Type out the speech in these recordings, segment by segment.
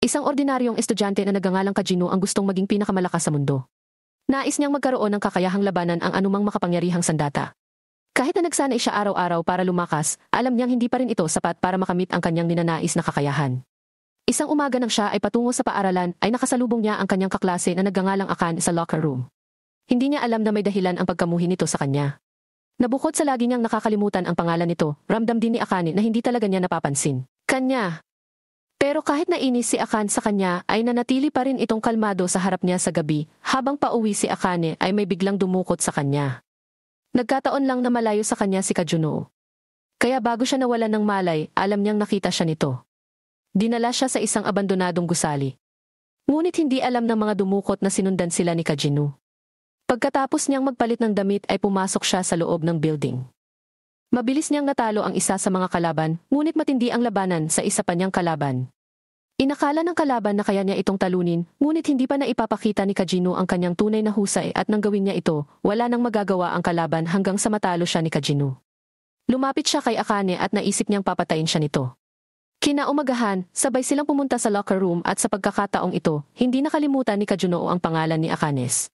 Isang ordinaryong estudyante na nagngangalang Kajino ang gustong maging pinakamalakas sa mundo. Nais niyang magkaroon ng kakayahang labanan ang anumang makapangyarihang sandata. Kahit na nagsanay siya araw-araw para lumakas, alam niyang hindi pa rin ito sapat para makamit ang kanyang ninanais na kakayahan. Isang umaga nang siya ay patungo sa paaralan ay nakasalubong niya ang kanyang kaklase na nagngangalang Akane sa locker room. Hindi niya alam na may dahilan ang pagkamuhi nito sa kanya. Nabukod sa lagi niyang nakakalimutan ang pangalan nito, ramdam din ni Akane na hindi talaga niya napapansin kanya. Pero kahit nainis si Akane sa kanya ay nanatili pa rin itong kalmado sa harap niya sa gabi, habang pauwi si Akane ay may biglang dumukot sa kanya. Nagkataon lang na malayo sa kanya si Kajuno. Kaya bago siya nawalan ng malay, alam niyang nakita siya nito. Dinala siya sa isang abandonadong gusali. Ngunit hindi alam ng mga dumukot na sinundan sila ni Kajino. Pagkatapos niyang magpalit ng damit ay pumasok siya sa loob ng building. Mabilis niyang natalo ang isa sa mga kalaban, ngunit matindi ang labanan sa isa pa niyang kalaban. Inakala ng kalaban na kaya niya itong talunin, ngunit hindi pa naipapakita ni Kajino ang kanyang tunay na husay at nang gawin niya ito, wala nang magagawa ang kalaban hanggang sa matalo siya ni Kajino. Lumapit siya kay Akane at naisip niyang papatayin siya nito. Kinaumagahan, sabay silang pumunta sa locker room at sa pagkakataong ito, hindi nakalimutan ni Kajino ang pangalan ni Akanes.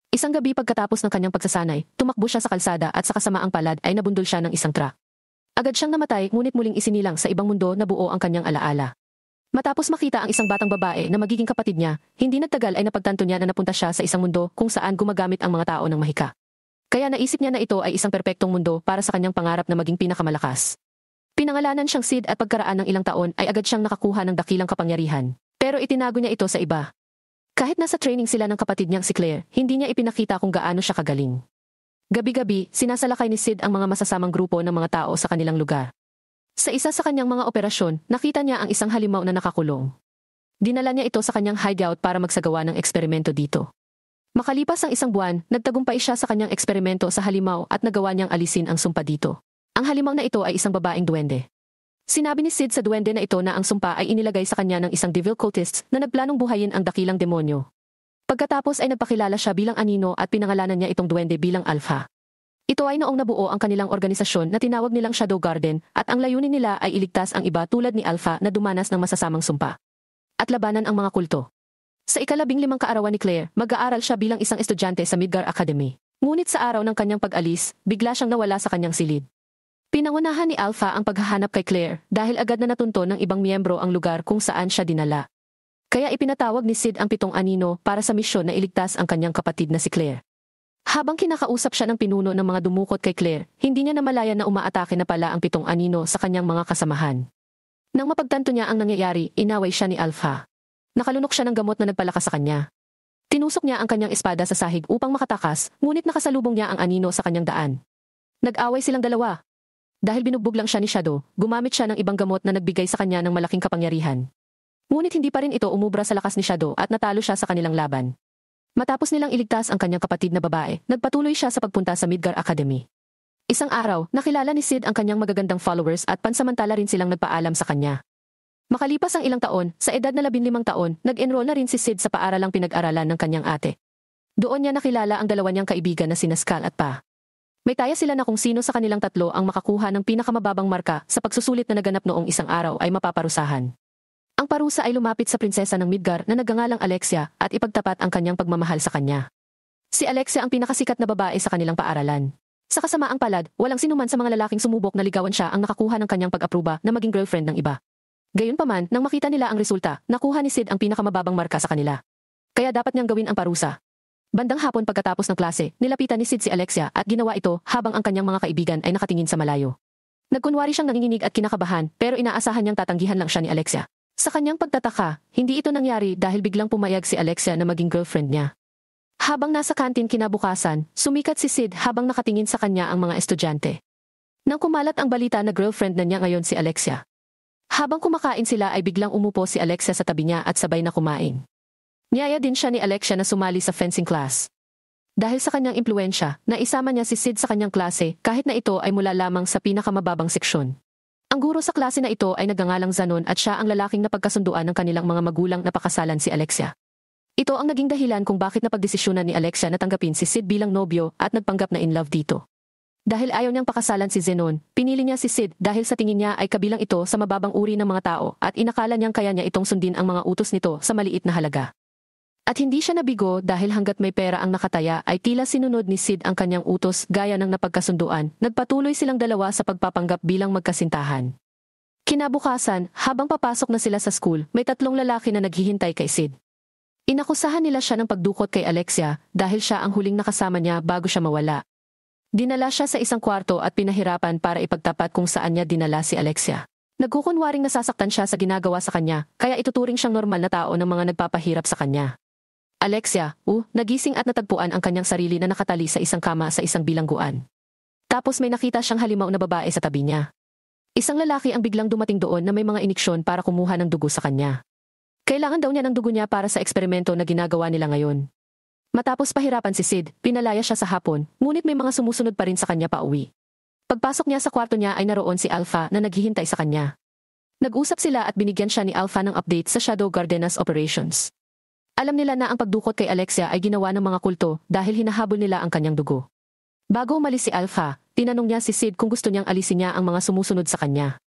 Isang gabi pagkatapos ng kanyang pagsasanay, tumakbo siya sa kalsada at sa kasamaang palad ay nabundol siya ng isang truck. Agad siyang namatay ngunit muling isinilang sa ibang mundo na buo ang kanyang alaala. Matapos makita ang isang batang babae na magiging kapatid niya, hindi nagtagal ay napagtanto niya na napunta siya sa isang mundo kung saan gumagamit ang mga tao ng mahika. Kaya naisip niya na ito ay isang perpektong mundo para sa kanyang pangarap na maging pinakamalakas. Pinangalanan siyang Sid at pagkaraan ng ilang taon ay agad siyang nakakuha ng dakilang kapangyarihan. Pero itinago niya ito sa iba. Kahit nasa training sila ng kapatid niyang si Claire, hindi niya ipinakita kung gaano siya kagaling. Gabi-gabi, sinasalakay ni Sid ang mga masasamang grupo ng mga tao sa kanilang lugar. Sa isa sa kanyang mga operasyon, nakita niya ang isang halimaw na nakakulong. Dinala niya ito sa kanyang hideout para magsagawa ng eksperimento dito. Makalipas ang isang buwan, nagtagumpay siya sa kanyang eksperimento sa halimaw at nagawa niyang alisin ang sumpa dito. Ang halimaw na ito ay isang babaeng duwende. Sinabi ni Sid sa duwende na ito na ang sumpa ay inilagay sa kanya ng isang devil cultist na nagplanong buhayin ang dakilang demonyo. Pagkatapos ay nagpakilala siya bilang anino at pinangalanan niya itong duwende bilang Alpha. Ito ay noong nabuo ang kanilang organisasyon na tinawag nilang Shadow Garden at ang layunin nila ay iligtas ang iba tulad ni Alpha na dumanas ng masasamang sumpa. At labanan ang mga kulto. Sa ika-15 kaarawan ni Claire, mag-aaral siya bilang isang estudyante sa Midgar Academy. Ngunit sa araw ng kanyang pag-alis, bigla siyang nawala sa kanyang silid. Pinangunahan ni Alpha ang paghahanap kay Claire dahil agad na natunto ng ibang miyembro ang lugar kung saan siya dinala. Kaya ipinatawag ni Sid ang 7 anino para sa misyon na iligtas ang kanyang kapatid na si Claire. Habang kinakausap siya ng pinuno ng mga dumukot kay Claire, hindi niya namalayan na umaatake na pala ang 7 anino sa kanyang mga kasamahan. Nang mapagtanto niya ang nangyayari, inaway siya ni Alpha. Nakalunok siya ng gamot na nagpalakas sa kanya. Tinusok niya ang kanyang espada sa sahig upang makatakas, ngunit nakasalubong niya ang anino sa kanyang daan. Nag-away silang dalawa. Dahil binugbog lang siya ni Shadow, gumamit siya ng ibang gamot na nagbigay sa kanya ng malaking kapangyarihan. Ngunit hindi pa rin ito umubra sa lakas ni Shadow at natalo siya sa kanilang laban. Matapos nilang iligtas ang kanyang kapatid na babae, nagpatuloy siya sa pagpunta sa Midgar Academy. Isang araw, nakilala ni Sid ang kanyang magagandang followers at pansamantala rin silang nagpaalam sa kanya. Makalipas ang ilang taon, sa edad na 15 taon, nag-enroll na rin si Sid sa paaralang pinag-aralan ng kanyang ate. Doon niya nakilala ang dalawa niyang kaibigan na sina Skull at Pa. May taya sila na kung sino sa kanilang tatlo ang makakuha ng pinakamababang marka sa pagsusulit na naganap noong isang araw ay mapaparusahan. Ang parusa ay lumapit sa prinsesa ng Midgar na nagngangalang Alexia at ipagtapat ang kanyang pagmamahal sa kanya. Si Alexia ang pinakasikat na babae sa kanilang paaralan. Sa kasamaang palad, walang sinuman sa mga lalaking sumubok na ligawan siya ang nakakuha ng kanyang pag-aproba na maging girlfriend ng iba. Gayunpaman, nang makita nila ang resulta, nakuha ni Sid ang pinakamababang marka sa kanila. Kaya dapat niyang gawin ang parusa. Bandang hapon pagkatapos ng klase, nilapitan ni Sid si Alexia at ginawa ito habang ang kanyang mga kaibigan ay nakatingin sa malayo. Nagkunwari siyang nanginginig at kinakabahan pero inaasahan niyang tatanggihan lang siya ni Alexia. Sa kanyang pagtataka, hindi ito nangyari dahil biglang pumayag si Alexia na maging girlfriend niya. Habang nasa kantin kinabukasan, sumikat si Sid habang nakatingin sa kanya ang mga estudyante. Nang kumalat ang balita na girlfriend na niya ngayon si Alexia. Habang kumakain sila ay biglang umupo si Alexia sa tabi niya at sabay na kumain. Niyaya din siya ni Alexia na sumali sa fencing class. Dahil sa kanyang impluensya, naisama niya si Sid sa kanyang klase kahit na ito ay mula lamang sa pinakamababang seksyon. Ang guro sa klase na ito ay nagngangalang Zanon at siya ang lalaking napagkasunduan ng kanilang mga magulang na pakasalan si Alexia. Ito ang naging dahilan kung bakit napagdesisyonan ni Alexia na tanggapin si Sid bilang nobyo at nagpanggap na in love dito. Dahil ayaw niyang pakasalan si Zenon, pinili niya si Sid dahil sa tingin niya ay kabilang ito sa mababang uri ng mga tao at inakala niyang kaya niya itong sundin ang mga utos nito sa maliit na halaga. At hindi siya nabigo dahil hanggat may pera ang nakataya ay tila sinunod ni Sid ang kanyang utos gaya ng napagkasunduan, nagpatuloy silang dalawa sa pagpapanggap bilang magkasintahan. Kinabukasan, habang papasok na sila sa school, may 3 lalaki na naghihintay kay Sid. Inakusahan nila siya ng pagdukot kay Alexia dahil siya ang huling nakasama niya bago siya mawala. Dinala siya sa isang kwarto at pinahirapan para ipagtapat kung saan niya dinala si Alexia. Nagkukunwaring nasasaktan siya sa ginagawa sa kanya, kaya ituturing siyang normal na tao ng mga nagpapahirap sa kanya. Alexia, nagising at natagpuan ang kanyang sarili na nakatali sa isang kama sa isang bilangguan. Tapos may nakita siyang halimaw na babae sa tabi niya. Isang lalaki ang biglang dumating doon na may mga iniksyon para kumuha ng dugo sa kanya. Kailangan daw niya ng dugo niya para sa eksperimento na ginagawa nila ngayon. Matapos pahirapan si Sid, pinalaya siya sa hapon, ngunit may mga sumusunod pa rin sa kanya pauwi. Pagpasok niya sa kwarto niya ay naroon si Alpha na naghihintay sa kanya. Nag-usap sila at binigyan siya ni Alpha ng update sa Shadow Gardenas operations. Alam nila na ang pagdukot kay Alexia ay ginawa ng mga kulto dahil hinahabol nila ang kanyang dugo. Bago umalis si Alpha, tinanong niya si Sid kung gusto niyang alisin niya ang mga sumusunod sa kanya.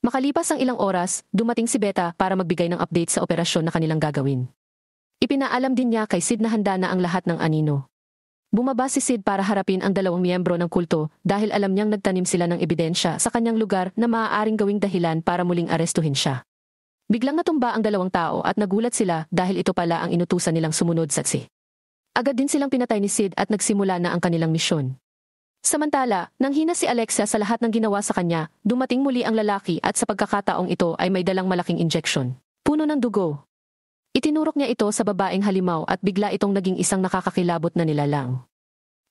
Makalipas ang ilang oras, dumating si Beta para magbigay ng update sa operasyon na kanilang gagawin. Ipinaalam din niya kay Sid na handa na ang lahat ng anino. Bumaba si Sid para harapin ang 2 miyembro ng kulto dahil alam niyang nagtanim sila ng ebidensya sa kanyang lugar na maaaring gawing dahilan para muling arestuhin siya. Biglang natumba ang 2 tao at nagulat sila dahil ito pala ang inutusan nilang sumunod sa si. Agad din silang pinatay ni Sid at nagsimula na ang kanilang misyon. Samantala, nang hina si Alexia sa lahat ng ginawa sa kanya, dumating muli ang lalaki at sa pagkakataong ito ay may dalang malaking injection. Puno ng dugo. Itinurok niya ito sa babaeng halimaw at bigla itong naging isang nakakakilabot na nilalang.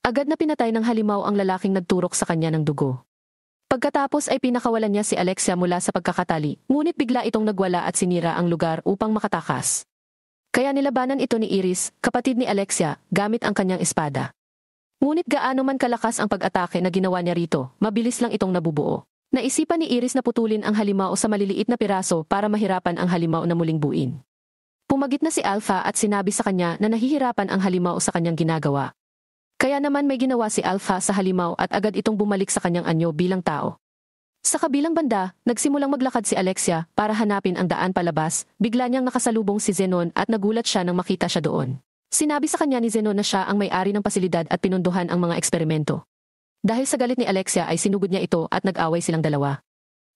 Agad na pinatay ng halimaw ang lalaking nagturok sa kanya ng dugo. Pagkatapos ay pinakawalan niya si Alexia mula sa pagkakatali, ngunit bigla itong nagwala at sinira ang lugar upang makatakas. Kaya nilabanan ito ni Iris, kapatid ni Alexia, gamit ang kanyang espada. Ngunit gaano man kalakas ang pag-atake na ginawa niya rito, mabilis lang itong nabubuo. Naisipan ni Iris na putulin ang halimaw sa maliliit na piraso para mahirapan ang halimaw na muling buuin. Pumagit na si Alpha at sinabi sa kanya na nahihirapan ang halimaw sa kanyang ginagawa. Kaya naman may ginawa si Alpha sa halimaw at agad itong bumalik sa kanyang anyo bilang tao. Sa kabilang banda, nagsimulang maglakad si Alexia para hanapin ang daan palabas, bigla niyang nakasalubong si Zenon at nagulat siya nang makita siya doon. Sinabi sa kanya ni Zenon na siya ang may-ari ng pasilidad at pinunduhan ang mga eksperimento. Dahil sa galit ni Alexia ay sinugod niya ito at nag-away silang dalawa.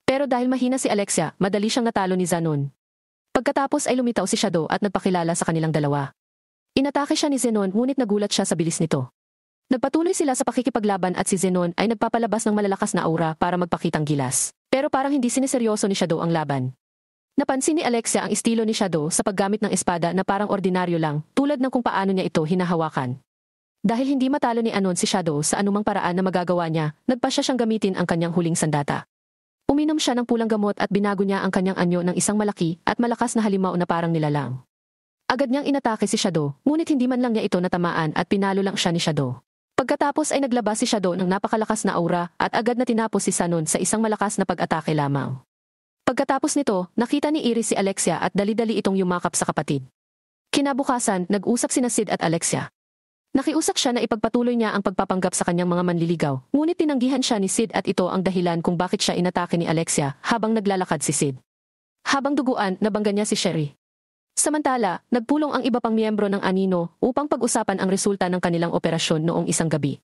Pero dahil mahina si Alexia, madali siyang natalo ni Zenon. Pagkatapos ay lumitaw si Shadow at nagpakilala sa kanilang dalawa. Inatake siya ni Zenon ngunit nagulat siya sa bilis nito. Nagpatuloy sila sa pakikipaglaban at si Zenon ay nagpapalabas ng malalakas na aura para magpakitang gilas. Pero parang hindi siniseryoso ni Shadow ang laban. Napansin ni Alexia ang estilo ni Shadow sa paggamit ng espada na parang ordinaryo lang, tulad ng kung paano niya ito hinahawakan. Dahil hindi matalo ni Anon si Shadow sa anumang paraan na magagawa niya, nagpasya siyang gamitin ang kanyang huling sandata. Uminom siya ng pulang gamot at binago niya ang kanyang anyo ng isang malaki at malakas na halimaw na parang nilalang. Agad niyang inatake si Shadow, ngunit hindi man lang niya ito natamaan at pinalo lang siya ni Shadow. Pagkatapos ay naglabas si Shadow ng napakalakas na aura at agad na tinapos si Sanon sa isang malakas na pag-atake lamang. Pagkatapos nito, nakita ni Iris si Alexia at dali-dali itong yumakap sa kapatid. Kinabukasan, nag-usap sina Sid at Alexia. Nakiusap siya na ipagpatuloy niya ang pagpapanggap sa kanyang mga manliligaw, ngunit tinanggihan siya ni Sid at ito ang dahilan kung bakit siya inatake ni Alexia habang naglalakad si Sid. Habang duguan, nabangga niya si Sherry. Samantala, nagpulong ang iba pang miyembro ng Anino upang pag-usapan ang resulta ng kanilang operasyon noong isang gabi.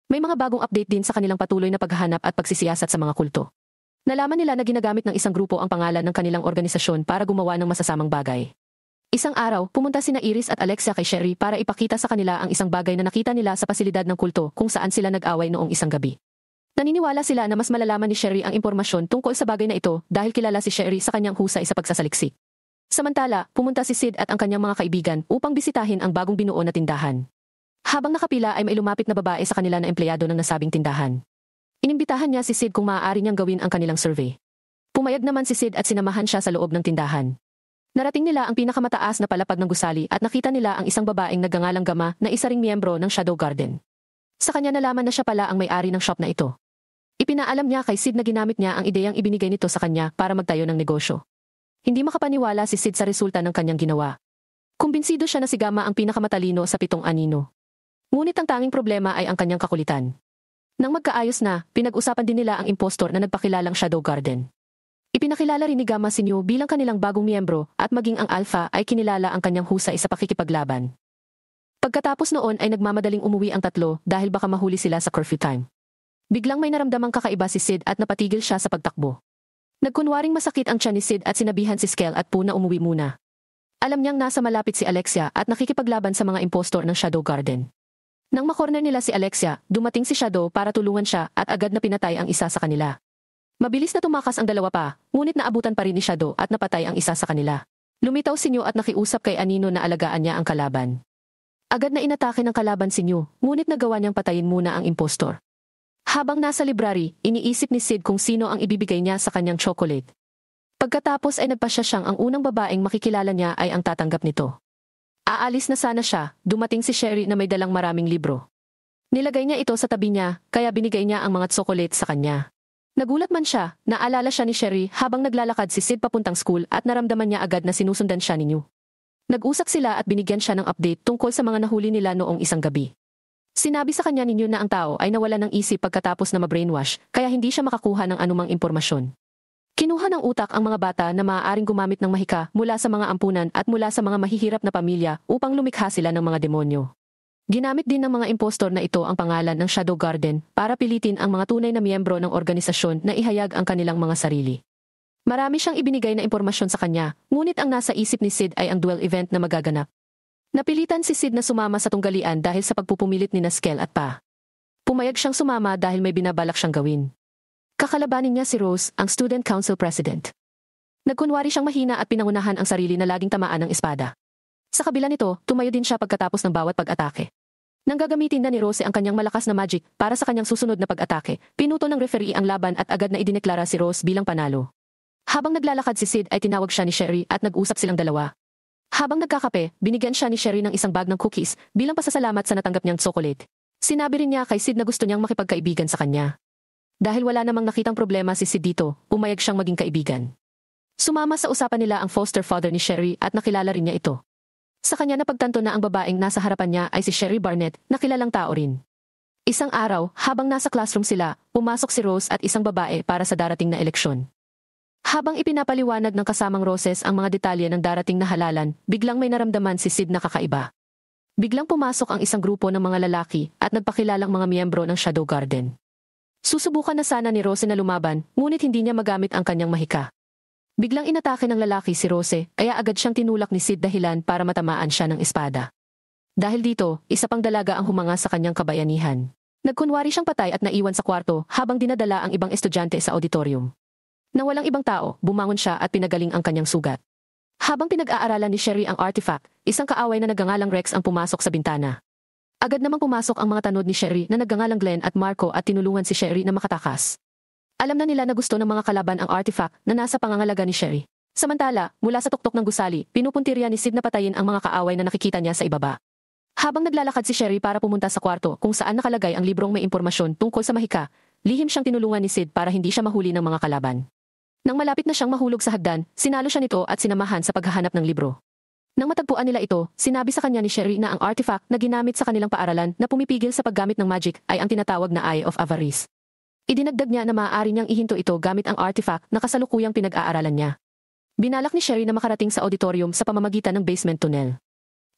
May mga bagong update din sa kanilang patuloy na paghahanap at pagsisiyasat sa mga kulto. Nalaman nila na ginagamit ng isang grupo ang pangalan ng kanilang organisasyon para gumawa ng masasamang bagay. Isang araw, pumunta sina Iris at Alexia kay Sherry para ipakita sa kanila ang isang bagay na nakita nila sa pasilidad ng kulto kung saan sila nag-away noong isang gabi. Naniniwala sila na mas malalaman ni Sherry ang impormasyon tungkol sa bagay na ito dahil kilala si Sherry sa kanyang husay sa pagsasaliksik. Samantala, pumunta si Sid at ang kanyang mga kaibigan upang bisitahin ang bagong binuo na tindahan. Habang nakapila ay may lumapit na babae sa kanila na empleyado ng nasabing tindahan. Inimbitahan niya si Sid kung maaari niyang gawin ang kanilang survey. Pumayag naman si Sid at sinamahan siya sa loob ng tindahan. Narating nila ang pinakamataas na palapag ng gusali at nakita nila ang isang babaeng nagngangalang Gama na isa ring miyembro ng Shadow Garden. Sa kanya nalaman na siya pala ang may-ari ng shop na ito. Ipinaalam niya kay Sid na ginamit niya ang ideyang ibinigay nito sa kanya para magtayo ng negosyo. Hindi makapaniwala si Sid sa resulta ng kanyang ginawa. Kumbinsido siya na si Gama ang pinakamatalino sa 7 anino. Ngunit ang tanging problema ay ang kanyang kakulitan. Nang magkaayos na, pinag-usapan din nila ang impostor na nagpakilalang Shadow Garden. Ipinakilala rin ni Gamma Sinyo bilang kanilang bagong miyembro at maging ang Alpha ay kinilala ang kanyang husay sa pakikipaglaban. Pagkatapos noon ay nagmamadaling umuwi ang tatlo dahil baka mahuli sila sa curfew time. Biglang may naramdamang kakaiba si Sid at napatigil siya sa pagtakbo. Nagkunwaring masakit ang tiyan ni Sid at sinabihan si Skel at Pooh na umuwi muna. Alam niyang nasa malapit si Alexia at nakikipaglaban sa mga impostor ng Shadow Garden. Nang makorner nila si Alexia, dumating si Shadow para tulungan siya at agad na pinatay ang isa sa kanila. Mabilis na tumakas ang dalawa pa, ngunit naabutan pa rin ni Shadow at napatay ang isa sa kanila. Lumitaw si Nyo at nakiusap kay Anino na alagaan niya ang kalaban. Agad na inatake ng kalaban si Nyo, ngunit nagawa niyang patayin muna ang impostor. Habang nasa library, iniisip ni Sid kung sino ang ibibigay niya sa kanyang chocolate. Pagkatapos ay nagpasya siyang ang unang babaeng makikilala niya ay ang tatanggap nito. Aalis na sana siya, dumating si Sherry na may dalang maraming libro. Nilagay niya ito sa tabi niya, kaya binigay niya ang mga tsokolate sa kanya. Nagulat man siya, naalala siya ni Sherry habang naglalakad si Sid papuntang school at naramdaman niya agad na sinusundan siya ni Nyo. Nag-usap sila at binigyan siya ng update tungkol sa mga nahuli nila noong isang gabi. Sinabi sa kanya ni Nyo na ang tao ay nawala ng isip pagkatapos na ma-brainwash, kaya hindi siya makakuha ng anumang impormasyon. Kinuha ng utak ang mga bata na maaaring gumamit ng mahika mula sa mga ampunan at mula sa mga mahihirap na pamilya upang lumikha sila ng mga demonyo. Ginamit din ng mga impostor na ito ang pangalan ng Shadow Garden para pilitin ang mga tunay na miyembro ng organisasyon na ihayag ang kanilang mga sarili. Marami siyang ibinigay na impormasyon sa kanya, ngunit ang nasa isip ni Sid ay ang duel event na magaganap. Napilitan si Sid na sumama sa tunggalian dahil sa pagpupumilit ni Skel at Pa. Pumayag siyang sumama dahil may binabalak siyang gawin. Kakalabanin niya si Rose, ang Student Council President. Nagkunwari siyang mahina at pinangunahan ang sarili na laging tamaan ng espada. Sa kabila nito, tumayo din siya pagkatapos ng bawat pag-atake. Nang gagamitin na ni Rose ang kanyang malakas na magic para sa kanyang susunod na pag-atake, pinuto ng referee ang laban at agad na idineklara si Rose bilang panalo. Habang naglalakad si Sid ay tinawag siya ni Sherry at nag-usap silang dalawa. Habang nagkakape, binigyan siya ni Sherry ng isang bag ng cookies bilang pasasalamat sa natanggap niyang tsokolate. Sinabi rin niya kay Sid na gusto niyang makipagkaibigan sa kanya. Dahil wala namang nakitang problema si Sid dito, pumayag siyang maging kaibigan. Sumama sa usapan nila ang foster father ni Sherry at nakilala rin niya ito. Sa kanya napagtanto na ang babaeng nasa harapan niya ay si Sherry Barnett na kilalang tao rin. Isang araw, habang nasa classroom sila, pumasok si Rose at isang babae para sa darating na eleksyon. Habang ipinapaliwanag ng kasamang Roses ang mga detalye ng darating na halalan, biglang may naramdaman si Sid na kakaiba. Biglang pumasok ang isang grupo ng mga lalaki at nagpakilalang mga miyembro ng Shadow Garden. Susubukan na sana ni Rose na lumaban, ngunit hindi niya magamit ang kanyang mahika. Biglang inatake ng lalaki si Rose, kaya agad siyang tinulak ni Sid dahilan para matamaan siya ng espada. Dahil dito, isa pang dalaga ang humanga sa kanyang kabayanihan. Nagkunwari siyang patay at naiwan sa kwarto habang dinadala ang ibang estudyante sa auditorium. Nang walang ibang tao, bumangon siya at pinagaling ang kanyang sugat. Habang pinag-aaralan ni Sherry ang artifact, isang kaaway na nagngangalang Rex ang pumasok sa bintana. Agad namang pumasok ang mga tanod ni Sherry na nagngangalang Glenn at Marco at tinulungan si Sherry na makatakas. Alam na nila na gusto ng mga kalaban ang artifact na nasa pangangalaga ni Sherry. Samantala, mula sa tuktok ng gusali, pinupuntirya ni Sid na patayin ang mga kaaway na nakikita niya sa ibaba. Habang naglalakad si Sherry para pumunta sa kwarto kung saan nakalagay ang librong may impormasyon tungkol sa mahika, lihim siyang tinulungan ni Sid para hindi siya mahuli ng mga kalaban. Nang malapit na siyang mahulog sa hagdan, sinalo siya nito at sinamahan sa paghahanap ng libro. Nang matagpuan nila ito, sinabi sa kanya ni Sherry na ang artifact na ginamit sa kanilang paaralan na pumipigil sa paggamit ng magic ay ang tinatawag na Eye of Avarice. Idinagdag niya na maaari niyang ihinto ito gamit ang artifact na kasalukuyang pinag-aaralan niya. Binalak ni Sherry na makarating sa auditorium sa pamamagitan ng basement tunnel.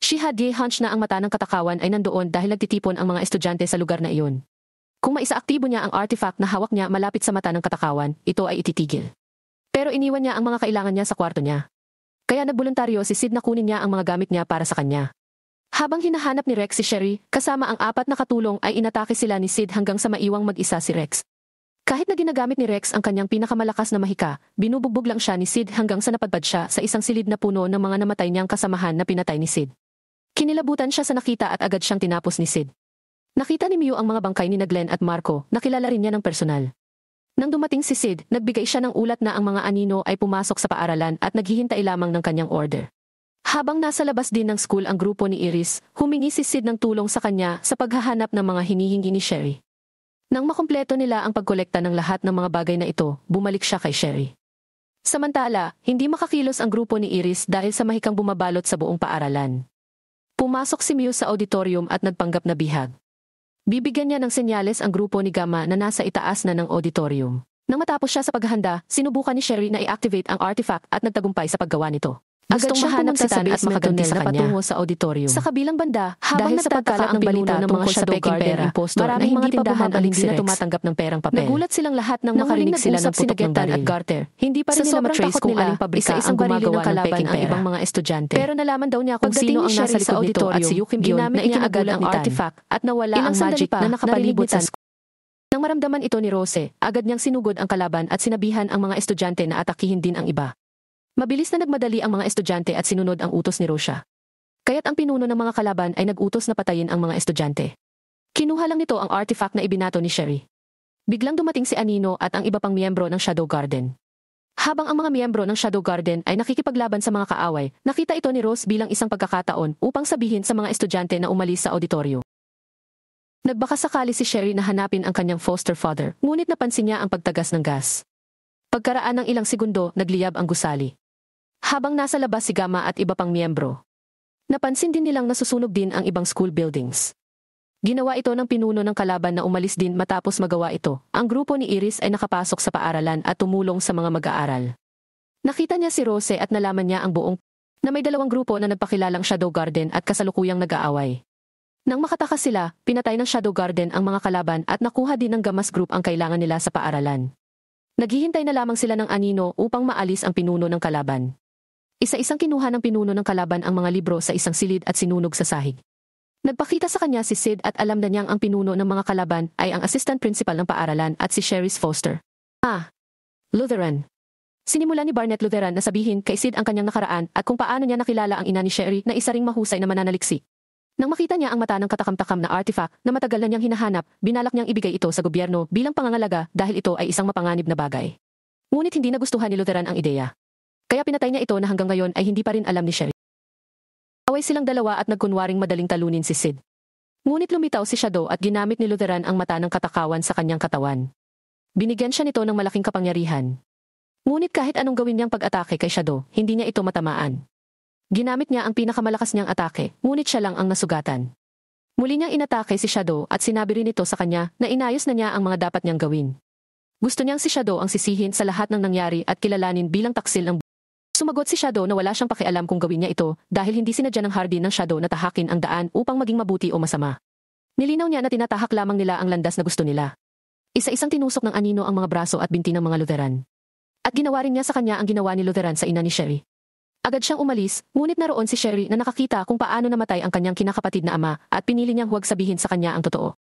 She had a hunch na ang mata ng katakawan ay nandoon dahil nagtitipon ang mga estudyante sa lugar na iyon. Kung maisaaktibo niya ang artifact na hawak niya malapit sa mata ng katakawan, ito ay ititigil. Pero iniwan niya ang mga kailangan niya sa kwarto niya. Kaya nagboluntaryo si Sid na kunin niya ang mga gamit niya para sa kanya. Habang hinahanap ni Rex si Sherry, kasama ang 4 na katulong ay inatake sila ni Sid hanggang sa maiwang mag-isa si Rex. Kahit na ginagamit ni Rex ang kanyang pinakamalakas na mahika, binubugbog lang siya ni Sid hanggang sa napadpad siya sa isang silid na puno ng mga namatay niyang kasamahan na pinatay ni Sid. Kinilabutan siya sa nakita at agad siyang tinapos ni Sid. Nakita ni Mew ang mga bangkay ni Glenn at Marco, nakilala rin niya ng personal. Nang dumating si Sid, nagbigay siya ng ulat na ang mga anino ay pumasok sa paaralan at naghihintay lamang ng kanyang order. Habang nasa labas din ng school ang grupo ni Iris, humingi si Sid ng tulong sa kanya sa paghahanap ng mga hinihingi ni Sherry. Nang makumpleto nila ang pagkolekta ng lahat ng mga bagay na ito, bumalik siya kay Sherry. Samantala, hindi makakilos ang grupo ni Iris dahil sa mahikang bumabalot sa buong paaralan. Pumasok si Mew sa auditorium at nagpanggap na bihag. Bibigyan niya ng senyales ang grupo ni Gamma na nasa itaas na ng auditorium. Nang matapos siya sa paghahanda, sinubukan ni Sherry na i-activate ang artifact at nagtagumpay sa paggawa nito. Agad siyang mahanap si Tan at makaganti sa kanya. Patungo sa auditorium. Sa kabilang banda, habang nagpapakalat ang balita ng mga Shadow Garden impostor na hindi pa bumabalik sila tumatanggap ng perang papel. Nagulat silang lahat nang makarinig sila ng putok ng baril. At Garter, hindi pa rin nila matrace kung aling pabrika ang gumagawa ng peking ang ibang mga estudyante. Pero nalaman daw niya kung sino ang nasa likod nito at si Yukim Gion na ikinagad ang artifact at nawala ang magic na nakapalibot sa school. Nang maramdaman ito ni Rose, agad niyang sinugod ang kalaban at sinabihan ang mga estudyante na atakihin din ang iba. Mabilis na nagmadali ang mga estudyante at sinunod ang utos ni Rosha. Kaya't ang pinuno ng mga kalaban ay nag-utos na patayin ang mga estudyante. Kinuha lang nito ang artifact na ibinato ni Sherry. Biglang dumating si Anino at ang iba pang miyembro ng Shadow Garden. Habang ang mga miyembro ng Shadow Garden ay nakikipaglaban sa mga kaaway, nakita ito ni Rose bilang isang pagkakataon upang sabihin sa mga estudyante na umalis sa auditoryo. Nagbakasakali si Sherry na hanapin ang kanyang foster father, ngunit napansin niya ang pagtagas ng gas. Pagkaraan ng ilang segundo, nagliyab ang gusali. Habang nasa labas si Gamma at iba pang miyembro, napansin din nilang nasusunog din ang ibang school buildings. Ginawa ito ng pinuno ng kalaban na umalis din matapos magawa ito. Ang grupo ni Iris ay nakapasok sa paaralan at tumulong sa mga mag-aaral. Nakita niya si Rose at nalaman niya ang buong na may dalawang grupo na nagpakilalang Shadow Garden at kasalukuyang nag-aaway. Nang makatakas sila, pinatay ng Shadow Garden ang mga kalaban at nakuha din ng Gamas Group ang kailangan nila sa paaralan. Naghihintay na lamang sila ng Anino upang maalis ang pinuno ng kalaban. Isa-isang kinuha ng pinuno ng kalaban ang mga libro sa isang silid at sinunog sa sahig. Nagpakita sa kanya si Sid at alam na niyang ang pinuno ng mga kalaban ay ang assistant principal ng paaralan at si Sherry Foster. Lutheran. Sinimula ni Barnett Lutheran na sabihin kay Sid ang kanyang nakaraan at kung paano niya nakilala ang ina ni Sherry na isa ring mahusay na mananaliksik. Nang makita niya ang mata ng katakam-takam na artifact na matagal na niyang hinahanap, binalak niyang ibigay ito sa gobyerno bilang pangangalaga dahil ito ay isang mapanganib na bagay. Ngunit hindi nagustuhan ni Lutheran ang ideya. Kaya pinatay niya ito na hanggang ngayon ay hindi pa rin alam ni Sherry. Away silang dalawa at nagkunwaring madaling talunin si Sid. Ngunit lumitaw si Shadow at ginamit ni Lutheran ang mata ng katakawan sa kanyang katawan. Binigyan siya nito ng malaking kapangyarihan. Ngunit kahit anong gawin niyang pag-atake kay Shadow, hindi niya ito matamaan. Ginamit niya ang pinakamalakas niyang atake, ngunit siya lang ang nasugatan. Muli niyang inatake si Shadow at sinabi rin ito sa kanya na inayos na niya ang mga dapat niyang gawin. Gusto niyang si Shadow ang sisihin sa lahat ng nangyari at kilalanin bilang taksil ng Sumagot si Shadow na wala siyang pakialam kung gawin niya ito dahil hindi sinadya ng Hardin ng Shadow na tahakin ang daan upang maging mabuti o masama. Nilinaw niya na tinatahak lamang nila ang landas na gusto nila. Isa-isang tinusok ng Anino ang mga braso at binti ng mga Lutheran. At ginawa rin niya sa kanya ang ginawa ni Lutheran sa ina ni Sherry. Agad siyang umalis, ngunit naroon si Sherry na nakakita kung paano namatay ang kanyang kinakapatid na ama at pinili niyang huwag sabihin sa kanya ang totoo.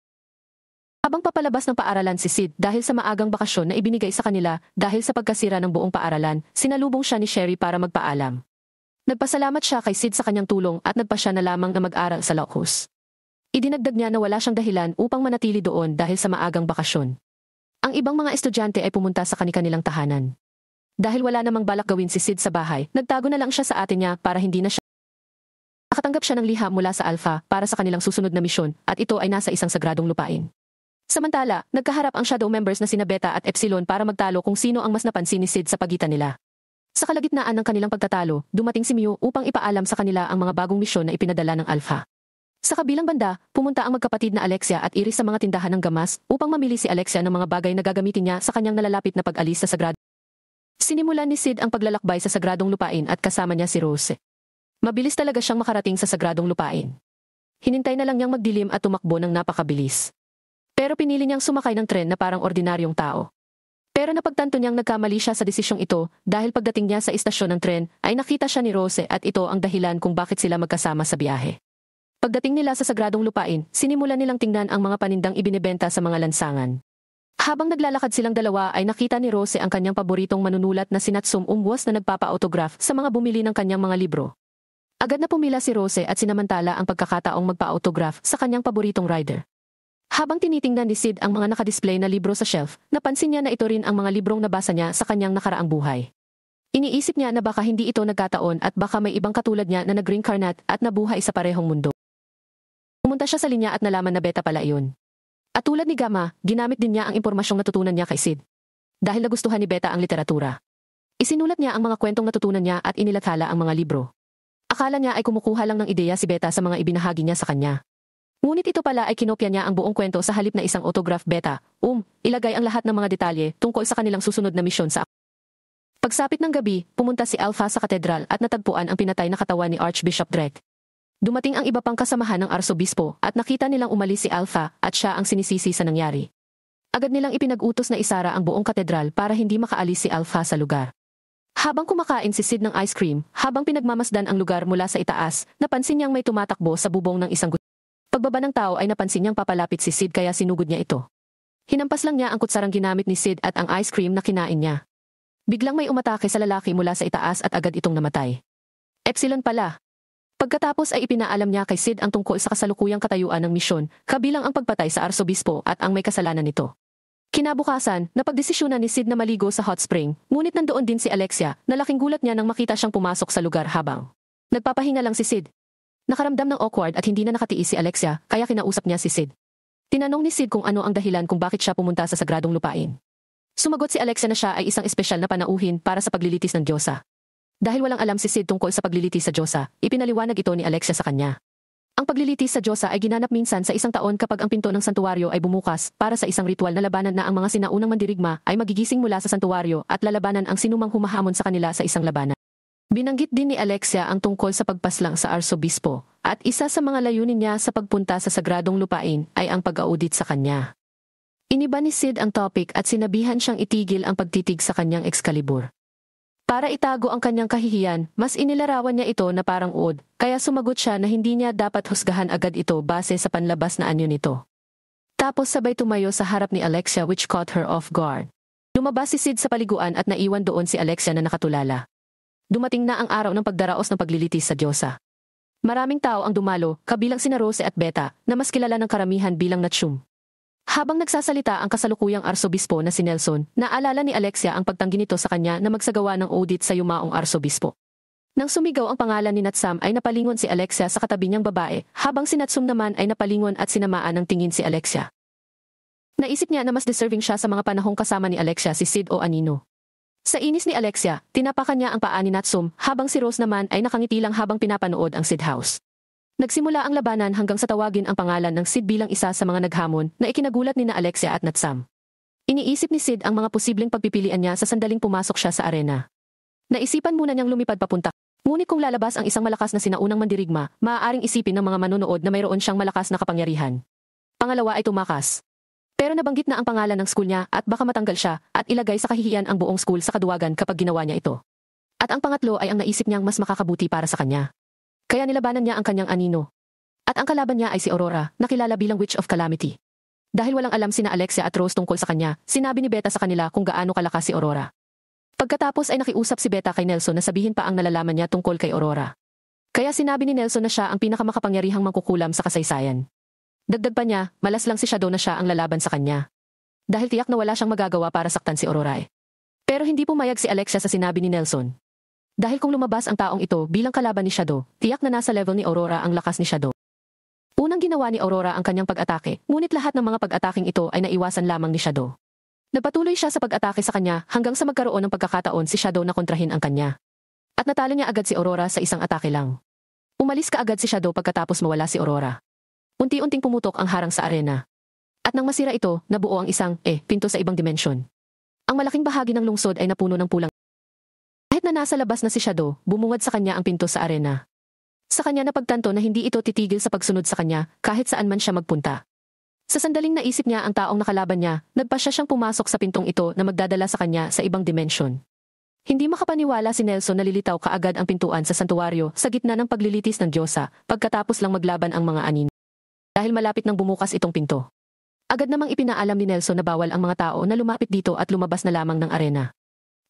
Habang papalabas ng paaralan si Sid dahil sa maagang bakasyon na ibinigay sa kanila dahil sa pagkasira ng buong paaralan, sinalubong siya ni Sherry para magpaalam. Nagpasalamat siya kay Sid sa kanyang tulong at nagpa siya na lamang na mag-aral sa Locus. Idinagdag niya na wala siyang dahilan upang manatili doon dahil sa maagang bakasyon. Ang ibang mga estudyante ay pumunta sa kanilang tahanan. Dahil wala namang balak gawin si Sid sa bahay, nagtago na lang siya sa ate niya para hindi na siya nakatanggap siya ng liham mula sa Alpha para sa kanilang susunod na misyon at ito ay nasa isang sagradong lupain. Samantala, nagkaharap ang Shadow members na sina Beta at Epsilon para magtalo kung sino ang mas napansin ni Sid sa pagitan nila. Sa kalagitnaan ng kanilang pagtatalo, dumating si Mew upang ipaalam sa kanila ang mga bagong misyon na ipinadala ng Alpha. Sa kabilang banda, pumunta ang magkapatid na Alexia at Iris sa mga tindahan ng gamas upang mamili si Alexia ng mga bagay na gagamitin niya sa kanyang nalalapit na pag-alis sa sagrado. Sinimulan ni Sid ang paglalakbay sa sagradong lupain at kasama niya si Rose. Mabilis talaga siyang makarating sa sagradong lupain. Hinintay na lang niyang magdilim at tumakbo ng napakabilis. Pero pinili niyang sumakay ng tren na parang ordinaryong tao. Pero napagtanto niyang nagkamali siya sa desisyong ito dahil pagdating niya sa istasyon ng tren ay nakita siya ni Rose at ito ang dahilan kung bakit sila magkasama sa biyahe. Pagdating nila sa sagradong lupain, sinimulan nilang tingnan ang mga panindang ibinebenta sa mga lansangan. Habang naglalakad silang dalawa ay nakita ni Rose ang kanyang paboritong manunulat na si Natsum Umwas na nagpapa-autograph sa mga bumili ng kanyang mga libro. Agad na pumila si Rose at sinamantala ang pagkakataong magpa-autograph sa kanyang paboritong rider. Habang tinitingnan ni Sid ang mga nakadisplay na libro sa shelf, napansin niya na ito rin ang mga librong nabasa niya sa kanyang nakaraang buhay. Iniisip niya na baka hindi ito nagkataon at baka may ibang katulad niya na nag-reincarnate at nabuhay sa parehong mundo. Pumunta siya sa linya at nalaman na Beta pala iyon. At tulad ni Gamma, ginamit din niya ang impormasyong natutunan niya kay Sid. Dahil nagustuhan ni Beta ang literatura. Isinulat niya ang mga kwentong natutunan niya at inilathala ang mga libro. Akala niya ay kumukuha lang ng ideya si Beta sa mga ibinahagi niya sa kanya. Ngunit ito pala ay kinopya niya ang buong kwento sa halip na isang autograph beta. Ilagay ang lahat ng mga detalye tungkol sa kanilang susunod na misyon sa pagsapit ng gabi, pumunta si Alpha sa katedral at natagpuan ang pinatay na katawan ni Archbishop Drake. Dumating ang iba pang kasamahan ng arsobispo at nakita nilang umalis si Alpha at siya ang sinisisi sa nangyari. Agad nilang ipinag-utos na isara ang buong katedral para hindi makaalis si Alpha sa lugar. Habang kumakain si Sid ng ice cream, habang pinagmamasdan ang lugar mula sa itaas, napansin niyang may tumatakbo sa bubong ng isang pagbaba ng tao ay napansin niyang papalapit si Sid kaya sinugod niya ito. Hinampas lang niya ang kutsarang ginamit ni Sid at ang ice cream na kinain niya. Biglang may umatake sa lalaki mula sa itaas at agad itong namatay. Epsilon pala. Pagkatapos ay ipinaalam niya kay Sid ang tungkol sa kasalukuyang katayuan ng misyon, kabilang ang pagpatay sa arsobispo at ang may kasalanan nito. Kinabukasan, napagdesisyonan ni Sid na maligo sa hot spring, ngunit nandoon din si Alexia, na laking gulat niya nang makita siyang pumasok sa lugar habang nagpapahinga lang si Sid. Nakaramdam ng awkward at hindi na nakatiis si Alexia, kaya kinausap niya si Sid. Tinanong ni Sid kung ano ang dahilan kung bakit siya pumunta sa sagradong lupain. Sumagot si Alexia na siya ay isang espesyal na panauhin para sa paglilitis ng Diyosa. Dahil walang alam si Sid tungkol sa paglilitis sa Diyosa, ipinaliwanag ito ni Alexia sa kanya. Ang paglilitis sa Diyosa ay ginanap minsan sa isang taon kapag ang pinto ng santuwaryo ay bumukas para sa isang ritual na labanan na ang mga sinaunang mandirigma ay magigising mula sa santuwaryo at lalabanan ang sinumang humahamon sa kanila sa isang labanan. Binanggit din ni Alexia ang tungkol sa pagpaslang sa arsobispo, at isa sa mga layunin niya sa pagpunta sa sagradong lupain ay ang pag-audit sa kanya. Iniba ni Sid ang topic at sinabihan siyang itigil ang pagtitig sa kanyang Excalibur. Para itago ang kanyang kahihiyan, mas inilarawan niya ito na parang uod, kaya sumagot siya na hindi niya dapat husgahan agad ito base sa panlabas na anyo nito. Tapos sabay tumayo sa harap ni Alexia which caught her off guard. Lumabas si Sid sa paliguan at naiwan doon si Alexia na nakatulala. Dumating na ang araw ng pagdaraos ng paglilitis sa Diyosa. Maraming tao ang dumalo, kabilang sina Rose at Beta, na mas kilala ng karamihan bilang Natchum. Habang nagsasalita ang kasalukuyang arsobispo na si Nelson, naalala ni Alexia ang pagtanggi nito sa kanya na magsagawa ng audit sa yumaong arsobispo. Nang sumigaw ang pangalan ni Natsam ay napalingon si Alexia sa katabi niyang babae, habang si Natsum naman ay napalingon at sinamaan ng tingin si Alexia. Naisip niya na mas deserving siya sa mga panahong kasama ni Alexia si Sid o Anino. Sa inis ni Alexia, tinapakan niya ang paa ni Natsum, habang si Rose naman ay nakangiti lang habang pinapanood ang Sid House. Nagsimula ang labanan hanggang sa tawagin ang pangalan ng Sid bilang isa sa mga naghamon na ikinagulat ni na Alexia at Natsam. Iniisip ni Sid ang mga posibleng pagpipilian niya sa sandaling pumasok siya sa arena. Naisipan muna niyang lumipad papunta. Ngunit kung lalabas ang isang malakas na sinaunang mandirigma, maaaring isipin ng mga manonood na mayroon siyang malakas na kapangyarihan. Pangalawa ay tumakas. Pero nabanggit na ang pangalan ng school niya at baka matanggal siya at ilagay sa kahihiyan ang buong school sa kaduwagan kapag ginawa niya ito. At ang pangatlo ay ang naisip niyang mas makakabuti para sa kanya. Kaya nilabanan niya ang kanyang anino. At ang kalaban niya ay si Aurora, nakilala bilang Witch of Calamity. Dahil walang alam sina Alexia at Rose tungkol sa kanya, sinabi ni Beta sa kanila kung gaano kalakas si Aurora. Pagkatapos ay nakiusap si Beta kay Nelson na sabihin pa ang nalalaman niya tungkol kay Aurora. Kaya sinabi ni Nelson na siya ang pinakamakapangyarihang mangkukulam sa kasaysayan. Dagdag pa niya, malas lang si Shadow na siya ang lalaban sa kanya. Dahil tiyak na wala siyang magagawa para saktan si Aurora. Pero hindi pumayag si Alexia sa sinabi ni Nelson. Dahil kung lumabas ang taong ito bilang kalaban ni Shadow, tiyak na nasa level ni Aurora ang lakas ni Shadow. Unang ginawa ni Aurora ang kanyang pag-atake, ngunit lahat ng mga pag-ataking ito ay naiwasan lamang ni Shadow. Nagpatuloy siya sa pag-atake sa kanya hanggang sa magkaroon ng pagkakataon si Shadow na kontrahin ang kanya. At natalo niya agad si Aurora sa isang atake lang. Umalis kaagad si Shadow pagkatapos mawala si Aurora. Unti-unting pumutok ang harang sa arena. At nang masira ito, nabuo ang isang, pinto sa ibang dimensyon. Ang malaking bahagi ng lungsod ay napuno ng pulang. Kahit na nasa labas na si Shadow, bumungad sa kanya ang pinto sa arena. Sa kanya napagtanto na hindi ito titigil sa pagsunod sa kanya, kahit saan man siya magpunta. Sa sandaling naisip niya ang taong nakalaban niya, nagpasya siyang pumasok sa pintong ito na magdadala sa kanya sa ibang dimensyon. Hindi makapaniwala si Nelson na lilitaw kaagad ang pintuan sa santuwaryo sa gitna ng paglilitis ng Diyosa, pagkatapos lang maglaban ang mga anin. Dahil malapit nang bumukas itong pinto. Agad namang ipinaalam ni Nelson na bawal ang mga tao na lumapit dito at lumabas na lamang ng arena.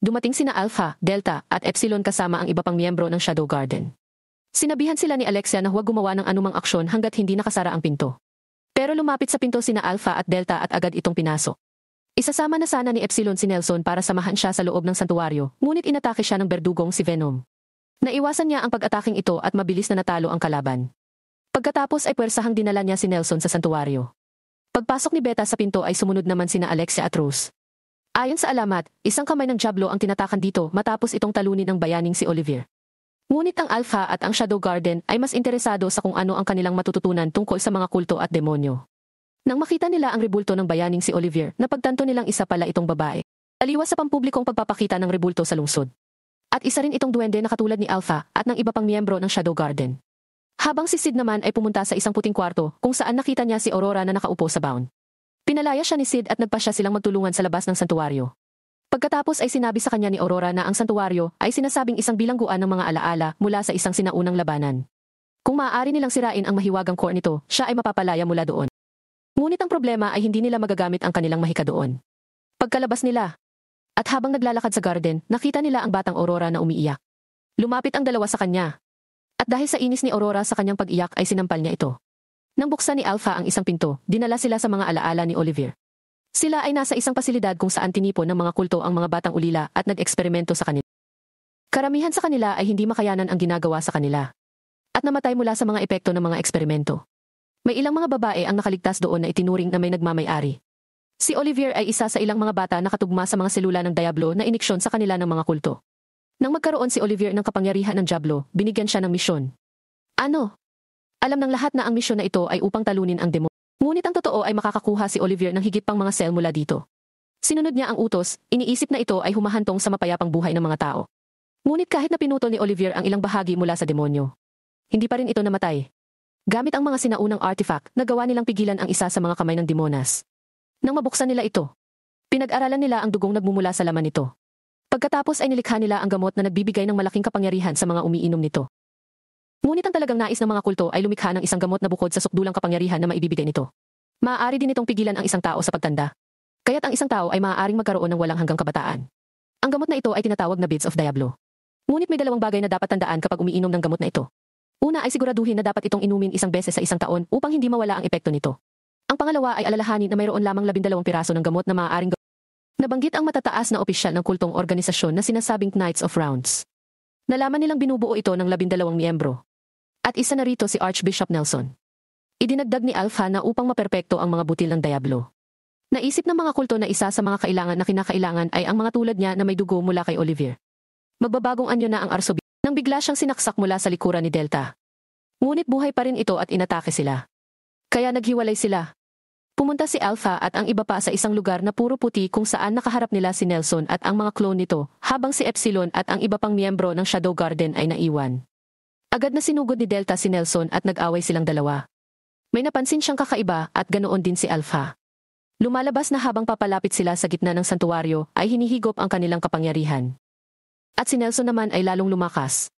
Dumating sina Alpha, Delta, at Epsilon kasama ang iba pang miyembro ng Shadow Garden. Sinabihan sila ni Alexia na huwag gumawa ng anumang aksyon hanggat hindi nakasara ang pinto. Pero lumapit sa pinto sina Alpha at Delta at agad itong pinasok. Isasama na sana ni Epsilon si Nelson para samahan siya sa loob ng santuwaryo, ngunit inatake siya ng berdugong si Venom. Naiwasan niya ang pag-ataking ito at mabilis na natalo ang kalaban. Pagkatapos ay puwersahang dinala niya si Nelson sa santuwaryo. Pagpasok ni Beta sa pinto ay sumunod naman sina Alexia at Rose. Ayon sa alamat, isang kamay ng Diablo ang tinatakan dito matapos itong talunin ng bayaning si Olivier. Ngunit ang Alpha at ang Shadow Garden ay mas interesado sa kung ano ang kanilang matututunan tungkol sa mga kulto at demonyo. Nang makita nila ang rebulto ng bayaning si Olivier, napagtanto nilang isa pala itong babae. Taliwas sa pampublikong pagpapakita ng rebulto sa lungsod. At isa rin itong duwende na katulad ni Alpha at ng iba pang miyembro ng Shadow Garden. Habang si Sid naman ay pumunta sa isang puting kwarto kung saan nakita niya si Aurora na nakaupo sa baon. Pinalaya siya ni Sid at nagpasya silang magtulungan sa labas ng santuwaryo. Pagkatapos ay sinabi sa kanya ni Aurora na ang santuwaryo ay sinasabing isang bilangguan ng mga alaala mula sa isang sinaunang labanan. Kung maaari nilang sirain ang mahiwagang core nito, siya ay mapapalaya mula doon. Ngunit ang problema ay hindi nila magagamit ang kanilang mahika doon. Pagkalabas nila, at habang naglalakad sa garden, nakita nila ang batang Aurora na umiiyak. Lumapit ang dalawa sa kanya. At dahil sa inis ni Aurora sa kanyang pag-iyak ay sinampal niya ito. Nang buksan ni Alpha ang isang pinto, dinala sila sa mga alaala ni Olivier. Sila ay nasa isang pasilidad kung saan tinipon ng mga kulto ang mga batang ulila at nag-eksperimento sa kanila. Karamihan sa kanila ay hindi makayanan ang ginagawa sa kanila. At namatay mula sa mga epekto ng mga eksperimento. May ilang mga babae ang nakaligtas doon na itinuring na may nagmamay-ari. Si Olivier ay isa sa ilang mga bata na katugma sa mga selula ng Diablo na iniksyon sa kanila ng mga kulto. Nang magkaroon si Olivier ng kapangyarihan ng Diablo, binigyan siya ng misyon. Ano? Alam ng lahat na ang misyon na ito ay upang talunin ang demonyo. Ngunit ang totoo ay makakakuha si Olivier ng higit pang mga sel mula dito. Sinunod niya ang utos, iniisip na ito ay humahantong sa mapayapang buhay ng mga tao. Ngunit kahit na pinutol ni Olivier ang ilang bahagi mula sa demonyo, hindi pa rin ito namatay. Gamit ang mga sinaunang artifact, nagawa nilang pigilan ang isa sa mga kamay ng demonas. Nang mabuksan nila ito, pinag-aralan nila ang dugong nagmumula sa laman nito. Pagkatapos ay nilikha nila ang gamot na nagbibigay ng malaking kapangyarihan sa mga umiinom nito. Ngunit ang talagang nais ng mga kulto ay lumikha ng isang gamot na bukod sa sukdulang kapangyarihan na maibibigay nito. Maaari din itong pigilan ang isang tao sa pagtanda. Kaya't ang isang tao ay maaaring magkaroon ng walang hanggang kabataan. Ang gamot na ito ay tinatawag na Beads of Diablo. Ngunit may dalawang bagay na dapat tandaan kapag umiinom ng gamot na ito. Una ay siguraduhin na dapat itong inumin isang beses sa isang taon upang hindi mawala ang epekto nito. Ang pangalawa ay alalahanin na mayroon lamang 12 piraso ng gamot na maaaring nabanggit ang matataas na opisyal ng kultong organisasyon na sinasabing Knights of Rounds. Nalaman nilang binubuo ito ng 12 miyembro. At isa na rito si Archbishop Nelson. Idinagdag ni Alpha na upang maperpekto ang mga butil ng Diablo. Naisip ng mga kulto na isa sa mga kailangan na kinakailangan ay ang mga tulad niya na may dugo mula kay Olivier. Magbabagong anyo na ang arsobispo nang bigla siyang sinaksak mula sa likuran ni Delta. Ngunit buhay pa rin ito at inatake sila. Kaya naghiwalay sila. Pumunta si Alpha at ang iba pa sa isang lugar na puro puti kung saan nakaharap nila si Nelson at ang mga clone nito, habang si Epsilon at ang iba pang miyembro ng Shadow Garden ay naiwan. Agad na sinugod ni Delta si Nelson at nag-away silang dalawa. May napansin siyang kakaiba at ganoon din si Alpha. Lumalabas na habang papalapit sila sa gitna ng santuwaryo ay hinihigop ang kanilang kapangyarihan. At si Nelson naman ay lalong lumakas.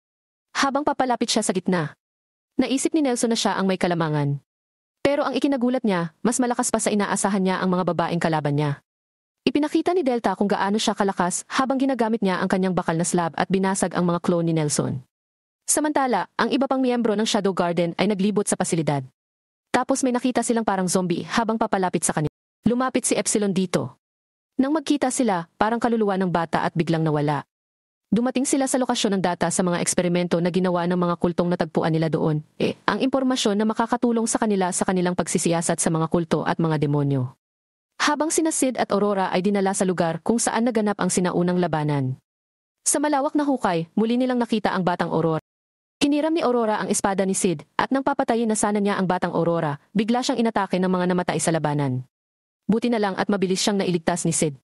Habang papalapit siya sa gitna, naisip ni Nelson na siya ang may kalamangan. Pero ang ikinagulat niya, mas malakas pa sa inaasahan niya ang mga babaeng kalaban niya. Ipinakita ni Delta kung gaano siya kalakas habang ginagamit niya ang kanyang bakal na slab at binasag ang mga clone ni Nelson. Samantala, ang iba pang miyembro ng Shadow Garden ay naglibot sa pasilidad. Tapos may nakita silang parang zombie habang papalapit sa kanila. Lumapit si Epsilon dito. Nang magkita sila, parang kaluluwa ng bata at biglang nawala. Dumating sila sa lokasyon ng data sa mga eksperimento na ginawa ng mga kultong natagpuan nila doon. Ang impormasyon na makakatulong sa kanila sa kanilang pagsisiyasat sa mga kulto at mga demonyo. Habang sina Sid at Aurora ay dinala sa lugar kung saan naganap ang sinaunang labanan. Sa malawak na hukay, muli nilang nakita ang batang Aurora. Hiniram ni Aurora ang espada ni Sid at nang papatayin na sana niya ang batang Aurora, bigla siyang inatake ng mga namatay sa labanan. Buti na lang at mabilis siyang nailigtas ni Sid.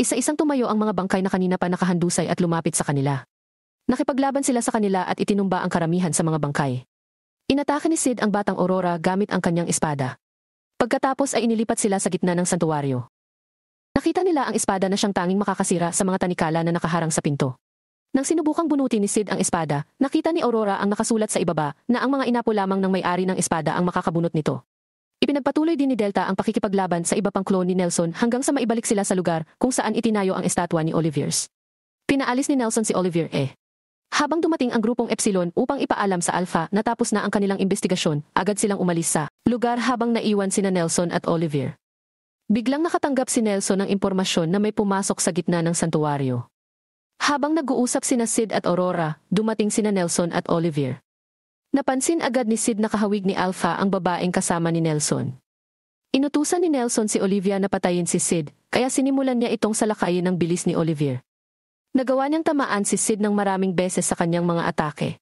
Isa-isang tumayo ang mga bangkay na kanina pa nakahandusay at lumapit sa kanila. Nakipaglaban sila sa kanila at itinumba ang karamihan sa mga bangkay. Inatake ni Sid ang batang Aurora gamit ang kanyang espada. Pagkatapos ay inilipat sila sa gitna ng santuwaryo. Nakita nila ang espada na siyang tanging makakasira sa mga tanikala na nakaharang sa pinto. Nang sinubukang bunutin ni Sid ang espada, nakita ni Aurora ang nakasulat sa ibaba na ang mga inapo lamang ng may-ari ng espada ang makakabunot nito. Ipinagpatuloy din ni Delta ang pakikipaglaban sa iba pang clone ni Nelson hanggang sa maibalik sila sa lugar kung saan itinayo ang estatwa ni Oliviers. Pinaalis ni Nelson si Olivier habang dumating ang grupong Epsilon upang ipaalam sa Alpha na tapos na ang kanilang investigasyon, agad silang umalis sa lugar habang naiwan sina Nelson at Olivier. Biglang nakatanggap si Nelson ng impormasyon na may pumasok sa gitna ng santuwaryo. Habang nag-uusap sina Sid at Aurora, dumating sina Nelson at Olivier. Napansin agad ni Sid na kahawig ni Alpha ang babaeng kasama ni Nelson. Inutusan ni Nelson si Olivia na patayin si Sid, kaya sinimulan niya itong salakayin ng bilis ni Olivier. Nagawa niyang tamaan si Sid ng maraming beses sa kanyang mga atake.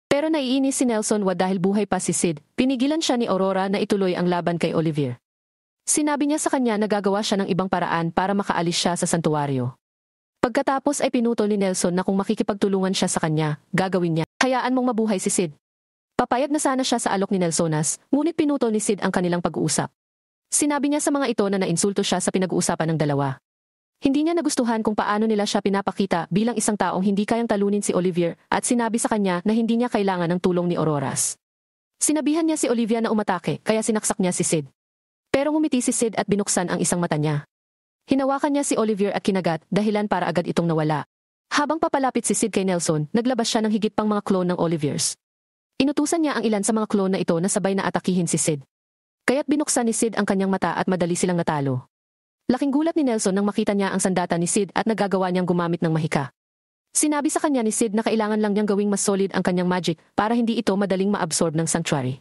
Pero naiinis si Nelson dahil buhay pa si Sid, pinigilan siya ni Aurora na ituloy ang laban kay Olivier. Sinabi niya sa kanya na gagawa siya ng ibang paraan para makaalis siya sa santuwaryo. Pagkatapos ay pinutol ni Nelson na kung makikipagtulungan siya sa kanya, gagawin niya. Hayaan mong mabuhay si Sid. Papayag na sana siya sa alok ni Nelsonas, ngunit pinutol ni Sid ang kanilang pag-uusap. Sinabi niya sa mga ito na nainsulto siya sa pinag-uusapan ng dalawa. Hindi niya nagustuhan kung paano nila siya pinapakita bilang isang taong hindi kayang talunin si Olivier at sinabi sa kanya na hindi niya kailangan ng tulong ni Auroras. Sinabihan niya si Olivia na umatake kaya sinaksak niya si Sid. Pero ngumiti si Sid at binuksan ang isang mata niya. Hinawakan niya si Olivier at kinagat dahilan para agad itong nawala. Habang papalapit si Sid kay Nelson, naglabas siya ng higit pang mga clone ng Oliviers. Inutusan niya ang ilan sa mga clone na ito na sabay na atakihin si Sid. Kaya't binuksan ni Sid ang kanyang mata at madali silang natalo. Laking gulat ni Nelson nang makita niya ang sandata ni Sid at nagagawa niyang gumamit ng mahika. Sinabi sa kanya ni Sid na kailangan lang niyang gawing mas solid ang kanyang magic para hindi ito madaling maabsorb ng sanctuary.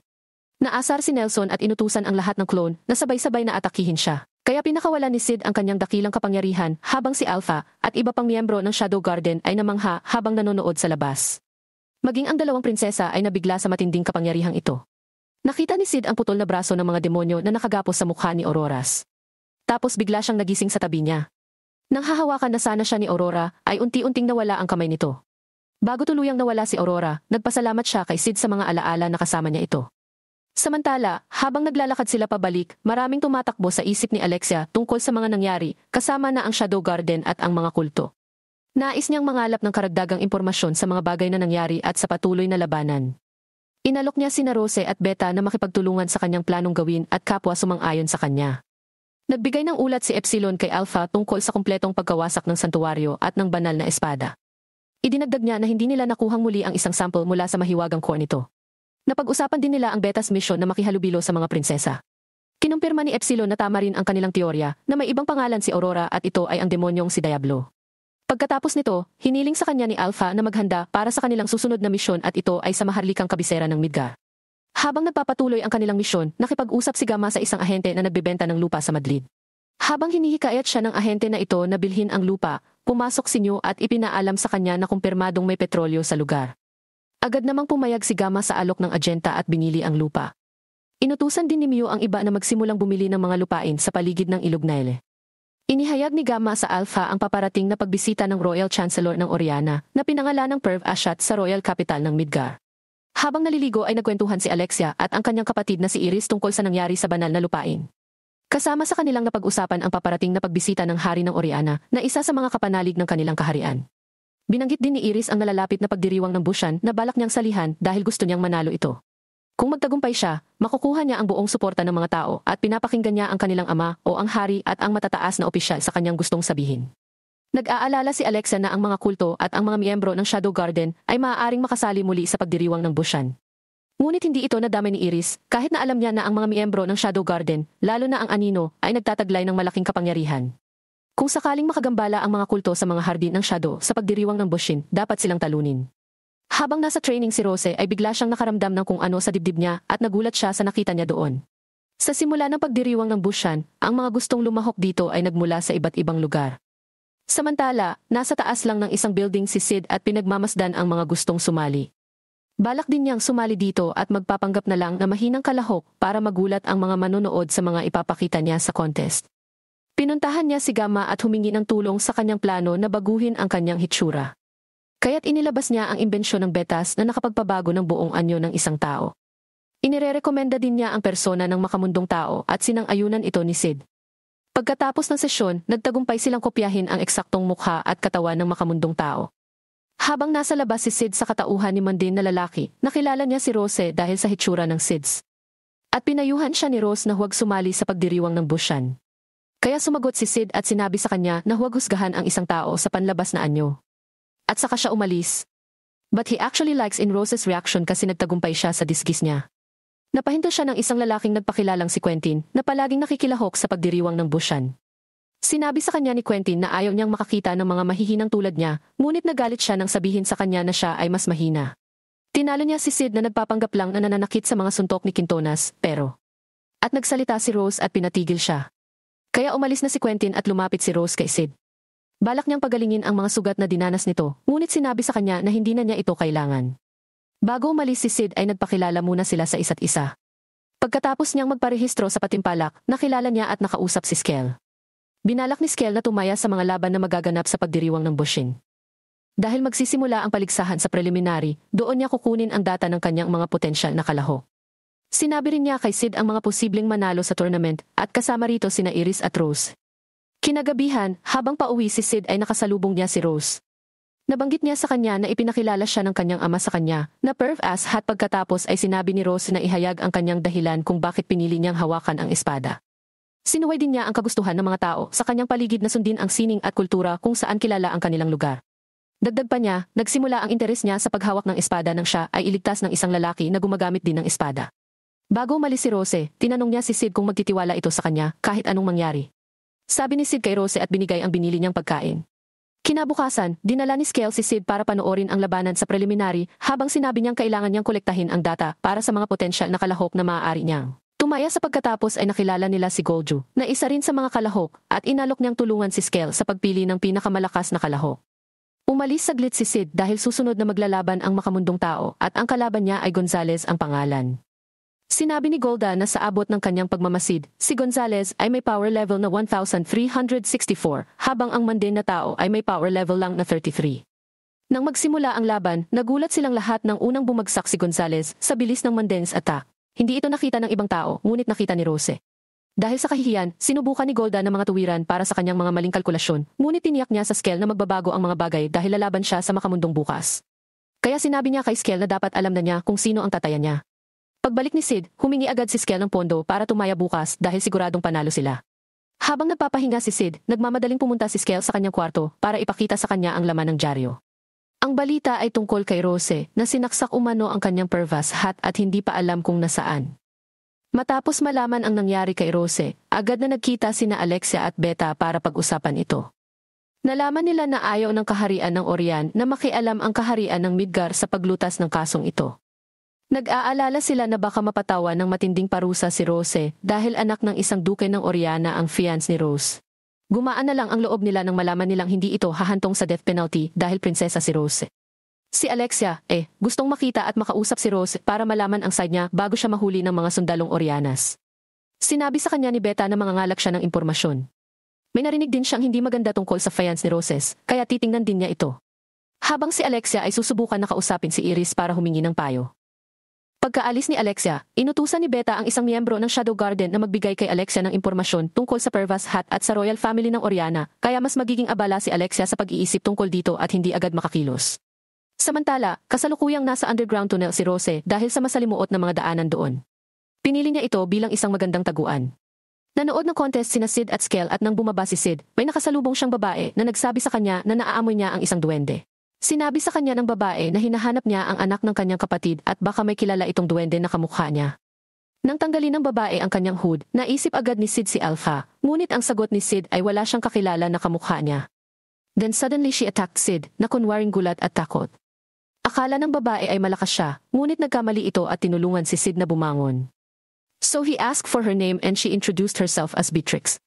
Naasar si Nelson at inutusan ang lahat ng clone na sabay-sabay na atakihin siya. Kaya pinakawalan ni Sid ang kanyang dakilang kapangyarihan habang si Alpha at iba pang miyembro ng Shadow Garden ay namangha habang nanonood sa labas. Maging ang dalawang prinsesa ay nabigla sa matinding kapangyarihang ito. Nakita ni Sid ang putol na braso ng mga demonyo na nakagapos sa mukha ni Auroras. Tapos bigla siyang nagising sa tabi niya. Nang hahawakan na sana siya ni Aurora, ay unti-unting nawala ang kamay nito. Bago tuluyang nawala si Aurora, nagpasalamat siya kay Sid sa mga alaala na kasama niya ito. Samantala, habang naglalakad sila pabalik, maraming tumatakbo sa isip ni Alexia tungkol sa mga nangyari, kasama na ang Shadow Garden at ang mga kulto. Nais niyang mangalap ng karagdagang impormasyon sa mga bagay na nangyari at sa patuloy na labanan. Inalok niya sina Rose at Beta na makipagtulungan sa kanyang planong gawin at kapwa sumang-ayon sa kanya. Nagbigay ng ulat si Epsilon kay Alpha tungkol sa kumpletong pagkawasak ng santuwaryo at ng banal na espada. Idinagdag niya na hindi nila nakuhang muli ang isang sample mula sa mahiwagang core nito. Napag-usapan din nila ang Beta's mission na makihalubilo sa mga prinsesa. Kinumpirma ni Epsilon na tama rin ang kanilang teorya na may ibang pangalan si Aurora at ito ay ang demonyong si Diablo. Pagkatapos nito, hiniling sa kanya ni Alpha na maghanda para sa kanilang susunod na misyon at ito ay sa maharlikang kabisera ng Midgar. Habang nagpapatuloy ang kanilang misyon, nakipag-usap si Gamma sa isang ahente na nagbebenta ng lupa sa Madrid. Habang hinihikayat siya ng ahente na ito na bilhin ang lupa, pumasok si Neo at ipinaalam sa kanya na kumpirmadong may petrolyo sa lugar. Agad namang pumayag si Gamma sa alok ng adyenta at binili ang lupa. Inutusan din ni Mio ang iba na magsimulang bumili ng mga lupain sa paligid ng Ilog Nile. Inihayag ni Gamma sa Alpha ang paparating na pagbisita ng Royal Chancellor ng Oriana na pinangalan ng Perv Ashat sa Royal Capital ng Midgar. Habang naliligo ay nagkwentuhan si Alexia at ang kanyang kapatid na si Iris tungkol sa nangyari sa banal na lupain. Kasama sa kanilang napag-usapan ang paparating na pagbisita ng hari ng Oriana na isa sa mga kapanalig ng kanilang kaharian. Binanggit din ni Iris ang nalalapit na pagdiriwang ng Bushan na balak niyang salihan dahil gusto niyang manalo ito. Kung magtagumpay siya, makukuha niya ang buong suporta ng mga tao at pinapakinggan niya ang kanilang ama o ang hari at ang matataas na opisyal sa kanyang gustong sabihin. Nag-aalala si Alexa na ang mga kulto at ang mga miyembro ng Shadow Garden ay maaaring makasali muli sa pagdiriwang ng Bushan. Ngunit hindi ito nadamay ni Iris kahit na alam niya na ang mga miyembro ng Shadow Garden, lalo na ang Anino, ay nagtataglay ng malaking kapangyarihan. Kung sakaling makagambala ang mga kulto sa mga hardin ng Shadow sa pagdiriwang ng Bushin, dapat silang talunin. Habang nasa training si Rose ay bigla siyang nakaramdam ng kung ano sa dibdib niya at nagulat siya sa nakita niya doon. Sa simula ng pagdiriwang ng Bushan, ang mga gustong lumahok dito ay nagmula sa iba't ibang lugar. Samantala, nasa taas lang ng isang building si Sid at pinagmamasdan ang mga gustong sumali. Balak din niyang sumali dito at magpapanggap na lang na mahinang kalahok para magulat ang mga manonood sa mga ipapakita niya sa contest. Pinuntahan niya si Gamma at humingi ng tulong sa kanyang plano na baguhin ang kanyang hitsura. Kaya't inilabas niya ang imbensyon ng Betas na nakapagpabago ng buong anyo ng isang tao. Inirerekomenda din niya ang persona ng makamundong tao at sinang-ayunan ito ni Sid. Pagkatapos ng sesyon, nagtagumpay silang kopyahin ang eksaktong mukha at katawan ng makamundong tao. Habang nasa labas si Sid sa katauhan ni Mundane na lalaki, nakilala niya si Rose dahil sa hitsura ng Sids. At pinayuhan siya ni Rose na huwag sumali sa pagdiriwang ng Bushan. Kaya sumagot si Sid at sinabi sa kanya na huwag husgahan ang isang tao sa panlabas na anyo. At saka siya umalis. But he actually likes in Rose's reaction kasi nagtagumpay siya sa disgis niya. Napahinto siya ng isang lalaking nagpakilalang si Quentin na palaging nakikilahok sa pagdiriwang ng Bushan. Sinabi sa kanya ni Quentin na ayaw niyang makakita ng mga mahihinang tulad niya, ngunit nagalit siya nang sabihin sa kanya na siya ay mas mahina. Tinalo niya si Sid na nagpapanggap lang na nananakit sa mga suntok ni Quintonas, pero... At nagsalita si Rose at pinatigil siya. Kaya umalis na si Quentin at lumapit si Rose kay Sid. Balak niyang pagalingin ang mga sugat na dinanas nito, ngunit sinabi sa kanya na hindi na niya ito kailangan. Bago umalis si Sid ay nagpakilala muna sila sa isa't isa. Pagkatapos niyang magparehistro sa patimpalak, nakilala niya at nakausap si Skel. Binalak ni Skel na tumaya sa mga laban na magaganap sa pagdiriwang ng Bushin. Dahil magsisimula ang paligsahan sa preliminary, doon niya kukunin ang data ng kanyang mga potensyal na kalahok. Sinabi rin niya kay Sid ang mga posibleng manalo sa tournament at kasama rito sina Iris at Rose. Kinagabihan, habang pauwi si Sid ay nakasalubong niya si Rose. Nabanggit niya sa kanya na ipinakilala siya ng kanyang ama sa kanya, na perv-ass at pagkatapos ay sinabi ni Rose na ihayag ang kanyang dahilan kung bakit pinili niyang hawakan ang espada. Sinuway din niya ang kagustuhan ng mga tao sa kanyang paligid na sundin ang sining at kultura kung saan kilala ang kanilang lugar. Dagdag pa niya, nagsimula ang interes niya sa paghawak ng espada nang siya ay iligtas ng isang lalaki na gumagamit din ng espada. Bago umalis si Rose, tinanong niya si Sid kung magtitiwala ito sa kanya kahit anong mangyari. Sabi ni Sid kay Rose at binigay ang binili niyang pagkain. Kinabukasan, dinala ni Skel si Sid para panoorin ang labanan sa preliminary habang sinabi niyang kailangan niyang kolektahin ang data para sa mga potensyal na kalahok na maaari niyang. Tumaya sa pagkatapos ay nakilala nila si Golju, na isa rin sa mga kalahok, at inalok niyang tulungan si Skel sa pagpili ng pinakamalakas na kalahok. Umalis saglit si Sid dahil susunod na maglalaban ang makamundong tao at ang kalaban niya ay Gonzales ang pangalan. Sinabi ni Golda na sa abot ng kanyang pagmamasid, si Gonzales ay may power level na 1,364, habang ang mundane na tao ay may power level lang na 33. Nang magsimula ang laban, nagulat silang lahat nang unang bumagsak si Gonzales sa bilis ng mundane's attack. Hindi ito nakita ng ibang tao, ngunit nakita ni Rose. Dahil sa kahihiyan, sinubukan ni Golda ng mga tuwiran para sa kanyang mga maling kalkulasyon, ngunit tiniyak niya sa Skel na magbabago ang mga bagay dahil lalaban siya sa makamundong bukas. Kaya sinabi niya kay Skel na dapat alam na niya kung sino ang tatayan niya. Pagbalik ni Sid, humingi agad si Skel ng pondo para tumaya bukas dahil siguradong panalo sila. Habang nagpapahinga si Sid, nagmamadaling pumunta si Skel sa kanyang kwarto para ipakita sa kanya ang laman ng dyaryo. Ang balita ay tungkol kay Rose na sinaksak umano ang kanyang pervas hat at hindi pa alam kung nasaan. Matapos malaman ang nangyari kay Rose, agad na nagkita sina Alexia at Beta para pag-usapan ito. Nalaman nila na ayaw ng kaharian ng Orion na makialam ang kaharian ng Midgar sa paglutas ng kasong ito. Nag-aalala sila na baka mapatawa ng matinding parusa si Rose dahil anak ng isang duke ng Oriana ang fiance ni Rose. Gumaan na lang ang loob nila nang malaman nilang hindi ito hahantong sa death penalty dahil prinsesa si Rose. Si Alexia, gustong makita at makausap si Rose para malaman ang side niya bago siya mahuli ng mga sundalong Orianas. Sinabi sa kanya ni Beta na mangangalak siya ng impormasyon. May narinig din siyang hindi maganda tungkol sa fiance ni Roses, kaya titingnan din niya ito. Habang si Alexia ay susubukan na kausapin si Iris para humingi ng payo. Pagkaalis ni Alexia, inutusan ni Beta ang isang miyembro ng Shadow Garden na magbigay kay Alexia ng impormasyon tungkol sa Pervas Hat at sa royal family ng Oriana, kaya mas magiging abala si Alexia sa pag-iisip tungkol dito at hindi agad makakilos. Samantala, kasalukuyang nasa underground tunnel si Rose dahil sa masalimuot na mga daanan doon. Pinili niya ito bilang isang magandang taguan. Nanood ng contest sina Sid at Skel at nang bumaba si Sid, may nakasalubong siyang babae na nagsabi sa kanya na naaamoy niya ang isang duwende. Sinabi sa kanya ng babae na hinahanap niya ang anak ng kanyang kapatid at baka may kilala itong duwende na kamukha niya. Nang tanggalin ng babae ang kanyang hood, naisip agad ni Sid si Alpha, ngunit ang sagot ni Sid ay wala siyang kakilala na kamukha niya. Then suddenly she attacked Sid, na kunwaring gulat at takot. Akala ng babae ay malakas siya, ngunit nagkamali ito at tinulungan si Sid na bumangon. So he asked for her name and she introduced herself as Beatrix.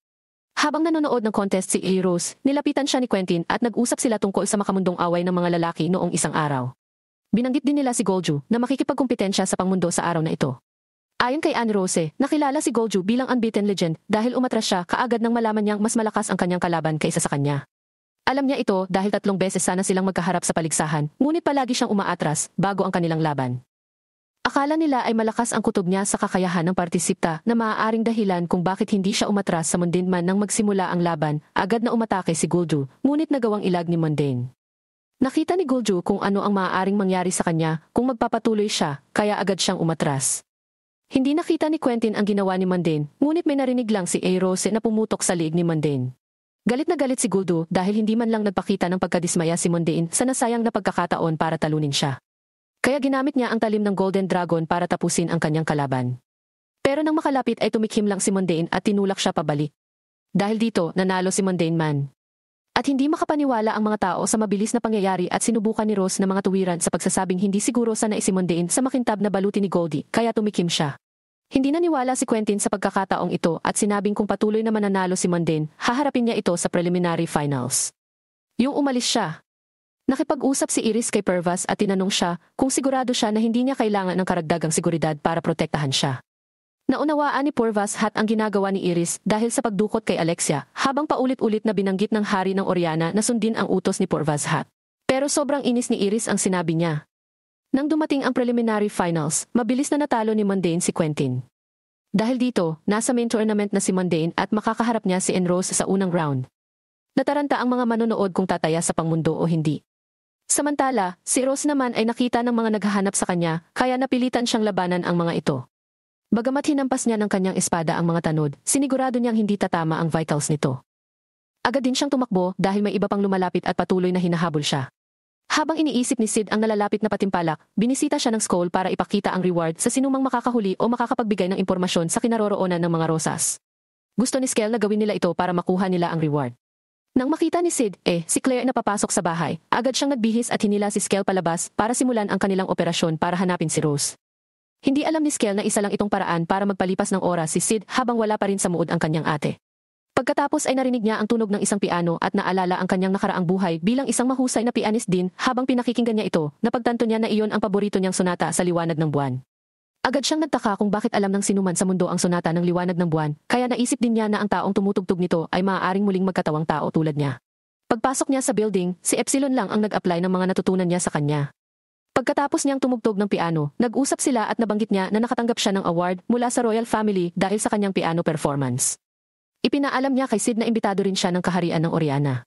Habang nanonood ng contest si Rose, nilapitan siya ni Quentin at nag-usap sila tungkol sa makamundong away ng mga lalaki noong isang araw. Binanggit din nila si Golju na makikipagkumpetensya sa pangmundo sa araw na ito. Ayon kay Anne Rose, nakilala si Golju bilang unbeaten legend dahil umatras siya kaagad nang malaman niyang mas malakas ang kanyang kalaban kaysa sa kanya. Alam niya ito dahil 3 beses sana silang magkaharap sa paligsahan, ngunit palagi siyang umaatras bago ang kanilang laban. Akala nila ay malakas ang kutob niya sa kakayahan ng partisipta na maaaring dahilan kung bakit hindi siya umatras sa Mundane man nang magsimula ang laban, agad na umatake si Golju, ngunit nagawang ilag ni Mundane. Nakita ni Golju kung ano ang maaaring mangyari sa kanya kung magpapatuloy siya, kaya agad siyang umatras. Hindi nakita ni Quentin ang ginawa ni Mundane, ngunit may narinig lang si Rose na pumutok sa liig ni Mundane. Galit na galit si Golju dahil hindi man lang nagpakita ng pagkadismaya si Mundane sa nasayang na pagkakataon para talunin siya. Kaya ginamit niya ang talim ng Golden Dragon para tapusin ang kanyang kalaban. Pero nang makalapit ay tumikhim lang si Mundane at tinulak siya pabalik. Dahil dito, nanalo si Mundane man. At hindi makapaniwala ang mga tao sa mabilis na pangyayari at sinubukan ni Rose na mga tuwiran sa pagsasabing hindi siguro sana si Mundane sa makintab na baluti ni Goldie, kaya tumikhim siya. Hindi naniwala si Quentin sa pagkakataong ito at sinabing kung patuloy na mananalo si Mundane, haharapin niya ito sa preliminary finals. Yung umalis siya. Nakipag-usap si Iris kay Pervas at tinanong siya kung sigurado siya na hindi niya kailangan ng karagdagang seguridad para protektahan siya. Naunawaan ni Pervas Hat ang ginagawa ni Iris dahil sa pagdukot kay Alexia habang paulit-ulit na binanggit ng hari ng Oriana na sundin ang utos ni Pervas Hat. Pero sobrang inis ni Iris ang sinabi niya. Nang dumating ang preliminary finals, mabilis na natalo ni Mundane si Quentin. Dahil dito, nasa main tournament na si Mundane at makakaharap niya si Enrose sa unang round. Nataranta ang mga manonood kung tataya sa pangmundo o hindi. Samantala, si Rose naman ay nakita ng mga naghahanap sa kanya kaya napilitan siyang labanan ang mga ito. Bagamat hinampas niya ng kanyang espada ang mga tanod, sinigurado niyang hindi tatama ang vitals nito. Agad din siyang tumakbo dahil may iba pang lumalapit at patuloy na hinahabol siya. Habang iniisip ni Sid ang nalalapit na patimpalak, binisita siya ng Skull para ipakita ang reward sa sinumang makakahuli o makakapagbigay ng impormasyon sa kinaroroonan ng mga rosas. Gusto ni Skell na gawin nila ito para makuha nila ang reward. Nang makita ni Sid, si Claire na papasok sa bahay, agad siyang nagbihis at hinila si Skell palabas para simulan ang kanilang operasyon para hanapin si Rose. Hindi alam ni Skell na isa lang itong paraan para magpalipas ng oras si Sid habang wala pa rin sa muod ang kanyang ate. Pagkatapos ay narinig niya ang tunog ng isang piano at naalala ang kanyang nakaraang buhay bilang isang mahusay na pianist din habang pinakikinggan niya ito, napagtanto niya na iyon ang paborito niyang sonata sa liwanag ng buwan. Agad siyang nagtaka kung bakit alam ng sinuman sa mundo ang sonata ng liwanag ng buwan, kaya naisip din niya na ang taong tumutugtog nito ay maaaring muling magkatawang tao tulad niya. Pagpasok niya sa building, si Epsilon lang ang nag-apply ng mga natutunan niya sa kanya. Pagkatapos niyang tumugtog ng piano, nag-usap sila at nabanggit niya na nakatanggap siya ng award mula sa Royal Family dahil sa kanyang piano performance. Ipinaalam niya kay Sid na imbitado rin siya ng kaharian ng Oriana.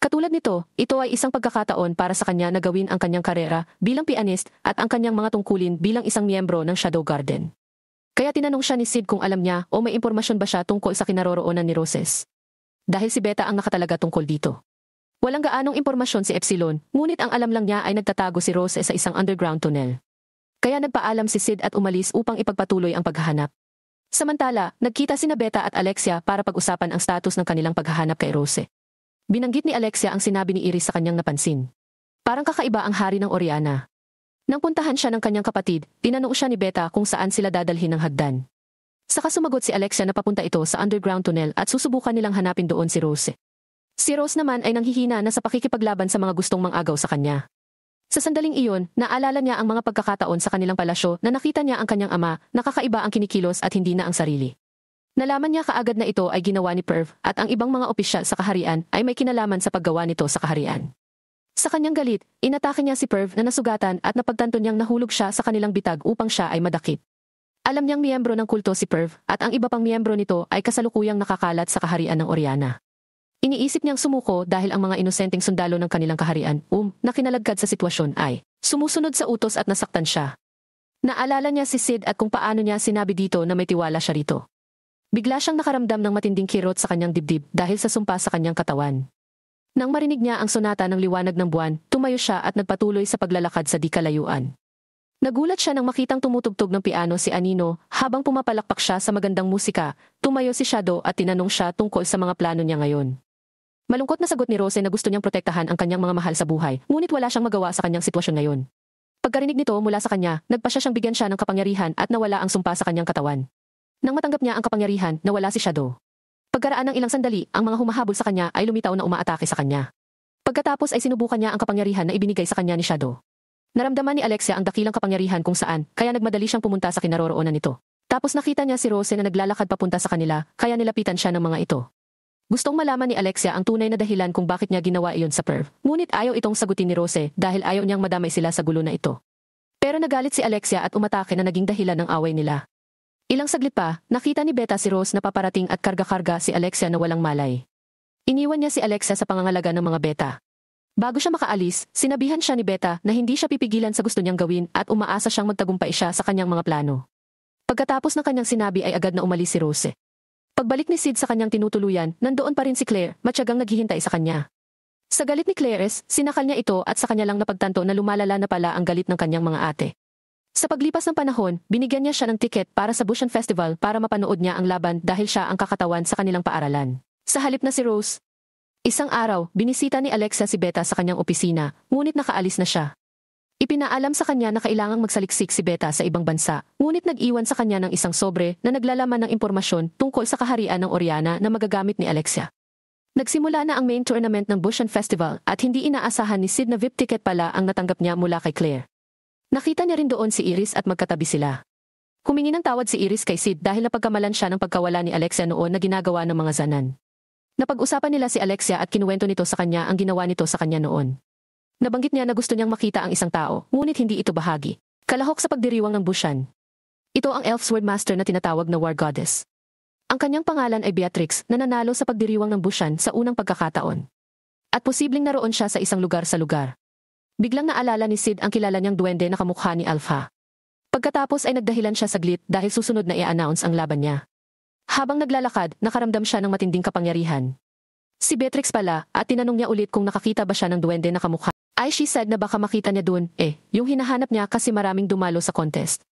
Katulad nito, ito ay isang pagkakataon para sa kanya na gawin ang kanyang karera bilang pianist at ang kanyang mga tungkulin bilang isang miyembro ng Shadow Garden. Kaya tinanong siya ni Sid kung alam niya o may impormasyon ba siya tungkol sa kinaroroonan ni Roses. Dahil si Beta ang nakatalaga tungkol dito. Walang gaanong impormasyon si Epsilon, ngunit ang alam lang niya ay nagtatago si Rose sa isang underground tunnel. Kaya nagpaalam si Sid at umalis upang ipagpatuloy ang paghahanap. Samantala, nagkita sina Beta at Alexia para pag-usapan ang status ng kanilang paghahanap kay Rose. Binanggit ni Alexia ang sinabi ni Iris sa kanyang napansin. Parang kakaiba ang hari ng Oriana. Nang puntahan siya ng kanyang kapatid, tinanong siya ni Beta kung saan sila dadalhin ng hagdan. Saka sumagot si Alexia na papunta ito sa underground tunnel at susubukan nilang hanapin doon si Rose. Si Rose naman ay nanghihina na sa pakikipaglaban sa mga gustong mang-agaw sa kanya. Sa sandaling iyon, naalala niya ang mga pagkakataon sa kanilang palasyo na nakita niya ang kanyang ama, nakakaiba ang kinikilos at hindi na ang sarili. Nalaman niya kaagad na ito ay ginawa ni Perv at ang ibang mga opisyal sa kaharian ay may kinalaman sa paggawa nito sa kaharian. Sa kanyang galit, inatake niya si Perv na nasugatan at napagtanto niyang nahulog siya sa kanilang bitag upang siya ay madakip. Alam niyang miyembro ng kulto si Perv at ang iba pang miyembro nito ay kasalukuyang nakakalat sa kaharian ng Oriana. Iniisip niyang sumuko dahil ang mga inosenteng sundalo ng kanilang kaharian, na kinaladkad sa sitwasyon ay sumusunod sa utos at nasaktan siya. Naalala niya si Sid at kung paano niya sinabi dito na may tiwala siya rito. Bigla siyang nakaramdam ng matinding kirot sa kanyang dibdib dahil sa sumpa sa kanyang katawan. Nang marinig niya ang sonata ng liwanag ng buwan, tumayo siya at nagpatuloy sa paglalakad sa di kalayuan. Nagulat siya nang makitang tumutugtog ng piano si Anino habang pumapalakpak siya sa magandang musika. Tumayo si Shadow at tinanong siya tungkol sa mga plano niya ngayon. Malungkot na sagot ni Rose na gusto niyang protektahan ang kanyang mga mahal sa buhay, ngunit wala siyang magawa sa kanyang sitwasyon ngayon. Pagkarinig nito mula sa kanya, nagpasya siyang bigyan siya ng kapangyarihan at nawala ang sumpa sa kanyang katawan. Nang matanggap niya ang kapangyarihan, nawala si Shadow. Pagkaraan ng ilang sandali, ang mga humahabol sa kanya ay lumitaw na umaatake sa kanya. Pagkatapos ay sinubukan niya ang kapangyarihan na ibinigay sa kanya ni Shadow. Naramdaman ni Alexia ang dakilang kapangyarihan kung saan, kaya nagmadali siyang pumunta sa kinaroroonan nito. Tapos nakita niya si Rose na naglalakad papunta sa kanila, kaya nilapitan siya ng mga ito. Gustong malaman ni Alexia ang tunay na dahilan kung bakit niya ginawa iyon sa Perv, ngunit ayaw itong sagutin ni Rose dahil ayaw niyang madamay sila sa gulo na ito. Pero nagalit si Alexia at umatake na naging dahilan ng away nila. Ilang saglit pa, nakita ni Beta si Rose na paparating at karga-karga si Alexia na walang malay. Iniwan niya si Alexia sa pangangalaga ng mga Beta. Bago siya makaalis, sinabihan siya ni Beta na hindi siya pipigilan sa gusto niyang gawin at umaasa siyang magtagumpay siya sa kanyang mga plano. Pagkatapos ng kanyang sinabi ay agad na umalis si Rose. Pagbalik ni Sid sa kanyang tinutuluyan, nandoon pa rin si Claire, matyagang naghihintay sa kanya. Sa galit ni Clarice, sinakal niya ito at sa kanya lang napagtanto na lumalala na pala ang galit ng kanyang mga ate. Sa paglipas ng panahon, binigyan niya siya ng tiket para sa Bushan Festival para mapanood niya ang laban dahil siya ang kakatawan sa kanilang paaralan. Sa halip na si Rose. Isang araw, binisita ni Alexia si Beta sa kanyang opisina, ngunit nakaalis na siya. Ipinaalam sa kanya na kailangang magsaliksik si Beta sa ibang bansa, ngunit nag-iwan sa kanya ng isang sobre na naglalaman ng impormasyon tungkol sa kaharian ng Oriana na magagamit ni Alexia. Nagsimula na ang main tournament ng Bushan Festival at hindi inaasahan ni Sid na VIP ticket pala ang natanggap niya mula kay Claire. Nakita niya rin doon si Iris at magkatabi sila. Humingi ng tawad si Iris kay Sid dahil napagkamalan siya ng pagkawala ni Alexia noon na ginagawa ng mga zanan. Napag-usapan nila si Alexia at kinuwento nito sa kanya ang ginawa nito sa kanya noon. Nabanggit niya na gusto niyang makita ang isang tao, ngunit hindi ito bahagi. Kalahok sa pagdiriwang ng Bushan. Ito ang elf sword master na tinatawag na War Goddess. Ang kanyang pangalan ay Beatrix na nanalo sa pagdiriwang ng Bushan sa unang pagkakataon. At posibleng naroon siya sa isang lugar sa lugar. Biglang naalala ni Sid ang kilala niyang duwende na kamukha ni Alpha. Pagkatapos ay nagdahilan siya saglit dahil susunod na i-announce ang laban niya. Habang naglalakad, nakaramdam siya ng matinding kapangyarihan. Si Beatrix pala at tinanong niya ulit kung nakakita ba siya ng duwende na kamukha. She said na baka makita niya dun, yung hinahanap niya kasi maraming dumalo sa contest.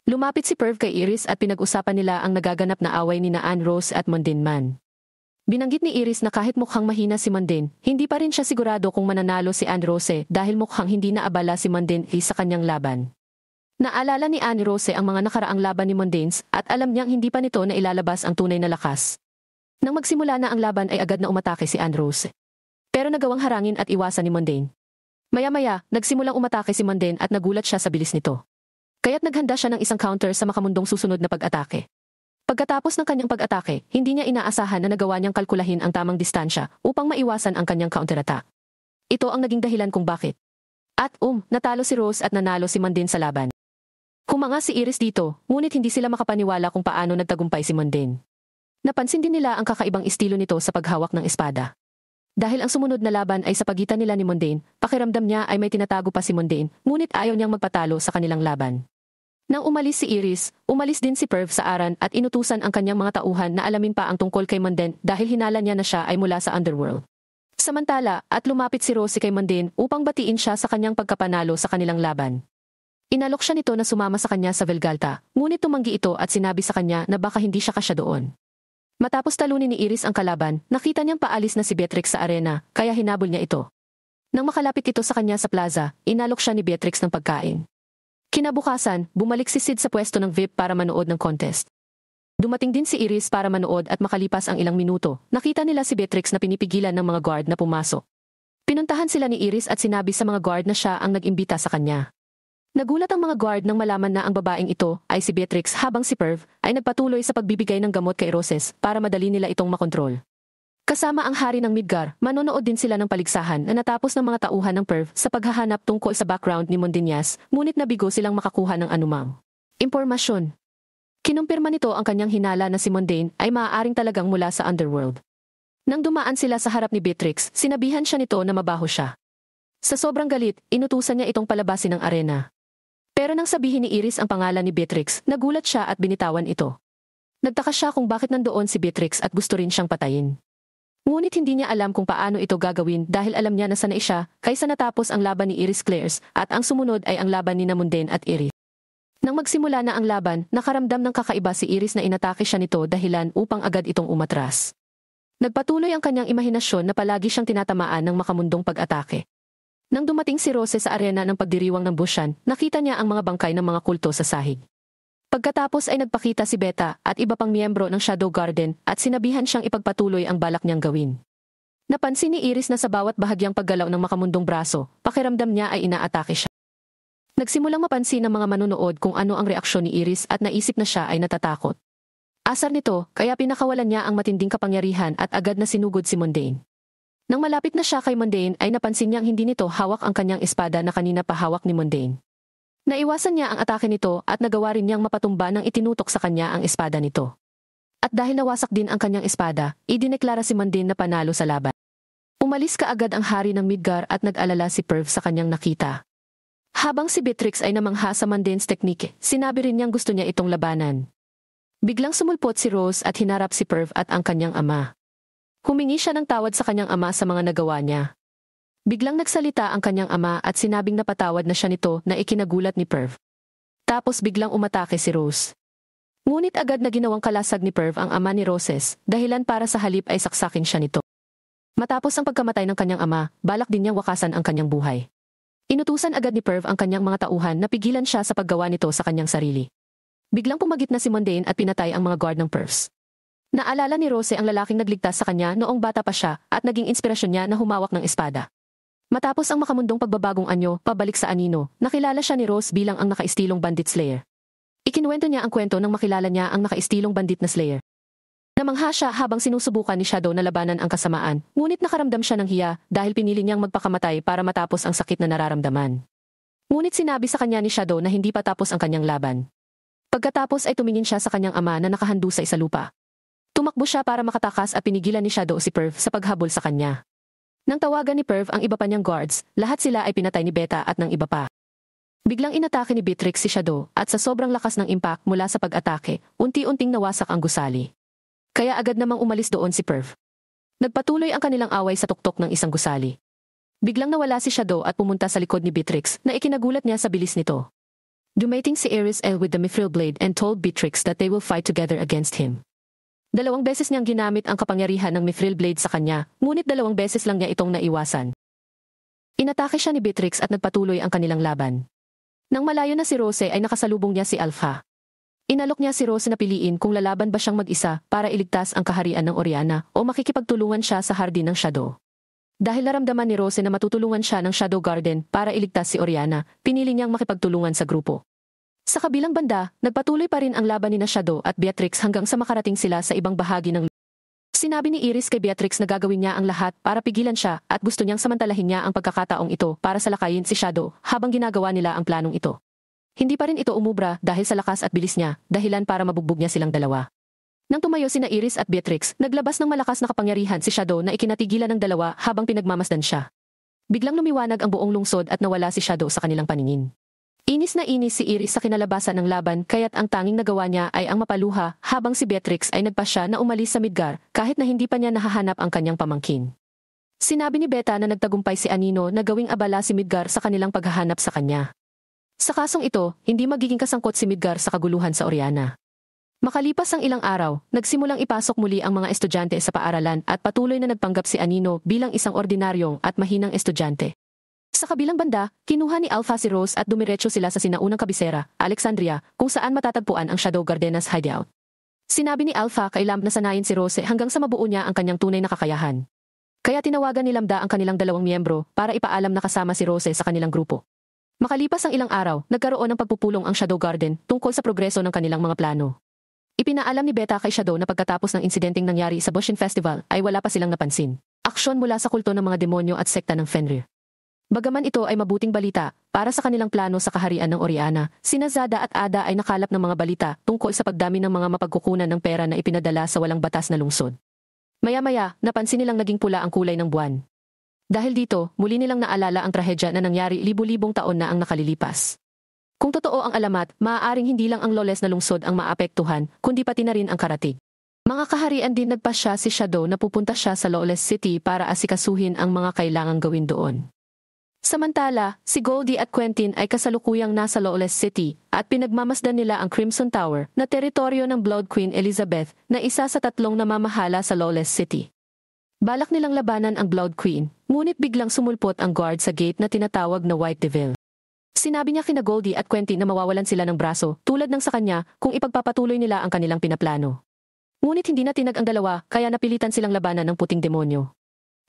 Lumapit si Perv kay Iris at pinag-usapan nila ang nagaganap na away ni na Anne Rose at Mundane Man. Binanggit ni Iris na kahit mukhang mahina si Mundane, hindi pa rin siya sigurado kung mananalo si Anne Rose dahil mukhang hindi naabala si Mundane sa kanyang laban. Naalala ni Anne Rose ang mga nakaraang laban ni Mundanes at alam niyang hindi pa nito na ilalabas ang tunay na lakas. Nang magsimula na ang laban ay agad na umatake si Anne Rose. Pero nagawang harangin at iwasan ni Mundane. Maya-maya, nagsimulang umatake si Mundane at nagulat siya sa bilis nito. Kaya't naghanda siya ng isang counter sa makamundong susunod na pag-atake. Pagkatapos ng kanyang pag-atake, hindi niya inaasahan na nagawa niyang kalkulahin ang tamang distansya upang maiwasan ang kanyang counterattack. Ito ang naging dahilan kung bakit. At natalo si Rose at nanalo si Mundane sa laban. Humanga si Iris dito, ngunit hindi sila makapaniwala kung paano nagtagumpay si Mundane. Napansin din nila ang kakaibang estilo nito sa paghawak ng espada. Dahil ang sumunod na laban ay sa pagitan nila ni Mundane, pakiramdam niya ay may tinatago pa si Mundane, ngunit ayaw niyang magpatalo sa kanilang laban. Nang umalis si Iris, umalis din si Perv sa aran at inutusan ang kanyang mga tauhan na alamin pa ang tungkol kay Mundane dahil hinala niya na siya ay mula sa underworld. Samantala, at lumapit si Rosie kay Mundane upang batiin siya sa kanyang pagkapanalo sa kanilang laban. Inalok siya nito na sumama sa kanya sa Velgalta, ngunit tumanggi ito at sinabi sa kanya na baka hindi siya kasya doon. Matapos talunin ni Iris ang kalaban, nakita niyang paalis na si Beatrix sa arena, kaya hinabol niya ito. Nang makalapit ito sa kanya sa plaza, inalok siya ni Beatrix ng pagkain. Kinabukasan, bumalik si Sid sa pwesto ng VIP para manood ng contest. Dumating din si Iris para manood at makalipas ang ilang minuto, nakita nila si Beatrix na pinipigilan ng mga guard na pumasok. Pinuntahan sila ni Iris at sinabi sa mga guard na siya ang nag-imbita sa kanya. Nagulat ang mga guard nang malaman na ang babaeng ito ay si Beatrix habang si Perv ay nagpatuloy sa pagbibigay ng gamot kay Roses para madali nila itong makontrol. Kasama ang hari ng Midgar, manonood din sila ng paligsahan na natapos ng mga tauhan ng Perv sa paghahanap tungkol sa background ni Mondiñas, ngunit nabigo silang makakuha ng anumang impormasyon. Kinumpirma nito ang kanyang hinala na si Mundane ay maaaring talagang mula sa underworld. Nang dumaan sila sa harap ni Beatrix, sinabihan siya nito na mabaho siya. Sa sobrang galit, inutusan niya itong palabasin ng arena. Pero nang sabihin ni Iris ang pangalan ni Beatrix, nagulat siya at binitawan ito. Nagtaka siya kung bakit nandoon si Beatrix at gusto rin siyang patayin. Ngunit hindi niya alam kung paano ito gagawin dahil alam niya na sanay siya kaysa natapos ang laban ni Iris Clares at ang sumunod ay ang laban ni Mundane at Iris. Nang magsimula na ang laban, nakaramdam ng kakaiba si Iris na inatake siya nito dahilan upang agad itong umatras. Nagpatuloy ang kanyang imahinasyon na palagi siyang tinatamaan ng makamundong pag-atake. Nang dumating si Rose sa arena ng pagdiriwang ng Bushan, nakita niya ang mga bangkay ng mga kulto sa sahig. Pagkatapos ay nagpakita si Beta at iba pang miyembro ng Shadow Garden at sinabihan siyang ipagpatuloy ang balak niyang gawin. Napansin ni Iris na sa bawat bahagyang paggalaw ng makamundong braso, pakiramdam niya ay inaatake siya. Nagsimulang mapansin ng mga manunood kung ano ang reaksyon ni Iris at naisip na siya ay natatakot. Asar nito, kaya pinakawalan niya ang matinding kapangyarihan at agad na sinugod si Mundane. Nang malapit na siya kay Mundane ay napansin niyang hindi nito hawak ang kanyang espada na kanina pa hawak ni Mundane. Naiwasan niya ang atake nito at nagawa rin niyang mapatumba nang itinutok sa kanya ang espada nito. At dahil nawasak din ang kanyang espada, idineklara si Mundane na panalo sa laban. Umalis kaagad ang hari ng Midgar at nag-alala si Perv sa kanyang nakita. Habang si Beatrix ay namangha sa Mundane's teknike, sinabi rin niyang gusto niya itong labanan. Biglang sumulpot si Rose at hinarap si Perv at ang kanyang ama. Humingi siya ng tawad sa kanyang ama sa mga nagawa niya. Biglang nagsalita ang kanyang ama at sinabing napatawad na siya nito na ikinagulat ni Perv. Tapos biglang umatake si Rose. Ngunit agad na ginawang kalasag ni Perv ang ama ni Roses, dahilan para sa halip ay saksakin siya nito. Matapos ang pagkamatay ng kanyang ama, balak din niyang wakasan ang kanyang buhay. Inutusan agad ni Perv ang kanyang mga tauhan na pigilan siya sa paggawa nito sa kanyang sarili. Biglang pumagit na si Mundane at pinatay ang mga guard ng Pervs. Naalala ni Rose ang lalaking nagligtas sa kanya noong bata pa siya at naging inspirasyon niya na humawak ng espada. Matapos ang makamundong pagbabagong anyo pabalik sa anino, nakilala siya ni Rose bilang ang nakaistilong bandit slayer. Ikinuwento niya ang kwento nang makilala niya ang nakaistilong bandit na slayer. Namangha siya habang sinusubukan ni Shadow na labanan ang kasamaan, ngunit nakaramdam siya ng hiya dahil pinili niyang magpakamatay para matapos ang sakit na nararamdaman. Ngunit sinabi sa kanya ni Shadow na hindi pa tapos ang kanyang laban. Pagkatapos ay tumingin siya sa kanyang ama na nakahandusay sa lupa. Tumakbo siya para makatakas at pinigilan ni Shadow si Perv sa paghabol sa kanya. Nang tawagan ni Perv ang iba pa niyang guards, lahat sila ay pinatay ni Beta at ng iba pa. Biglang inatake ni Beatrix si Shadow at sa sobrang lakas ng impact mula sa pag-atake, unti-unting nawasak ang gusali. Kaya agad namang umalis doon si Perv. Nagpatuloy ang kanilang away sa tuktok ng isang gusali. Biglang nawala si Shadow at pumunta sa likod ni Beatrix na ikinagulat niya sa bilis nito. Dumating si Iris L with the mithril blade and told Beatrix that they will fight together against him. 2 beses niyang ginamit ang kapangyarihan ng mithril blade sa kanya, ngunit 2 beses lang niya itong naiwasan. Inatake siya ni Beatrix at nagpatuloy ang kanilang laban. Nang malayo na si Rose ay nakasalubong niya si Alpha. Inalok niya si Rose na piliin kung lalaban ba siyang mag-isa para iligtas ang kaharian ng Oriana o makikipagtulungan siya sa hardin ng Shadow. Dahil naramdaman ni Rose na matutulungan siya ng Shadow Garden para iligtas si Oriana, pinili niyang makipagtulungan sa grupo. Sa kabilang banda, nagpatuloy pa rin ang laban ni Shadow at Beatrix hanggang sa makarating sila sa ibang bahagi ng lupa. Sinabi ni Iris kay Beatrix na gagawin niya ang lahat para pigilan siya at gusto niyang samantalahin niya ang pagkakataong ito para salakayin si Shadow habang ginagawa nila ang planong ito. Hindi pa rin ito umubra dahil sa lakas at bilis niya, dahilan para mabugbog niya silang dalawa. Nang tumayo sina Iris at Beatrix, naglabas ng malakas na kapangyarihan si Shadow na ikinatigilan ng dalawa habang pinagmamasdan siya. Biglang lumiwanag ang buong lungsod at nawala si Shadow sa kanilang paningin. Inis na inis si Iris sa kinalabasan ng laban kaya't ang tanging nagawa niya ay ang mapaluha habang si Beatrix ay nagpasya na umalis sa Midgar kahit na hindi pa niya nahahanap ang kanyang pamangkin. Sinabi ni Beta na nagtagumpay si Anino na gawing abala si Midgar sa kanilang paghahanap sa kanya. Sa kasong ito, hindi magiging kasangkot si Midgar sa kaguluhan sa Oriana. Makalipas ang ilang araw, nagsimulang ipasok muli ang mga estudyante sa paaralan at patuloy na nagpanggap si Anino bilang isang ordinaryong at mahinang estudyante. Sa kabilang banda, kinuha ni Alpha si Rose at dumiretso sila sa sinaunang kabisera, Alexandria, kung saan matatagpuan ang Shadow Gardenas hideout. Sinabi ni Alpha kay Lamb na sanayin si Rose hanggang sa mabuo niya ang kanyang tunay na kakayahan. Kaya tinawagan ni Lambda ang kanilang 2 miyembro para ipaalam na kasama si Rose sa kanilang grupo. Makalipas ang ilang araw, nagkaroon ng pagpupulong ang Shadow Garden tungkol sa progreso ng kanilang mga plano. Ipinaalam ni Beta kay Shadow na pagkatapos ng insidenteng nangyari sa Bushin Festival ay wala pa silang napansin. Aksyon mula sa kulto ng mga demonyo at sekta ng Fenrir. Bagaman ito ay mabuting balita, para sa kanilang plano sa kaharian ng Oriana, sina Zada at Ada ay nakalap ng mga balita tungkol sa pagdami ng mga mapagkukunan ng pera na ipinadala sa walang batas na lungsod. Maya-maya, napansin nilang naging pula ang kulay ng buwan. Dahil dito, muli nilang naalala ang trahedya na nangyari libu-libong taon na ang nakalilipas. Kung totoo ang alamat, maaaring hindi lang ang lawless na lungsod ang maapektuhan, kundi pati na rin ang karatig. Mga kaharian din nagpasya si Shadow na pupunta siya sa Lawless City para asikasuhin ang mga kailangang gawin doon. Samantala, si Goldie at Quentin ay kasalukuyang nasa Lawless City at pinagmamasdan nila ang Crimson Tower na teritoryo ng Blood Queen Elizabeth na isa sa 3 namamahala sa Lawless City. Balak nilang labanan ang Blood Queen, ngunit biglang sumulpot ang guard sa gate na tinatawag na White Devil. Sinabi niya kina Goldie at Quentin na mawawalan sila ng braso tulad ng sa kanya kung ipagpapatuloy nila ang kanilang pinaplano. Ngunit hindi na tinag ang dalawa kaya napilitan silang labanan ng puting demonyo.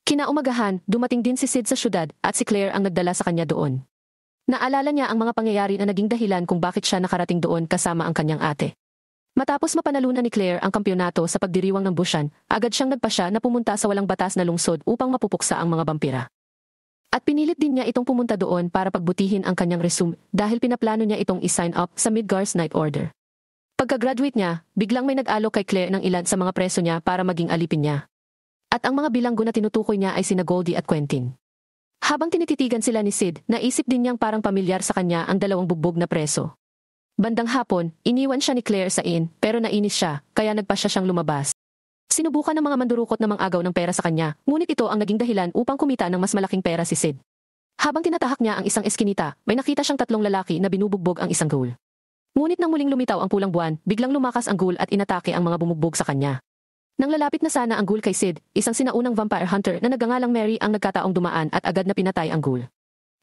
Kinaumagahan, dumating din si Sid sa syudad at si Claire ang nagdala sa kanya doon. Naalala niya ang mga pangyayari na naging dahilan kung bakit siya nakarating doon kasama ang kanyang ate. Matapos mapanalunan ni Claire ang kampyonato sa pagdiriwang ng Bushan, agad siyang nagpasya na pumunta sa walang batas na lungsod upang mapupuksa ang mga vampira. At pinilit din niya itong pumunta doon para pagbutihin ang kanyang resume dahil pinaplano niya itong i-sign up sa Midgar's Night Order. Pagka-graduate niya, biglang may nag-alok kay Claire ng ilan sa mga preso niya para maging alipin niya. At ang mga bilanggo na tinutukoy niya ay sina Goldie at Quentin. Habang tinititigan sila ni Sid, naisip din niyang parang pamilyar sa kanya ang 2 bugbog na preso. Bandang hapon, iniwan siya ni Claire sa inn pero nainis siya, kaya nagpasya siyang lumabas. Sinubukan ng mga mandurukot na mangagaw ng pera sa kanya, ngunit ito ang naging dahilan upang kumita ng mas malaking pera si Sid. Habang tinatahak niya ang isang eskinita, may nakita siyang 3 lalaki na binubugbog ang isang ghoul. Ngunit nang muling lumitaw ang pulang buwan, biglang lumakas ang ghoul at inatake ang mga bumugbog sa kanya. Nang lalapit na sana ang ghoul kay Sid, isang sinaunang vampire hunter na nagngangalang Mary ang nagkataong dumaan at agad na pinatay ang ghoul.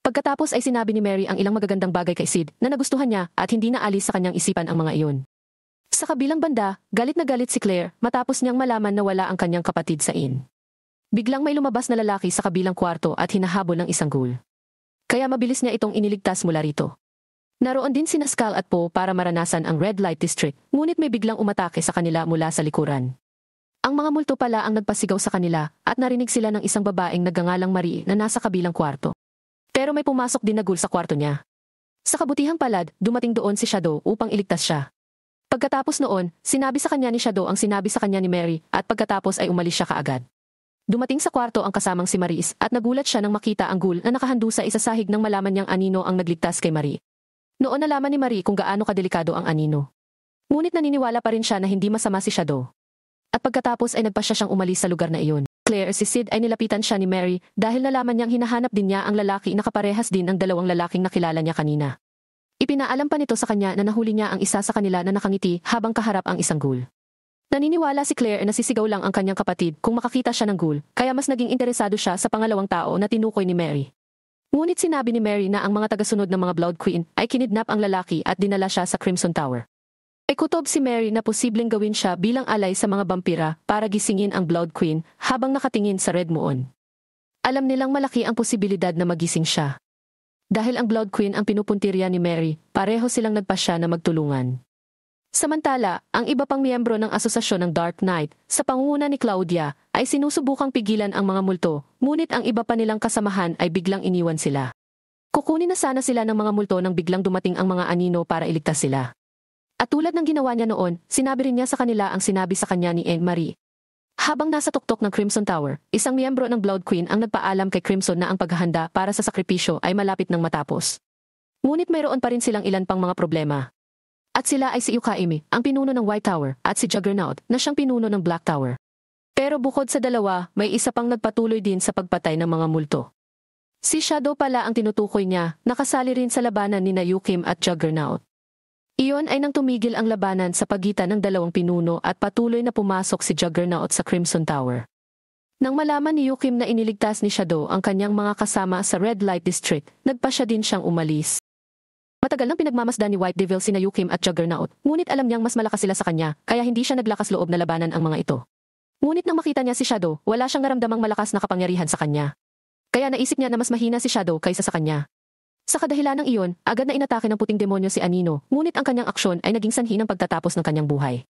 Pagkatapos ay sinabi ni Mary ang ilang magagandang bagay kay Sid na nagustuhan niya at hindi naalis sa kanyang isipan ang mga iyon. Sa kabilang banda, galit na galit si Claire matapos niyang malaman na wala ang kanyang kapatid sa inn. Biglang may lumabas na lalaki sa kabilang kwarto at hinahabol ng isang ghoul. Kaya mabilis niya itong iniligtas mula rito. Naroon din sina Skull at Poe para maranasan ang Red Light District, ngunit may biglang umatake sa kanila mula sa likuran. Ang mga multo pala ang nagpasigaw sa kanila at narinig sila ng isang babaeng nagngangalang Marie na nasa kabilang kwarto. Pero may pumasok din na ghoul sa kwarto niya. Sa kabutihang palad, dumating doon si Shadow upang iligtas siya. Pagkatapos noon, sinabi sa kanya ni Shadow ang sinabi sa kanya ni Mary at pagkatapos ay umalis siya kaagad. Dumating sa kwarto ang kasamang si Maris at nagulat siya nang makita ang ghoul na nakahando sa isasahig nang malaman niyang anino ang nagligtas kay Marie. Noon nalaman ni Marie kung gaano kadelikado ang anino. Ngunit naniniwala pa rin siya na hindi masama si Shadow. At pagkatapos ay nagpasya siyang umalis sa lugar na iyon. Claire, si Sid ay nilapitan siya ni Mary dahil nalaman niyang hinahanap din niya ang lalaki na kaparehas din ng dalawang lalaking nakilala niya kanina. Ipinaalam pa nito sa kanya na nahuli niya ang isa sa kanila na nakangiti habang kaharap ang isang ghoul. Naniniwala si Claire na sisigaw lang ang kanyang kapatid kung makakita siya ng ghoul, kaya mas naging interesado siya sa pangalawang tao na tinukoy ni Mary. Ngunit sinabi ni Mary na ang mga tagasunod ng mga Blood Queen ay kinidnap ang lalaki at dinala siya sa Crimson Tower. Ay kutob si Mary na posibleng gawin siya bilang alay sa mga vampira para gisingin ang Blood Queen habang nakatingin sa Red Moon. Alam nilang malaki ang posibilidad na magising siya. Dahil ang Blood Queen ang pinupuntirya ni Mary, pareho silang nagpasya na magtulungan. Samantala, ang iba pang miyembro ng asosasyon ng Dark Knight, sa pangunguna ni Claudia, ay sinusubukang pigilan ang mga multo, ngunit ang iba pa nilang kasamahan ay biglang iniwan sila. Kukunin na sana sila ng mga multo nang biglang dumating ang mga anino para iligtas sila. At tulad ng ginawa niya noon, sinabi rin niya sa kanila ang sinabi sa kanya ni Marie. Habang nasa tuktok ng Crimson Tower, isang miyembro ng Blood Queen ang nagpaalam kay Crimson na ang paghahanda para sa sakripisyo ay malapit nang matapos. Ngunit mayroon pa rin silang ilan pang mga problema. At sila ay si Yukaimi, ang pinuno ng White Tower, at si Juggernaut, na siyang pinuno ng Black Tower. Pero bukod sa dalawa, may isa pang nagpatuloy din sa pagpatay ng mga multo. Si Shadow pala ang tinutukoy niya, nakasali rin sa labanan ni Yukim at Juggernaut. Iyon ay nang tumigil ang labanan sa pagitan ng dalawang pinuno at patuloy na pumasok si Juggernaut sa Crimson Tower. Nang malaman ni Yukim na iniligtas ni Shadow ang kanyang mga kasama sa Red Light District, nagpasya din siyang umalis. Matagal nang pinagmamasdan ni White Devil sina Yukim at Juggernaut, ngunit alam niyang mas malakas sila sa kanya, kaya hindi siya naglakas loob na labanan ang mga ito. Ngunit nang makita niya si Shadow, wala siyang naramdamang malakas na kapangyarihan sa kanya. Kaya naisip niya na mas mahina si Shadow kaysa sa kanya. Sa kadahilanang iyon, agad na inatake ng puting demonyo si Anino, ngunit ang kanyang aksyon ay naging sanhi ng pagtatapos ng kanyang buhay.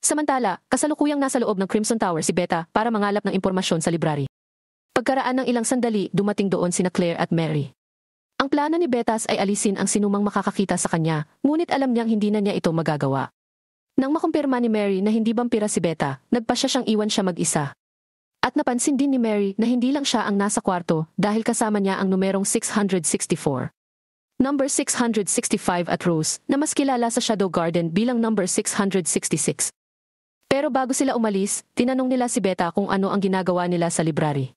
Samantala, kasalukuyang nasa loob ng Crimson Tower si Beta para mangalap ng impormasyon sa library. Pagkaraan ng ilang sandali, dumating doon sina Claire at Mary. Ang plano ni Betas ay alisin ang sinumang makakakita sa kanya, ngunit alam niyang hindi na niya ito magagawa. Nang makumpirma ni Mary na hindi vampira si Beta, nagpasya siyang iwan siya mag-isa. At napansin din ni Mary na hindi lang siya ang nasa kwarto dahil kasama niya ang numerong 664. Number 665 at Rose, na mas kilala sa Shadow Garden bilang number 666. Pero bago sila umalis, tinanong nila si Beta kung ano ang ginagawa nila sa library.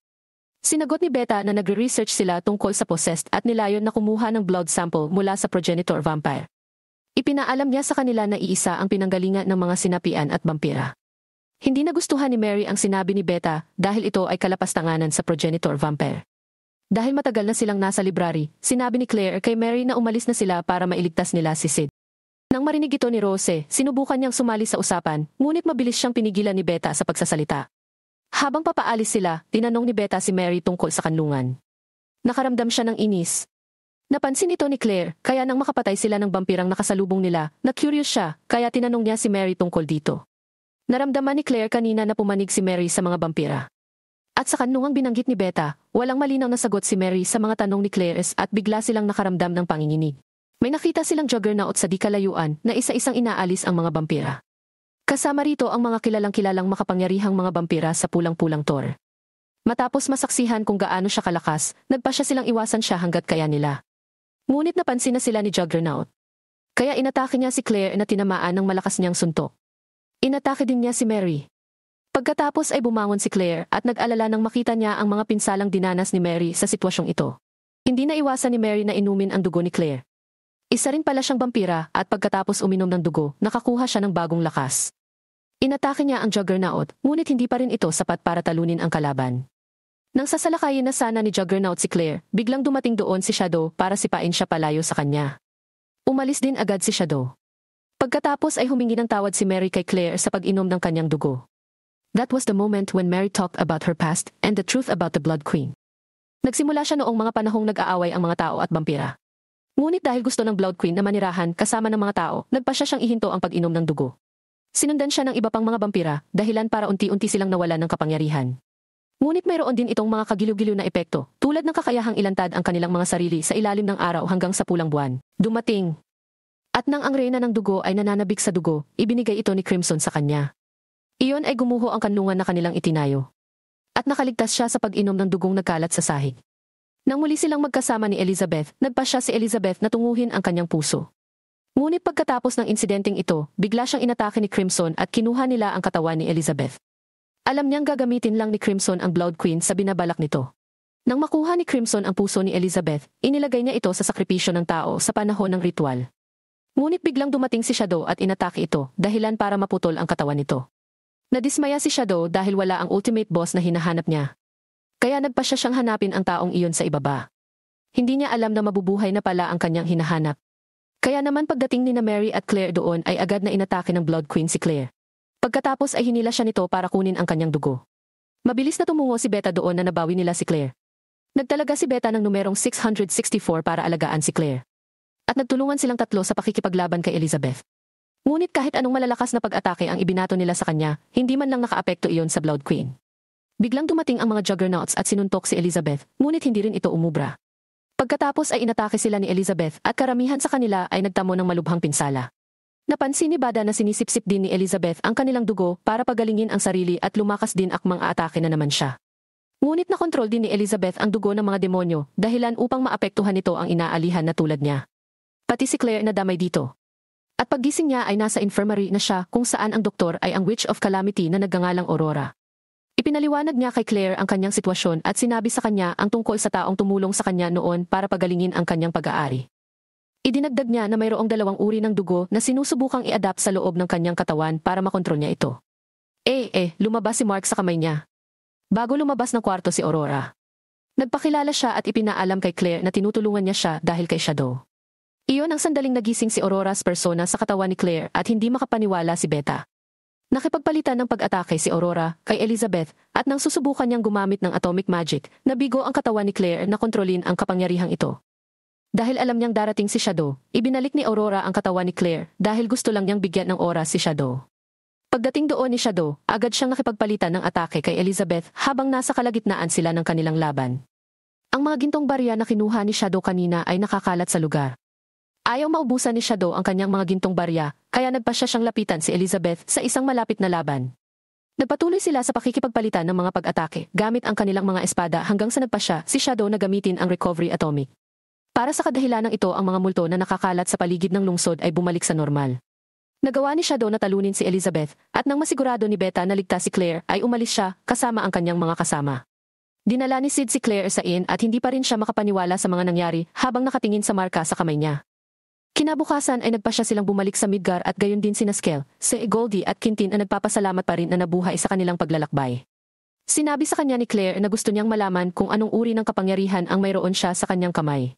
Sinagot ni Beta na nagre-research sila tungkol sa possessed at nilayon na kumuha ng blood sample mula sa progenitor vampire. Ipinaalam niya sa kanila na iisa ang pinanggalingan ng mga sinapian at vampira. Hindi nagustuhan ni Mary ang sinabi ni Beta dahil ito ay kalapastanganan sa progenitor vampire. Dahil matagal na silang nasa library, sinabi ni Claire kay Mary na umalis na sila para mailigtas nila si Sid. Nang marinig ito ni Rose, sinubukan niyang sumali sa usapan, ngunit mabilis siyang pinigilan ni Beta sa pagsasalita. Habang papaalis sila, tinanong ni Beta si Mary tungkol sa kanlungan. Nakaramdam siya ng inis. Napansin ito ni Claire, kaya nang makapatay sila ng vampirang nakasalubong nila, na-curious siya, kaya tinanong niya si Mary tungkol dito. Naramdaman ni Claire kanina na pumanig si Mary sa mga vampira. At sa kanlungang binanggit ni Beta, walang malinaw na sagot si Mary sa mga tanong ni Claire at bigla silang nakaramdam ng panginginig. May nakita silang Juggernaut sa di kalayuan na isa-isang inaalis ang mga vampira. Kasama rito ang mga kilalang-kilalang makapangyarihang mga vampira sa pulang-pulang tower. Matapos masaksihan kung gaano siya kalakas, nagpasya silang iwasan siya hanggat kaya nila. Ngunit napansin na sila ni Juggernaut. Kaya inatake niya si Claire na tinamaan ng malakas niyang suntok. Inatake din niya si Mary. Pagkatapos ay bumangon si Claire at nag-alala nang makita niya ang mga pinsalang dinanas ni Mary sa sitwasyong ito. Hindi na iwasan ni Mary na inumin ang dugo ni Claire. Isa rin pala siyang vampira at pagkatapos uminom ng dugo, nakakuha siya ng bagong lakas. Inatake niya ang Juggernaut, ngunit hindi pa rin ito sapat para talunin ang kalaban. Nang sasalakayin na sana ni Juggernaut si Claire, biglang dumating doon si Shadow para sipain siya palayo sa kanya. Umalis din agad si Shadow. Pagkatapos ay humingi ng tawad si Mary kay Claire sa pag-inom ng kanyang dugo. That was the moment when Mary talked about her past and the truth about the Blood Queen. Nagsimula siya noong mga panahong nag-aaway ang mga tao at vampira. Ngunit dahil gusto ng Blood Queen na manirahan kasama ng mga tao, nagpasya siyang ihinto ang pag-inom ng dugo. Sinundan siya ng iba pang mga vampira, dahilan para unti-unti silang nawalan ng kapangyarihan. Ngunit mayroon din itong mga kagiliw-giliw na epekto, tulad ng kakayahang ilantad ang kanilang mga sarili sa ilalim ng araw hanggang sa pulang buwan. Dumating. At nang ang reyna ng dugo ay nananabik sa dugo, ibinigay ito ni Crimson sa kanya. Iyon ay gumuho ang kanlungan na kanilang itinayo. At nakaligtas siya sa pag-inom ng dugong nagkalat sa sahig. Nang muli silang magkasama ni Elizabeth, nagpasya si Elizabeth na tunguhin ang kanyang puso. Ngunit pagkatapos ng insidenteng ito, bigla siyang inatake ni Crimson at kinuha nila ang katawan ni Elizabeth. Alam niyang gagamitin lang ni Crimson ang Blood Queen sa binabalak nito. Nang makuha ni Crimson ang puso ni Elizabeth, inilagay niya ito sa sakripisyo ng tao sa panahon ng ritual. Ngunit biglang dumating si Shadow at inatake ito, dahilan para maputol ang katawan nito. Nadismaya si Shadow dahil wala ang ultimate boss na hinahanap niya. Kaya nagpasya siyang hanapin ang taong iyon sa ibaba. Hindi niya alam na mabubuhay na pala ang kanyang hinahanap. Kaya naman pagdating ni na Mary at Claire doon ay agad na inatake ng Blood Queen si Claire. Pagkatapos ay hinila siya nito para kunin ang kanyang dugo. Mabilis na tumungo si Beta doon na nabawi nila si Claire. Nagtalaga si Beta ng numerong 664 para alagaan si Claire. At nagtulungan silang tatlo sa pakikipaglaban kay Elizabeth. Ngunit kahit anong malalakas na pag-atake ang ibinato nila sa kanya, hindi man lang nakaapekto iyon sa Blood Queen. Biglang dumating ang mga Juggernauts at sinuntok si Elizabeth, ngunit hindi rin ito umubra. Pagkatapos ay inatake sila ni Elizabeth at karamihan sa kanila ay nagtamo ng malubhang pinsala. Napansin ni Bada na sinisipsip din ni Elizabeth ang kanilang dugo para pagalingin ang sarili at lumakas din akmang aatake na naman siya. Ngunit nakontrol din ni Elizabeth ang dugo ng mga demonyo, dahilan upang maapektuhan nito ang inaalihan na tulad niya. Pati si Claire na damay dito. At paggising niya ay nasa infirmary na siya kung saan ang doktor ay ang Witch of Calamity na nagngangalang Aurora. Ipinaliwanag niya kay Claire ang kanyang sitwasyon at sinabi sa kanya ang tungkol sa taong tumulong sa kanya noon para pagalingin ang kanyang pag-aari. Idinagdag niya na mayroong dalawang uri ng dugo na sinusubukang i-adapt sa loob ng kanyang katawan para makontrol niya ito. Lumabas si Mark sa kamay niya. Bago lumabas ng kwarto si Aurora. Nagpakilala siya at ipinaalam kay Claire na tinutulungan niya siya dahil kay Shadow. Iyon ang sandaling nagising si Aurora's persona sa katawan ni Claire at hindi makapaniwala si Beta. Nakipagpalitan ng pag-atake si Aurora kay Elizabeth at nang susubukan niyang gumamit ng atomic magic, nabigo ang katawan ni Claire na kontrolin ang kapangyarihang ito. Dahil alam niyang darating si Shadow, ibinalik ni Aurora ang katawan ni Claire dahil gusto lang niyang bigyan ng oras si Shadow. Pagdating doon ni Shadow, agad siyang nakipagpalitan ng atake kay Elizabeth habang nasa kalagitnaan sila ng kanilang laban. Ang mga gintong barya na kinuha ni Shadow kanina ay nakakalat sa lugar. Ayaw maubusan ni Shadow ang kanyang mga gintong barya, kaya nagpasya siyang lapitan si Elizabeth sa isang malapit na laban. Nagpatuloy sila sa pakikipagpalitan ng mga pag-atake gamit ang kanilang mga espada hanggang sa nagpasya si Shadow na gamitin ang recovery atomic. Para sa kadahilanang ito ang mga multo na nakakalat sa paligid ng lungsod ay bumalik sa normal. Nagawa ni Shadow na talunin si Elizabeth at nang masigurado ni Beta na ligtas si Claire ay umalis siya kasama ang kanyang mga kasama. Dinala ni Sid si Claire sa inn at hindi pa rin siya makapaniwala sa mga nangyari habang nakatingin sa marka sa kamay niya. Kinabukasan ay nagpasya silang bumalik sa Midgar at gayon din sina Skell, si Goldie at Quintin na nagpapasalamat pa rin na nabuhay sa kanilang paglalakbay. Sinabi sa kanya ni Claire na gusto niyang malaman kung anong uri ng kapangyarihan ang mayroon siya sa kanyang kamay.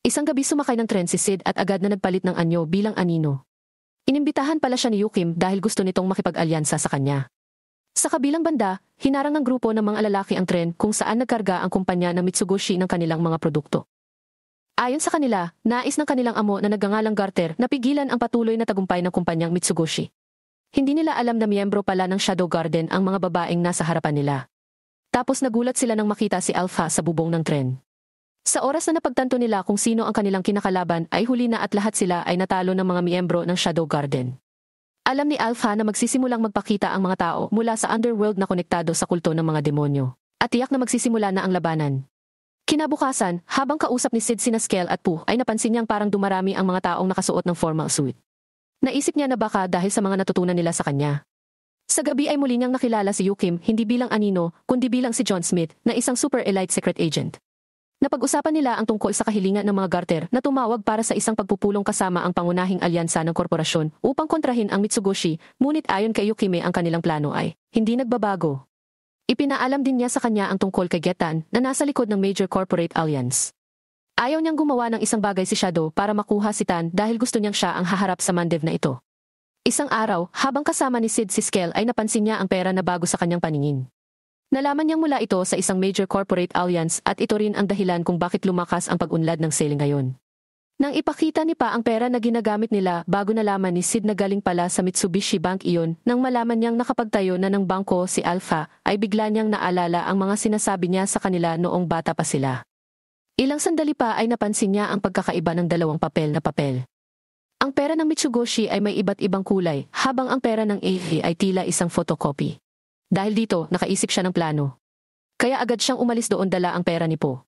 Isang gabi sumakay ng tren si Sid at agad na nagpalit ng anyo bilang anino. Inimbitahan pala siya ni Yukim dahil gusto nitong makipag-alyansa sa kanya. Sa kabilang banda, hinarang ng grupo ng mga lalaki ang tren kung saan nagkarga ang kumpanya ng Mitsugoshi ng kanilang mga produkto. Ayon sa kanila, nais ng kanilang amo na nagngangalang Garter na pigilan ang patuloy na tagumpay ng kumpanyang Mitsugoshi. Hindi nila alam na miyembro pala ng Shadow Garden ang mga babaeng nasa harapan nila. Tapos nagulat sila nang makita si Alpha sa bubong ng tren. Sa oras na napagtanto nila kung sino ang kanilang kinakalaban ay huli na at lahat sila ay natalo ng mga miyembro ng Shadow Garden. Alam ni Alpha na magsisimulang magpakita ang mga tao mula sa underworld na konektado sa kulto ng mga demonyo. At tiyak na magsisimula na ang labanan. Kinabukasan, habang kausap ni Sid sina Skell at Pooh ay napansin niyang parang dumarami ang mga taong nakasuot ng formal suit. Naisip niya na baka dahil sa mga natutunan nila sa kanya. Sa gabi ay muli niyang nakilala si Yukim hindi bilang anino, kundi bilang si John Smith na isang super elite secret agent. Napag-usapan nila ang tungkol sa kahilingan ng mga Garter na tumawag para sa isang pagpupulong kasama ang pangunahing alyansa ng korporasyon upang kontrahin ang Mitsugoshi, ngunit ayon kay Yukime ang kanilang plano ay hindi nagbabago. Ipinaalam din niya sa kanya ang tungkol kay Getan na nasa likod ng Major Corporate Alliance. Ayaw niyang gumawa ng isang bagay si Shadow para makuha si Tan dahil gusto niyang siya ang haharap sa Mandev na ito. Isang araw, habang kasama ni Sid si Skel ay napansin niya ang pera na bago sa kanyang paningin. Nalaman niyang mula ito sa isang major corporate alliance at ito rin ang dahilan kung bakit lumakas ang pag-unlad ng sale ngayon. Nang ipakita ni Pa ang pera na ginagamit nila bago nalaman ni Sid na galing pala sa Mitsubishi Bank iyon, nang malaman niyang nakapagtayo na ng bangko si Alpha, ay bigla niyang naalala ang mga sinasabi niya sa kanila noong bata pa sila. Ilang sandali pa ay napansin niya ang pagkakaiba ng dalawang papel na papel. Ang pera ng Mitsugoshi ay may iba't ibang kulay, habang ang pera ng AV ay tila isang photocopy. Dahil dito, nakaisip siya ng plano. Kaya agad siyang umalis doon dala ang pera ni Po.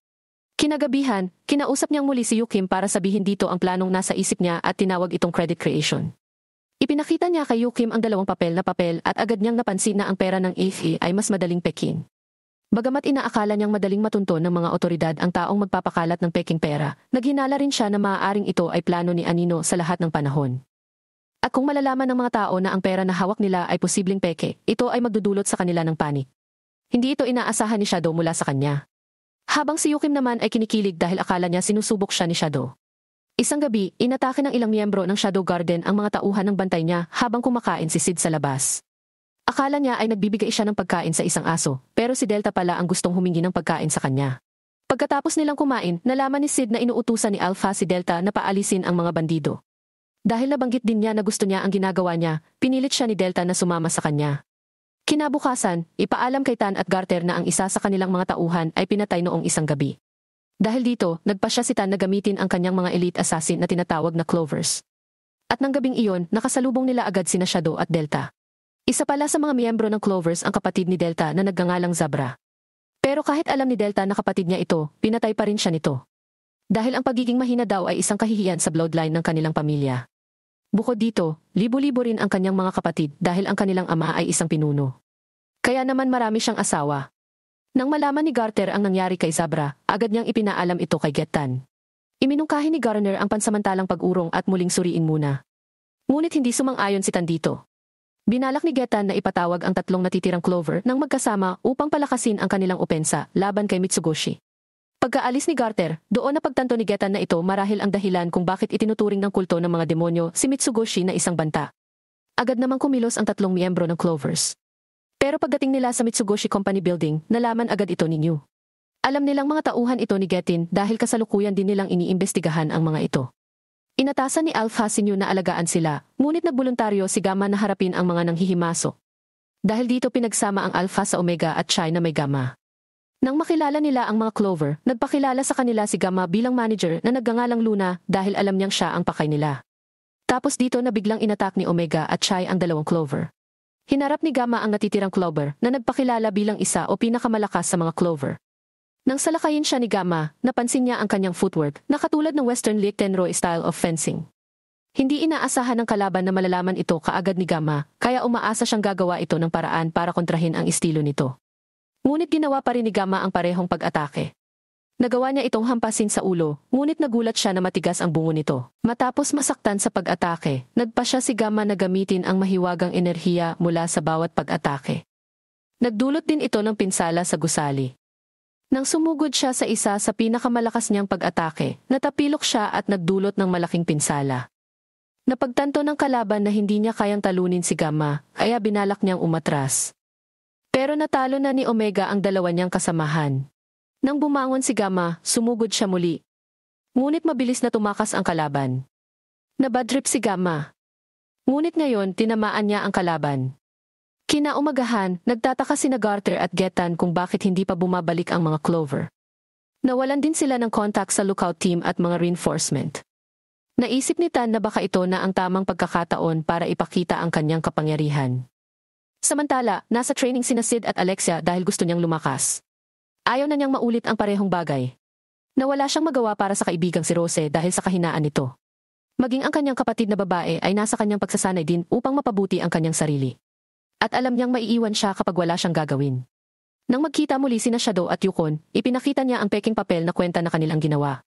Kinagabihan, kinausap niyang muli si Yukim para sabihin dito ang planong nasa isip niya at tinawag itong credit creation. Ipinakita niya kay Yukim ang dalawang papel na papel at agad niyang napansin na ang pera ng AV ay mas madaling pekin. Bagamat inaakala niyang madaling matunton ng mga otoridad ang taong magpapakalat ng peking pera, naghinala rin siya na maaaring ito ay plano ni Anino sa lahat ng panahon. At kung malalaman ng mga tao na ang pera na hawak nila ay posibleng peke, ito ay magdudulot sa kanila ng panik. Hindi ito inaasahan ni Shadow mula sa kanya. Habang si Yukim naman ay kinikilig dahil akala niya sinusubok siya ni Shadow. Isang gabi, inatake ng ilang miyembro ng Shadow Garden ang mga tauhan ng bantay niya habang kumakain si Sid sa labas. Akala niya ay nagbibigay siya ng pagkain sa isang aso, pero si Delta pala ang gustong humingi ng pagkain sa kanya. Pagkatapos nilang kumain, nalaman ni Sid na inuutusan ni Alpha si Delta na paalisin ang mga bandido. Dahil nabanggit din niya na gusto niya ang ginagawa niya, pinilit siya ni Delta na sumama sa kanya. Kinabukasan, ipaalam kay Tan at Garter na ang isa sa kanilang mga tauhan ay pinatay noong isang gabi. Dahil dito, nagpasya si Tan na gamitin ang kanyang mga elite assassin na tinatawag na Clovers. At nang gabing iyon, nakasalubong nila agad sina Shadow at Delta. Isa pala sa mga miyembro ng Clovers ang kapatid ni Delta na nagngangalang Zabra. Pero kahit alam ni Delta na kapatid niya ito, pinatay pa rin siya nito. Dahil ang pagiging mahina daw ay isang kahihiyan sa bloodline ng kanilang pamilya. Bukod dito, libo-libo rin ang kanyang mga kapatid dahil ang kanilang ama ay isang pinuno. Kaya naman marami siyang asawa. Nang malaman ni Garter ang nangyari kay Zabra, agad niyang ipinaalam ito kay Gettan. Iminungkahi ni Garner ang pansamantalang pag-urong at muling suriin muna. Ngunit hindi sumang-ayon si Tan dito. Binalak ni Gettan na ipatawag ang tatlong natitirang Clover nang magkasama upang palakasin ang kanilang opensa laban kay Mitsugoshi. Pagkaalis ni Garter, doon napagtanto ni Gettan na ito marahil ang dahilan kung bakit itinuturing ng kulto ng mga demonyo si Mitsugoshi na isang banta. Agad namang kumilos ang tatlong miyembro ng Clovers. Pero pagdating nila sa Mitsugoshi Company Building, nalaman agad ito ni New. Alam nilang mga tauhan ito ni Gettin dahil kasalukuyan din nilang iniimbestigahan ang mga ito. Inatasan ni Alpha si New na alagaan sila, ngunit nagboluntaryo si Gamma na harapin ang mga nanghihimasok. Dahil dito pinagsama ang Alpha sa Omega at Chi na may Gamma. Nang makilala nila ang mga Clover, nagpakilala sa kanila si Gamma bilang manager na nagngangalang Luna dahil alam niyang siya ang pakay nila. Tapos dito na biglang inatak ni Omega at Chi ang dalawang Clover. Hinarap ni Gamma ang natitirang Clover na nagpakilala bilang isa o pinakamalakas sa mga Clover. Nang salakayin siya ni Gamma, napansin niya ang kanyang footwork na katulad ng Western Lichtenroy style of fencing. Hindi inaasahan ng kalaban na malalaman ito kaagad ni Gamma, kaya umaasa siyang gagawa ito ng paraan para kontrahin ang estilo nito. Ngunit ginawa pa rin ni Gamma ang parehong pag-atake. Nagawa niya itong hampasin sa ulo, ngunit nagulat siya na matigas ang bungo nito. Matapos masaktan sa pag-atake, nagpasya si Gamma na gamitin ang mahiwagang enerhiya mula sa bawat pag-atake. Nagdulot din ito ng pinsala sa gusali. Nang sumugod siya sa isa sa pinakamalakas niyang pag-atake, natapilok siya at nagdulot ng malaking pinsala. Napagtanto ng kalaban na hindi niya kayang talunin si Gamma, kaya binalak niyang umatras. Pero natalo na ni Omega ang dalawa niyang kasamahan. Nang bumangon si Gamma, sumugod siya muli. Ngunit mabilis na tumakas ang kalaban. Nabadrip si Gamma. Ngunit ngayon tinamaan niya ang kalaban. Kinaumagahan, nagtataka sina Garter at Gettan kung bakit hindi pa bumabalik ang mga Clover. Nawalan din sila ng contact sa lookout team at mga reinforcement. Naisip ni Tan na baka ito na ang tamang pagkakataon para ipakita ang kanyang kapangyarihan. Samantala, nasa training sina Sid at Alexia dahil gusto niyang lumakas. Ayaw na niyang maulit ang parehong bagay. Nawala siyang magawa para sa kaibigang si Rose dahil sa kahinaan nito. Maging ang kanyang kapatid na babae ay nasa kanyang pagsasanay din upang mapabuti ang kanyang sarili. At alam niyang maiiwan siya kapag wala siyang gagawin. Nang magkita muli sina Shadow at Yukon, ipinakita niya ang peking papel na kwenta na kanilang ginawa.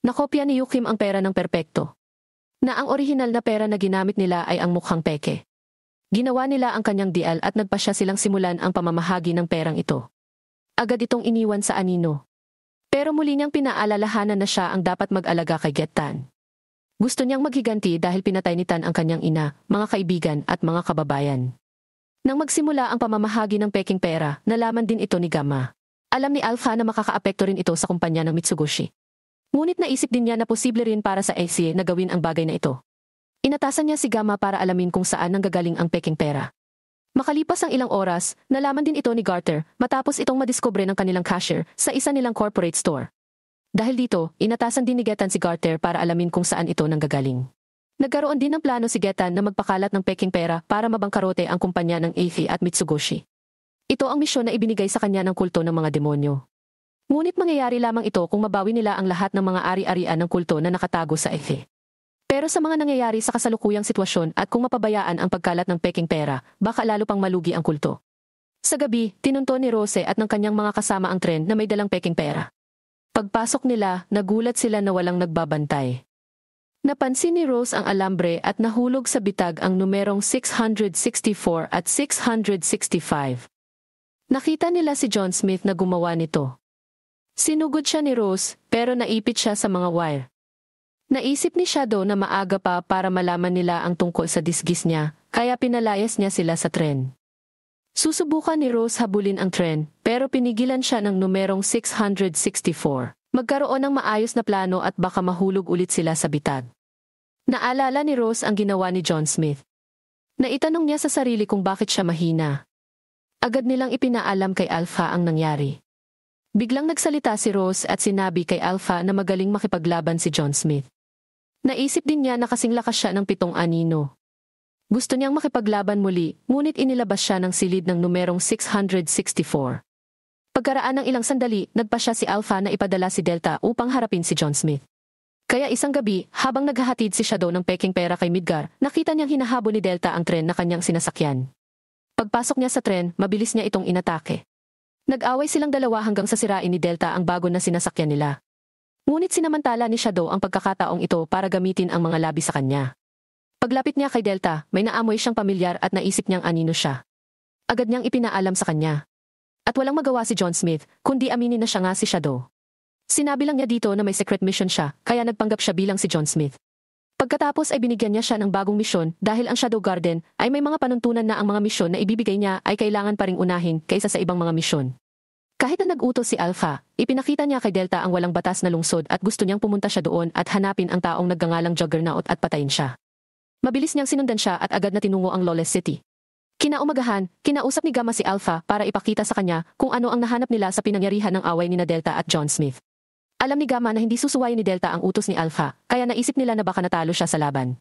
Nakopya ni Yukim ang pera ng perpekto. Na ang orihinal na pera na ginamit nila ay ang mukhang peke. Ginawa nila ang kanyang deal at nagpasya silang simulan ang pamamahagi ng perang ito. Agad itong iniwan sa anino. Pero muli niyang pinaalalahanan na siya ang dapat mag-alaga kay Gettan. Gusto niyang maghiganti dahil pinatay ni Tan ang kanyang ina, mga kaibigan at mga kababayan. Nang magsimula ang pamamahagi ng peking pera, nalaman din ito ni Gamma. Alam ni Alpha na makakaapekto rin ito sa kumpanya ng Mitsugoshi. Ngunit naisip din niya na posible rin para sa AC na gawin ang bagay na ito. Inatasan niya si Gamma para alamin kung saan nanggagaling ang peking pera. Makalipas ang ilang oras, nalaman din ito ni Garter matapos itong madiskubre ng kanilang cashier sa isa nilang corporate store. Dahil dito, inatasan din ni Getan si Garter para alamin kung saan ito nanggagaling. Nagkaroon din ng plano si Getan na magpakalat ng peking pera para mabangkarote ang kumpanya ng Afi at Mitsugoshi. Ito ang misyon na ibinigay sa kanya ng kulto ng mga demonyo. Ngunit mangyayari lamang ito kung mabawi nila ang lahat ng mga ari-arian ng kulto na nakatago sa Afi. Pero sa mga nangyayari sa kasalukuyang sitwasyon at kung mapabayaan ang pagkalat ng peking pera, baka lalo pang malugi ang kulto. Sa gabi, tinunto ni Rose at ng kanyang mga kasama ang tren na may dalang peking pera. Pagpasok nila, nagulat sila na walang nagbabantay. Napansin ni Rose ang alambre at nahulog sa bitag ang numerong 664 at 665. Nakita nila si John Smith na gumawa nito. Sinugod siya ni Rose, pero naipit siya sa mga wire. Naisip ni Shadow na maaga pa para malaman nila ang tungkol sa disgis niya, kaya pinalayas niya sila sa tren. Susubukan ni Rose habulin ang tren, pero pinigilan siya ng numerong 664. Magkaroon ng maayos na plano at baka mahulog ulit sila sa bitag. Naalala ni Rose ang ginawa ni John Smith. Naitanong niya sa sarili kung bakit siya mahina. Agad nilang ipinaalam kay Alpha ang nangyari. Biglang nagsalita si Rose at sinabi kay Alpha na magaling makipaglaban si John Smith. Naisip din niya na kasing lakas siya ng 7 anino. Gusto niyang makipaglaban muli, ngunit inilabas siya ng silid ng numerong 664. Pagkaraan ng ilang sandali, nagpa siya si Alpha na ipadala si Delta upang harapin si John Smith. Kaya isang gabi, habang naghahatid si Shadow ng peking pera kay Midgar, nakita niyang hinahabol ni Delta ang tren na kanyang sinasakyan. Pagpasok niya sa tren, mabilis niya itong inatake. Nag-away silang dalawa hanggang sa sirain ni Delta ang bago na sinasakyan nila. Ngunit sinamantala ni Shadow ang pagkakataong ito para gamitin ang mga labi sa kanya. Paglapit niya kay Delta, may naamoy siyang pamilyar at naisip niyang anino siya. Agad niyang ipinaalam sa kanya. At walang magawa si John Smith, kundi aminin na siya nga si Shadow. Sinabi lang niya dito na may secret mission siya, kaya nagpanggap siya bilang si John Smith. Pagkatapos ay binigyan niya siya ng bagong misyon dahil ang Shadow Garden ay may mga panuntunan na ang mga misyon na ibibigay niya ay kailangan pa ring unahin kaysa sa ibang mga misyon. Kahit na nag-utos si Alpha, ipinakita niya kay Delta ang walang batas na lungsod at gusto niyang pumunta siya doon at hanapin ang taong naggangalang Juggernaut at patayin siya. Mabilis niyang sinundan siya at agad na tinungo ang Lawless City. Kinaumagahan, kinausap ni Gamma si Alpha para ipakita sa kanya kung ano ang nahanap nila sa pinangyarihan ng away ni Delta at John Smith. Alam ni Gamma na hindi susuwayin ni Delta ang utos ni Alpha, kaya naisip nila na baka natalo siya sa laban.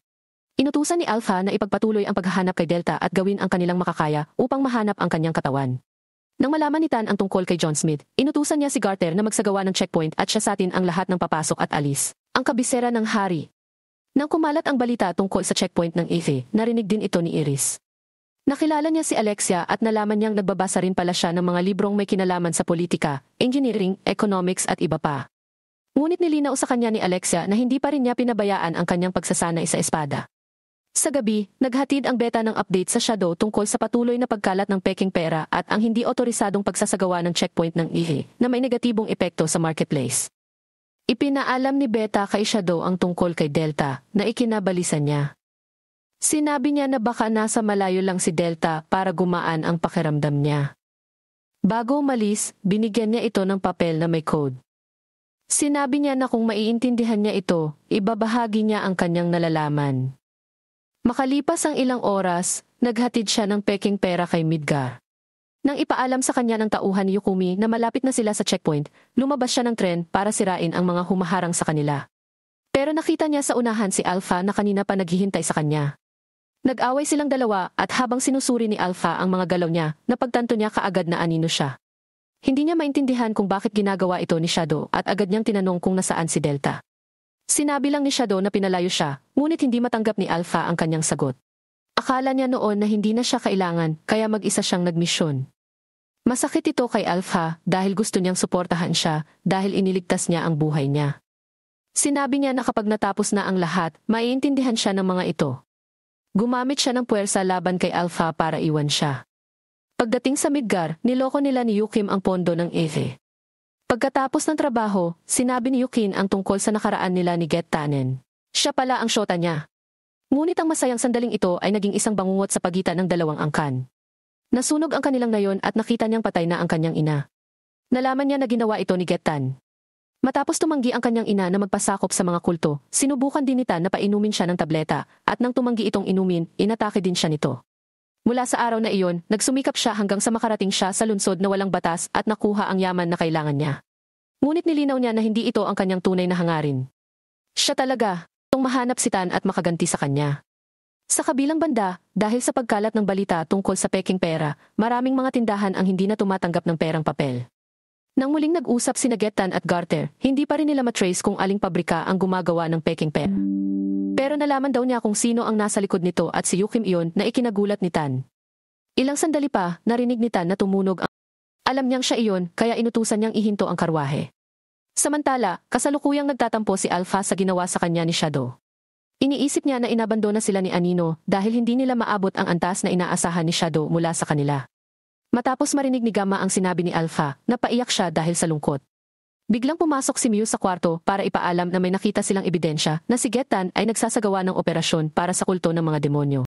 Inutusan ni Alpha na ipagpatuloy ang paghahanap kay Delta at gawin ang kanilang makakaya upang mahanap ang kanyang katawan. Nang malaman ni Tan ang tungkol kay John Smith, inutusan niya si Garter na magsagawa ng checkpoint at siyasatin ang lahat ng papasok at alis. Ang kabisera ng hari. Nang kumalat ang balita tungkol sa checkpoint ng Afi, narinig din ito ni Iris. Nakilala niya si Alexia at nalaman niyang nagbabasa rin pala siya ng mga librong may kinalaman sa politika, engineering, economics at iba pa. Ngunit nilinaw sa kanya ni Alexia na hindi pa rin niya pinabayaan ang kanyang pagsasanay sa espada. Sa gabi, naghatid ang beta ng update sa Shadow tungkol sa patuloy na pagkalat ng peking pera at ang hindi otorisadong pagsasagawa ng checkpoint ng Afi na may negatibong epekto sa marketplace. Ipinaalam ni Beta kay Shadow ang tungkol kay Delta na ikinabalisa niya. Sinabi niya na baka nasa malayo lang si Delta para gumaan ang pakiramdam niya. Bago umalis, binigyan niya ito ng papel na may code. Sinabi niya na kung maiintindihan niya ito, ibabahagi niya ang kanyang nalalaman. Makalipas ang ilang oras, naghatid siya ng peking pera kay Midgar. Nang ipaalam sa kanya ng tauhan ni Yukumi na malapit na sila sa checkpoint, lumabas siya ng tren para sirain ang mga humaharang sa kanila. Pero nakita niya sa unahan si Alpha na kanina pa naghihintay sa kanya. Nag-away silang dalawa at habang sinusuri ni Alpha ang mga galaw niya, napagtanto niya kaagad na anino siya. Hindi niya maintindihan kung bakit ginagawa ito ni Shadow at agad niyang tinanong kung nasaan si Delta. Sinabi lang ni Shadow na pinalayo siya, ngunit hindi matanggap ni Alpha ang kanyang sagot. Akala niya noon na hindi na siya kailangan, kaya mag-isa siyang nagmisyon. Masakit ito kay Alpha dahil gusto niyang suportahan siya dahil iniligtas niya ang buhay niya. Sinabi niya na kapag natapos na ang lahat, maiintindihan siya ng mga ito. Gumamit siya ng puwersa laban kay Alpha para iwan siya. Pagdating sa Midgar, niloko nila ni Yukim ang pondo ng Afi. Pagkatapos ng trabaho, sinabi ni Yukin ang tungkol sa nakaraan nila ni Get Tannen. Siya pala ang syota niya. Ngunit ang masayang sandaling ito ay naging isang bangungot sa pagitan ng dalawang angkan. Nasunog ang kanilang nayon at nakita niyang patay na ang kanyang ina. Nalaman niya na ginawa ito ni Getan. Matapos tumanggi ang kanyang ina na magpasakop sa mga kulto, sinubukan din ni Tan na painumin siya ng tableta, at nang tumanggi itong inumin, inatake din siya nito. Mula sa araw na iyon, nagsumikap siya hanggang sa makarating siya sa lungsod na walang batas at nakuha ang yaman na kailangan niya. Ngunit nilinaw niya na hindi ito ang kanyang tunay na hangarin. Siya talaga, itong mahanap si Tan at makaganti sa kanya. Sa kabilang banda, dahil sa pagkalat ng balita tungkol sa peking pera, maraming mga tindahan ang hindi na tumatanggap ng perang papel. Nang muling nag-usap sina Getan at Garter, hindi pa rin nila matrace kung aling pabrika ang gumagawa ng peking pera. Pero nalaman daw niya kung sino ang nasa likod nito at si Yukim iyon na ikinagulat ni Tan. Ilang sandali pa, narinig ni Tan na tumunog ang... Alam niyang siya iyon, kaya inutusan niyang ihinto ang karwahe. Samantala, kasalukuyang nagtatampo si Alpha sa ginawa sa kanya ni Shadow. Iniisip niya na inabandona sila ni Anino dahil hindi nila maabot ang antas na inaasahan ni Shadow mula sa kanila. Matapos marinig ni Gamma ang sinabi ni Alpha, napaiyak siya dahil sa lungkot. Biglang pumasok si Miu sa kwarto para ipaalam na may nakita silang ebidensya na si Getan ay nagsasagawa ng operasyon para sa kulto ng mga demonyo.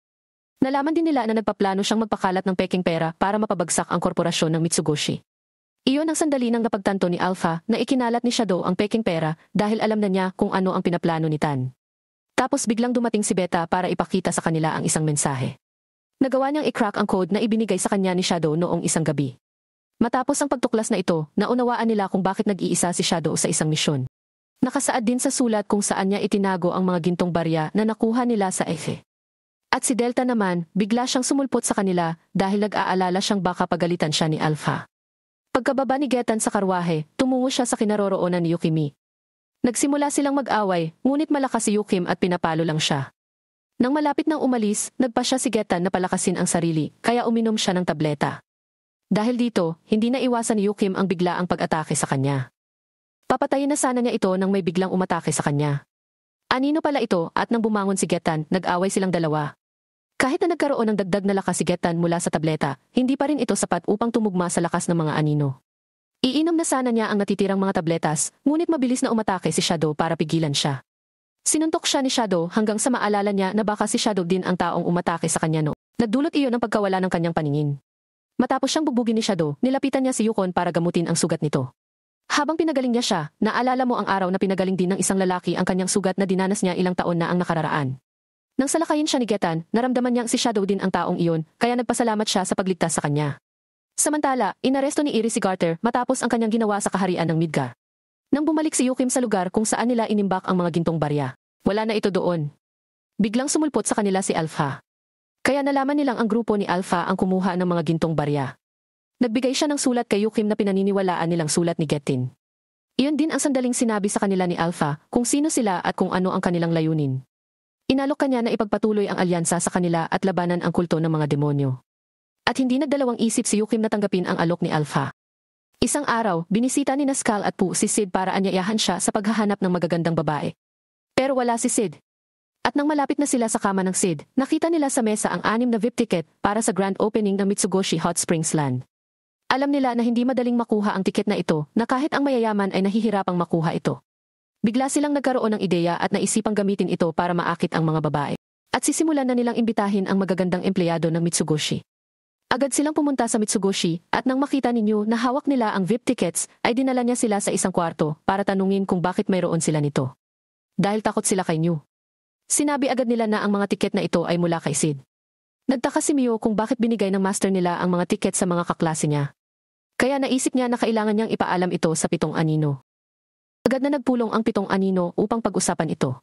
Nalaman din nila na nagpaplano siyang magpakalat ng peking pera para mapabagsak ang korporasyon ng Mitsugoshi. Iyon ang sandali nang napagtanto ni Alpha na ikinalat ni Shadow ang peking pera dahil alam na niya kung ano ang pinaplano ni Tan. Tapos biglang dumating si Beta para ipakita sa kanila ang isang mensahe. Nagawa niyang i-crack ang code na ibinigay sa kanya ni Shadow noong isang gabi. Matapos ang pagtuklas na ito, naunawaan nila kung bakit nag-iisa si Shadow sa isang misyon. Nakasaad din sa sulat kung saan niya itinago ang mga gintong barya na nakuha nila sa Efe. At si Delta naman, bigla siyang sumulpot sa kanila dahil nag-aalala siyang baka pagalitan siya ni Alpha. Pagkababa ni Getan sa karwahe, tumungo siya sa kinaroroonan ni Yukimi. Nagsimula silang mag-away, ngunit malakas si Yukim at pinapalo lang siya. Nang malapit nang umalis, nagpa siya si Getan na palakasin ang sarili, kaya uminom siya ng tableta. Dahil dito, hindi na iwasan ni Yukim ang biglaang pag-atake sa kanya. Papatayin na sana niya ito nang may biglang umatake sa kanya. Anino pala ito at nang bumangon si Getan, nag-away silang dalawa. Kahit na nagkaroon ng dagdag na lakas si Getan mula sa tableta, hindi pa rin ito sapat upang tumugma sa lakas ng mga anino. Iinom na sana niya ang natitirang mga tabletas, ngunit mabilis na umatake si Shadow para pigilan siya. Sinuntok siya ni Shadow hanggang sa maalala niya na baka si Shadow din ang taong umatake sa kanya no. Nagdulot iyon ng pagkawala ng kanyang paningin. Matapos siyang bubugin ni Shadow, nilapitan niya si Yukon para gamutin ang sugat nito. Habang pinagaling niya siya, naalala mo ang araw na pinagaling din ng isang lalaki ang kanyang sugat na dinanas niya ilang taon na ang nakararaan. Nang salakayin siya ni Getan, naramdaman niyang si Shadow din ang taong iyon, kaya nagpasalamat siya sa pagligtas sa kanya. Samantala, inaresto ni Iris si Garter matapos ang kanyang ginawa sa kaharian ng Midgar. Nang bumalik si Yukim sa lugar kung saan nila inimbak ang mga gintong barya, wala na ito doon. Biglang sumulpot sa kanila si Alpha. Kaya nalaman nilang ang grupo ni Alpha ang kumuha ng mga gintong barya. Nagbigay siya ng sulat kay Yukim na pinaniniwalaan nilang sulat ni Getin. Iyon din ang sandaling sinabi sa kanila ni Alpha kung sino sila at kung ano ang kanilang layunin. Inalok kanya na ipagpatuloy ang alyansa sa kanila at labanan ang kulto ng mga demonyo. At hindi nagdalawang isip si Yukim na tanggapin ang alok ni Alpha. Isang araw, binisita ni Skull at Pooh si Sid para anyayahan siya sa paghahanap ng magagandang babae. Pero wala si Sid. At nang malapit na sila sa kama ng Sid, nakita nila sa mesa ang 6 na VIP ticket para sa grand opening ng Mitsugoshi Hot Springs Land. Alam nila na hindi madaling makuha ang tiket na ito, na kahit ang mayayaman ay nahihirapang makuha ito. Bigla silang nagkaroon ng ideya at naisipang gamitin ito para maakit ang mga babae. At sisimulan na nilang imbitahin ang magagandang empleyado ng Mitsugoshi. Agad silang pumunta sa Mitsugoshi at nang makita ninyo na hawak nila ang VIP tickets, ay dinala niya sila sa isang kwarto para tanungin kung bakit mayroon sila nito. Dahil takot sila kay New. Sinabi agad nila na ang mga tiket na ito ay mula kay Sid. Nagtaka si Mio kung bakit binigay ng master nila ang mga tiket sa mga kaklase niya. Kaya naisip niya na kailangan niyang ipaalam ito sa 7 anino. Agad na nagpulong ang 7 anino upang pag-usapan ito.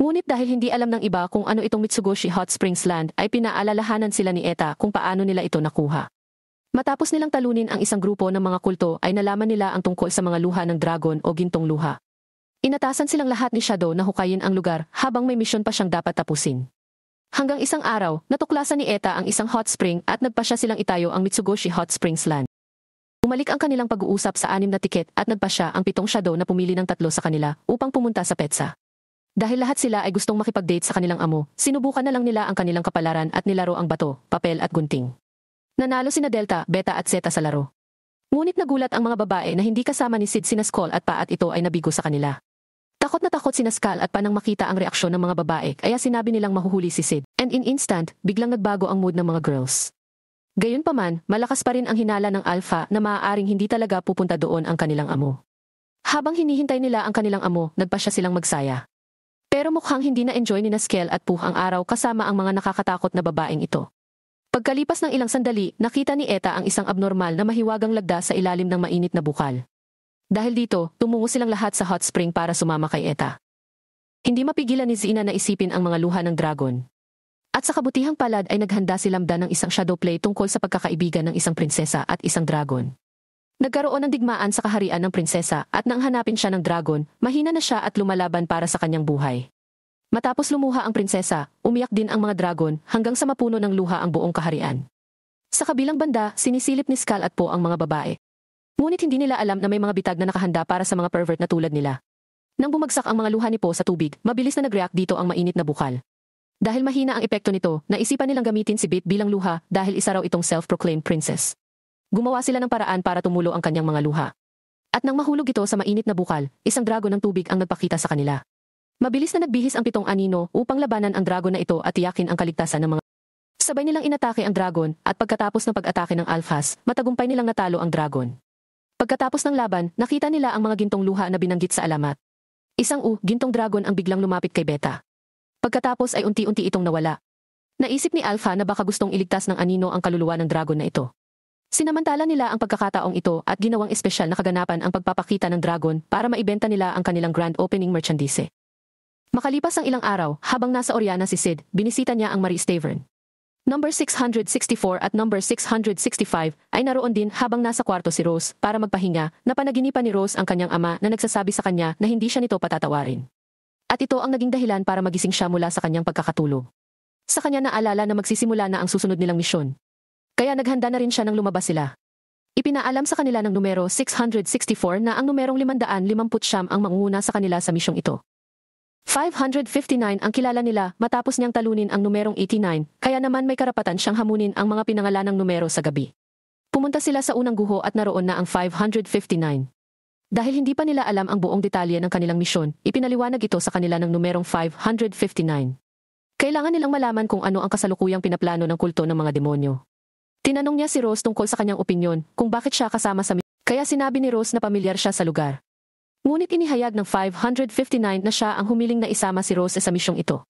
Ngunit dahil hindi alam ng iba kung ano itong Mitsugoshi Hot Springs Land ay pinaalalahanan sila ni Eta kung paano nila ito nakuha. Matapos nilang talunin ang isang grupo ng mga kulto ay nalaman nila ang tungkol sa mga luha ng dragon o gintong luha. Inatasan silang lahat ni Shadow na hukayin ang lugar habang may misyon pa siyang dapat tapusin. Hanggang isang araw, natuklasan ni Eta ang isang hot spring at nagpasya silang itayo ang Mitsugoshi Hot Springs Land. Umalik ang kanilang pag-uusap sa 6 na tiket at nagpasya ang 7 Shadow na pumili ng 3 sa kanila upang pumunta sa petsa. Dahil lahat sila ay gustong makipag-date sa kanilang amo, sinubukan na lang nila ang kanilang kapalaran at nilaro ang bato, papel at gunting. Nanalo sina Delta, Beta at Zeta sa laro. Ngunit nagulat ang mga babae na hindi kasama ni Sid sina Skull at Pa at ito ay nabigo sa kanila. Takot Takot sina Skal at Pan nang makita ang reaksyon ng mga babae kaya sinabi nilang mahuhuli si Sid. And in instant, biglang nagbago ang mood ng mga girls. Gayunpaman, malakas pa rin ang hinala ng Alpha na maaaring hindi talaga pupunta doon ang kanilang amo. Habang hinihintay nila ang kanilang amo, nagpasya silang magsaya. Pero mukhang hindi na-enjoy ni Skel at Pooh ang araw kasama ang mga nakakatakot na babaeng ito. Pagkalipas ng ilang sandali, nakita ni Eta ang isang abnormal na mahiwagang lagda sa ilalim ng mainit na bukal. Dahil dito, tumungo silang lahat sa hot spring para sumama kay Eta. Hindi mapigilan ni Zina na isipin ang mga luha ng dragon. At sa kabutihang palad ay naghanda si Lambda ng isang shadow play tungkol sa pagkakaibigan ng isang prinsesa at isang dragon. Nagkaroon ng digmaan sa kaharian ng prinsesa at nang hanapin siya ng dragon, mahina na siya at lumalaban para sa kanyang buhay. Matapos lumuha ang prinsesa, umiyak din ang mga dragon hanggang sa mapuno ng luha ang buong kaharian. Sa kabilang banda, sinisilip ni Skal at Po ang mga babae. Ngunit hindi nila alam na may mga bitag na nakahanda para sa mga pervert na tulad nila. Nang bumagsak ang mga luha ni Po sa tubig, mabilis na nag-react dito ang mainit na bukal. Dahil mahina ang epekto nito, naisipan nilang gamitin si Bit bilang luha dahil isa raw itong self-proclaimed princess. Gumawa sila ng paraan para tumulo ang kanyang mga luha. At nang mahulog ito sa mainit na bukal, isang dragon ng tubig ang nagpakita sa kanila. Mabilis na nagbihis ang 7 anino upang labanan ang dragon na ito at tiyakin ang kaligtasan ng mga. Sabay nilang inatake ang dragon at pagkatapos ng pag-atake ng alphas, matagumpay nilang natalo ang dragon. Pagkatapos ng laban, nakita nila ang mga gintong luha na binanggit sa alamat. Isang gintong dragon ang biglang lumapit kay Beta. Pagkatapos ay unti-unti itong nawala. Naisip ni Alpha na baka gustong iligtas ng anino ang kaluluwa ng dragon na ito. Sinamantala nila ang pagkakataong ito at ginawang espesyal na kaganapan ang pagpapakita ng dragon para maibenta nila ang kanilang grand opening merchandise. Makalipas ang ilang araw, habang nasa Oriana si Sid, binisita niya ang Marie's Tavern. Number 664 at number 665 ay naroon din habang nasa kwarto si Rose para magpahinga. Napanaginipan ni Rose ang kanyang ama na nagsasabi sa kanya na hindi siya nito patatawarin. At ito ang naging dahilan para magising siya mula sa kanyang pagkakatulog. Sa kanya naalala na magsisimula na ang susunod nilang misyon. Kaya naghanda na rin siya nang lumabas sila. Ipinaalam sa kanila ng numero 664 na ang numerong 559 ang mangunguna sa kanila sa misyong ito. 559 ang kilala nila matapos niyang talunin ang numerong 89, kaya naman may karapatan siyang hamunin ang mga pinangalanang numero sa gabi. Pumunta sila sa unang guho at naroon na ang 559. Dahil hindi pa nila alam ang buong detalye ng kanilang misyon, ipinaliwanag ito sa kanila ng numerong 559. Kailangan nilang malaman kung ano ang kasalukuyang pinaplano ng kulto ng mga demonyo. Tinanong niya si Rose tungkol sa kanyang opinyon kung bakit siya kasama sa misyon, kaya sinabi ni Rose na pamilyar siya sa lugar. Ngunit inihayag ng 559 na siya ang humiling na isama si Rose sa misyong ito.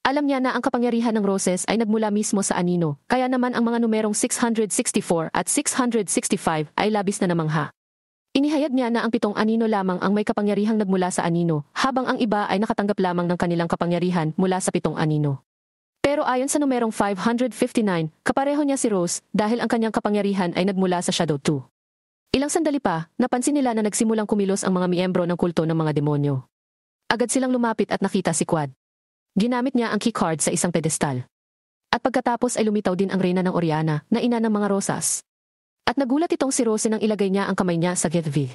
Alam niya na ang kapangyarihan ng Roses ay nagmula mismo sa anino, kaya naman ang mga numerong 664 at 665 ay labis na namangha. Inihayag niya na ang 7 anino lamang ang may kapangyarihang nagmula sa anino, habang ang iba ay nakatanggap lamang ng kanilang kapangyarihan mula sa 7 anino. Pero ayon sa numerong 559, kapareho niya si Rose dahil ang kanyang kapangyarihan ay nagmula sa Shadow 2. Ilang sandali pa, napansin nila na nagsimulang kumilos ang mga miyembro ng kulto ng mga demonyo. Agad silang lumapit at nakita si Quad. Ginamit niya ang keycard sa isang pedestal. At pagkatapos ay lumitaw din ang reyna ng Oriana na ina ng mga Rosas. At nagulat itong si Rose nang ilagay niya ang kamay niya sa Gethvi.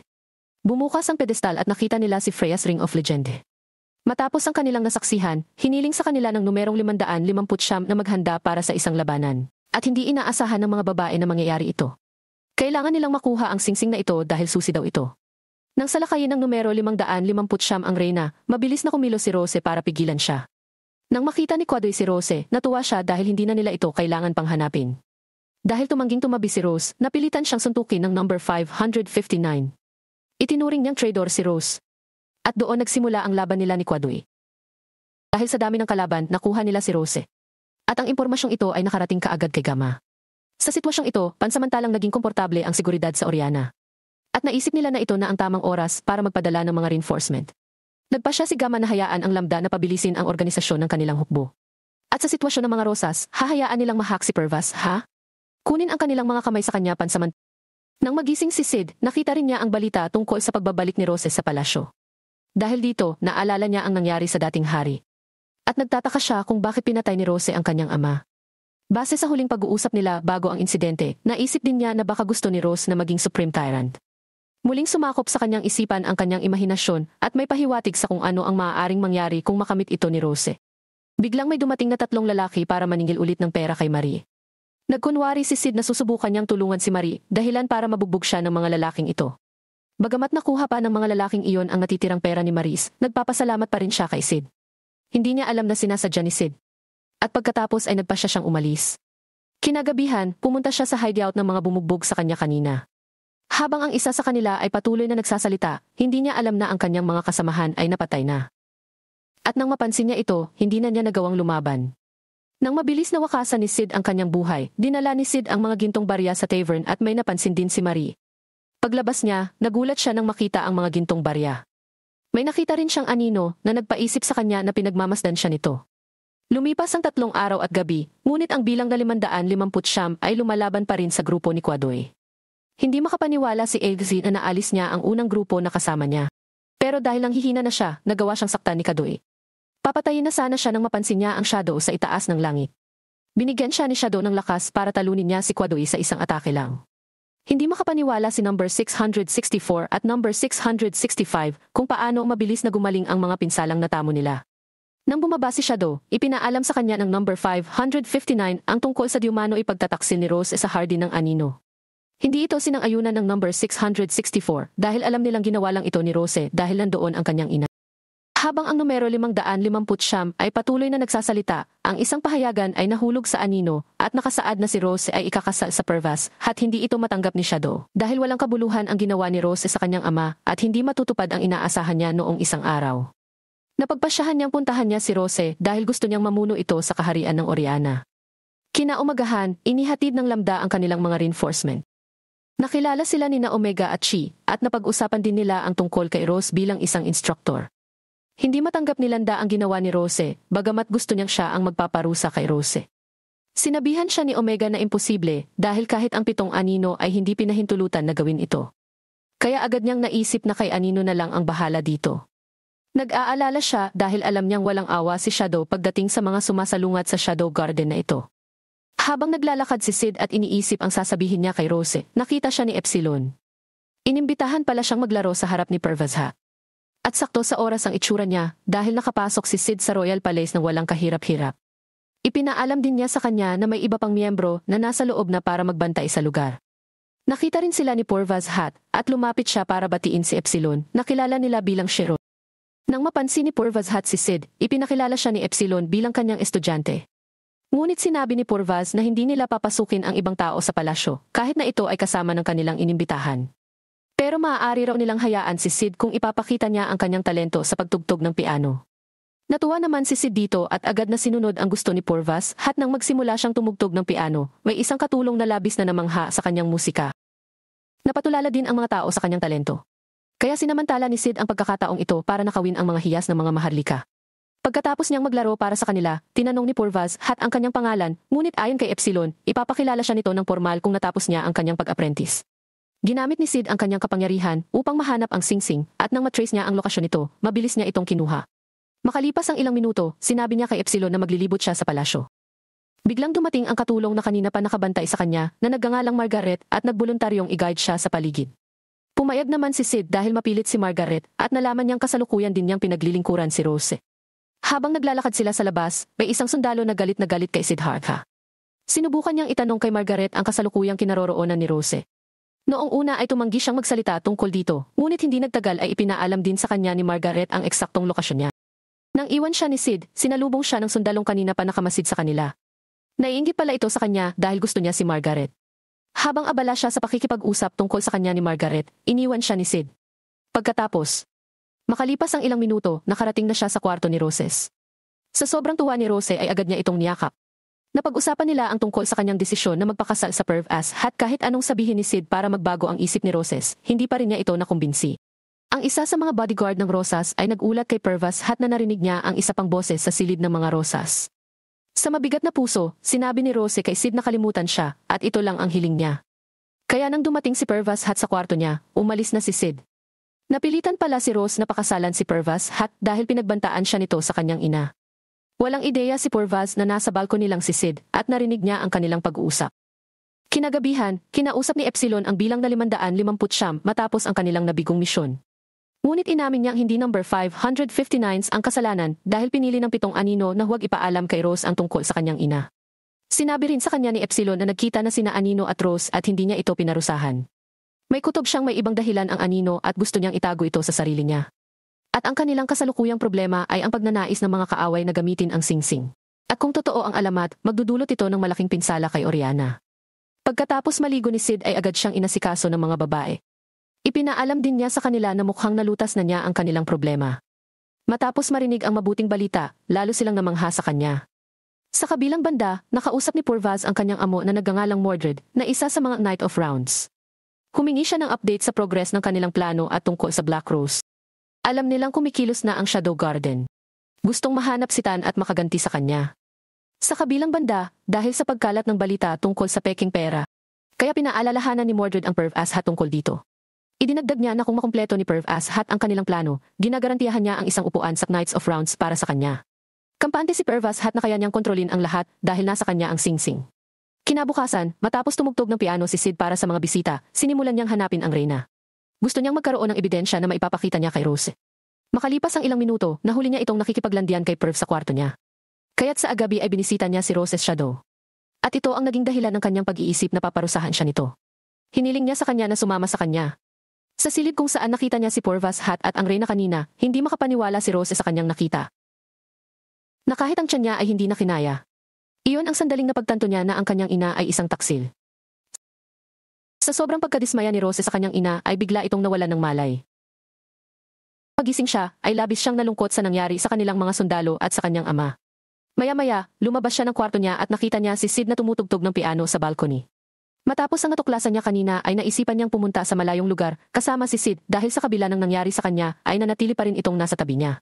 Bumukas ang pedestal at nakita nila si Freya's Ring of Legend. Matapos ang kanilang nasaksihan, hiniling sa kanila ng numerong 559 na maghanda para sa isang labanan. At hindi inaasahan ng mga babae na mangyayari ito. Kailangan nilang makuha ang singsing na ito dahil susi daw ito. Nang salakayin ng numero 559 ang reyna, mabilis na kumilos si Rose para pigilan siya. Nang makita ni Quadoy si Rose, natuwa siya dahil hindi na nila ito kailangan pang hanapin. Dahil tumangging tumabi si Rose, napilitan siyang suntukin ng number 559. Itinuring niyang traitor si Rose. At doon nagsimula ang laban nila ni Quadoy. Dahil sa dami ng kalaban, nakuha nila si Rose. At ang impormasyong ito ay nakarating kaagad kay Gamma. Sa sitwasyong ito, pansamantalang naging komportable ang seguridad sa Oriana. At naisip nila na ito na ang tamang oras para magpadala ng mga reinforcement. Nagpasya si Gamma na hayaan ang Lambda na pabilisin ang organisasyon ng kanilang hukbo. At sa sitwasyon ng mga Rosas, hahayaan nilang mahak si Pervas, ha? Kunin ang kanilang mga kamay sa kanya pansamantala. Nang magising si Sid, nakita rin niya ang balita tungkol sa pagbabalik ni Roses sa palasyo. Dahil dito, naalala niya ang nangyari sa dating hari. At nagtataka siya kung bakit pinatay ni Rose ang kanyang ama. Base sa huling pag-uusap nila bago ang insidente, naisip din niya na baka gusto ni Rose na maging Supreme Tyrant. Muling sumakop sa kanyang isipan ang kanyang imahinasyon at may pahiwatig sa kung ano ang maaaring mangyari kung makamit ito ni Rose. Biglang may dumating na 3 lalaki para maningil ulit ng pera kay Marie. Nagkunwari si Sid na susubukan niyang tulungan si Marie, dahilan para mabugbog siya ng mga lalaking ito. Bagamat nakuha pa ng mga lalaking iyon ang natitirang pera ni Maris, nagpapasalamat pa rin siya kay Sid. Hindi niya alam na sinasadya ni Sid. At pagkatapos ay nagpasya siyang umalis. Kinagabihan, pumunta siya sa hideout ng mga bumugbog sa kanya kanina. Habang ang isa sa kanila ay patuloy na nagsasalita, hindi niya alam na ang kanyang mga kasamahan ay napatay na. At nang mapansin niya ito, hindi na niya nagawang lumaban. Nang mabilis na wakasan ni Sid ang kanyang buhay, dinala ni Sid ang mga gintong barya sa tavern at may napansin din si Marie. Paglabas niya, nagulat siya nang makita ang mga gintong barya. May nakita rin siyang anino na nagpaisip sa kanya na pinagmamasdan siya nito. Lumipas ang 3 araw at gabi, ngunit ang bilang na 550 ay lumalaban pa rin sa grupo ni Quadoy. Hindi makapaniwala si Elsie na naalis niya ang unang grupo na kasama niya. Pero dahil nanghihina na siya, nagawa siyang saktan ni Quadoy. Papatayin na sana siya nang mapansin niya ang Shadow sa itaas ng langit. Binigyan siya ni Shadow ng lakas para talunin niya si Quadoy sa isang atake lang. Hindi makapaniwala si number 664 at number 665 kung paano mabilis na gumaling ang mga pinsalang natamo nila. Nang bumaba si Shadow, ipinaalam sa kanya ng number 559 ang tungkol sa diumano ipagtataksil ni Rose sa hardin ng anino. Hindi ito sinang-ayunan ng number 664 dahil alam nilang ginawa lang ito ni Rose dahil nandoon ang kanyang ina. Habang ang numero 550 ay patuloy na nagsasalita, ang isang pahayagan ay nahulog sa anino at nakasaad na si Rose ay ikakasal sa Pervas at hindi ito matanggap ni Shadow dahil walang kabuluhan ang ginawa ni Rose sa kanyang ama at hindi matutupad ang inaasahan niya noong isang araw. Napagpasyahan niyang puntahan niya si Rose dahil gusto niyang mamuno ito sa kaharian ng Oriana. Kinaumagahan, inihatid ng Lambda ang kanilang mga reinforcement. Nakilala sila ni Omega at Chi at napag-usapan din nila ang tungkol kay Rose bilang isang instructor. Hindi matanggap ni Lambda ang ginawa ni Rose, bagamat gusto niyang siya ang magpaparusa kay Rose. Sinabihan siya ni Omega na imposible dahil kahit ang 7 anino ay hindi pinahintulutan na gawin ito. Kaya agad niyang naisip na kay anino na lang ang bahala dito. Nag-aalala siya dahil alam niyang walang awa si Shadow pagdating sa mga sumasalungat sa Shadow Garden na ito. Habang naglalakad si Sid at iniisip ang sasabihin niya kay Rose, nakita siya ni Epsilon. Inimbitahan pala siyang maglaro sa harap ni Pervazha. At sakto sa oras ang itsura niya dahil nakapasok si Sid sa Royal Palace ng walang kahirap-hirap. Ipinaalam din niya sa kanya na may iba pang miyembro na nasa loob na para magbantay sa lugar. Nakita rin sila ni Pervazha at lumapit siya para batiin si Epsilon na kilala nila bilang Shiro. Nang mapansin ni Pervazha si Sid, ipinakilala siya ni Epsilon bilang kanyang estudyante. Ngunit sinabi ni Pervaz na hindi nila papasukin ang ibang tao sa palasyo kahit na ito ay kasama ng kanilang inimbitahan. Pero maaari raw nilang hayaan si Sid kung ipapakita niya ang kanyang talento sa pagtugtog ng piano. Natuwa naman si Sid dito at agad na sinunod ang gusto ni Pervaz at nang magsimula siyang tumugtog ng piano, may isang katulong na labis na namangha sa kanyang musika. Napatulala din ang mga tao sa kanyang talento. Kaya sinamantala ni Sid ang pagkakataong ito para nakawin ang mga hiyas ng mga maharlika. Pagkatapos niyang maglaro para sa kanila, tinanong ni Pervaz at ang kanyang pangalan, ngunit ayon kay Epsilon, ipapakilala siya nito ng formal kung natapos niya ang kanyang pag-apprentice. Ginamit ni Sid ang kanyang kapangyarihan upang mahanap ang singsing at nang matrace niya ang lokasyon nito, mabilis niya itong kinuha. Makalipas ang ilang minuto, sinabi niya kay Epsilon na maglilibot siya sa palasyo. Biglang dumating ang katulong na kanina pa nakabantay sa kanya na nagngangalang Margaret at nagboluntaryong i-guide siya sa paligid. Pumayag naman si Sid dahil mapilit si Margaret at nalaman niyang kasalukuyan din niyang pinaglilingkuran si Rose. Habang naglalakad sila sa labas, may isang sundalo na galit kay Siddhartha. Sinubukan niyang itanong kay Margaret ang kasalukuyang kinaroroonan ni Rose. Noong una ay tumanggi siyang magsalita tungkol dito, ngunit hindi nagtagal ay ipinaalam din sa kanya ni Margaret ang eksaktong lokasyon niya. Nang iwan siya ni Sid, sinalubong siya ng sundalong kanina pa nakamasid sa kanila. Naiinggit pala ito sa kanya dahil gusto niya si Margaret. Habang abala siya sa pakikipag-usap tungkol sa kanya ni Margaret, iniwan siya ni Sid. Pagkatapos, makalipas ang ilang minuto, nakarating na siya sa kwarto ni Roses. Sa sobrang tuwa ni Rose ay agad niya itong niyakap. Napag-usapan nila ang tungkol sa kanyang desisyon na magpakasal sa Pervaz at kahit anong sabihin ni Sid para magbago ang isip ni Roses, hindi pa rin niya ito nakumbinsi. Ang isa sa mga bodyguard ng Rosas ay nagulat kay Pervaz at na narinig niya ang isa pang boses sa silid ng mga Rosas. Sa mabigat na puso, sinabi ni Rose kay Sid na kalimutan siya at ito lang ang hiling niya. Kaya nang dumating si Pervaz sa kwarto niya, umalis na si Sid. Napilitan pala si Rose na pakasalan si Pervaz dahil pinagbantaan siya nito sa kanyang ina. Walang ideya si Pervaz na nasa balcony lang si Sid at narinig niya ang kanilang pag-uusap. Kinagabihan, kinausap ni Epsilon ang bilang na 550 matapos ang kanilang nabigong misyon. Ngunit inamin niyang hindi number 559 ang kasalanan dahil pinili ng 7 anino na huwag ipaalam kay Rose ang tungkol sa kanyang ina. Sinabi rin sa kanya ni Epsilon na nagkita na sina Anino at Rose at hindi niya ito pinarusahan. May kutob siyang may ibang dahilan ang anino at gusto niyang itago ito sa sarili niya. At ang kanilang kasalukuyang problema ay ang pagnanais ng mga kaaway na gamitin ang singsing. At kung totoo ang alamat, magdudulot ito ng malaking pinsala kay Oriana. Pagkatapos maligo ni Sid ay agad siyang inasikaso ng mga babae. Ipinaalam din niya sa kanila na mukhang nalutas na niya ang kanilang problema. Matapos marinig ang mabuting balita, lalo silang namangha sa kanya. Sa kabilang banda, nakausap ni Purvaz ang kanyang amo na nagngangalang Mordred, na isa sa mga Knight of Rounds. Humingi siya ng update sa progress ng kanilang plano at tungkol sa Black Rose. Alam nilang kumikilos na ang Shadow Garden. Gustong mahanap si Tan at makaganti sa kanya. Sa kabilang banda, dahil sa pagkalat ng balita tungkol sa peking pera, kaya pinaalalahanan ni Mordred ang Purvaz hat tungkol dito. Idinagdag niya na kung makumpleto ni Purvaz hat ang kanilang plano, ginagarantiyahan niya ang isang upuan sa Knights of Rounds para sa kanya. Kampante si Purvaz hat na kaya niyang kontrolin ang lahat dahil nasa kanya ang singsing. Kinabukasan, matapos tumugtog ng piano si Sid para sa mga bisita, sinimulan niyang hanapin ang reyna. Gusto niyang magkaroon ng ebidensya na maipapakita niya kay Rose. Makalipas ang ilang minuto, nahuli niya itong nakikipaglandian kay Purv sa kwarto niya. Kaya't sa agabi ay binisita niya si Rose's shadow. At ito ang naging dahilan ng kanyang pag-iisip na paparusahan siya nito. Hiniling niya sa kanya na sumama sa kanya. Sa silid kung saan nakita niya si Purvaz hat at ang reyna kanina, hindi makapaniwala si Rose sa kanyang nakita. Na kahit ang tiyan niya ay hindi na kinaya. Iyon ang sandaling napagtanto niya na ang kanyang ina ay isang taksil. Sa sobrang pagkadismaya ni Rose sa kanyang ina ay bigla itong nawalan ng malay. Pagising siya, ay labis siyang nalungkot sa nangyari sa kanilang mga sundalo at sa kanyang ama. Maya-maya, lumabas siya ng kwarto niya at nakita niya si Sid na tumutugtog ng piano sa balcony. Matapos ang natuklasan niya kanina ay naisipan niyang pumunta sa malayong lugar kasama si Sid dahil sa kabila ng nangyari sa kanya ay nanatili pa rin itong nasa tabi niya.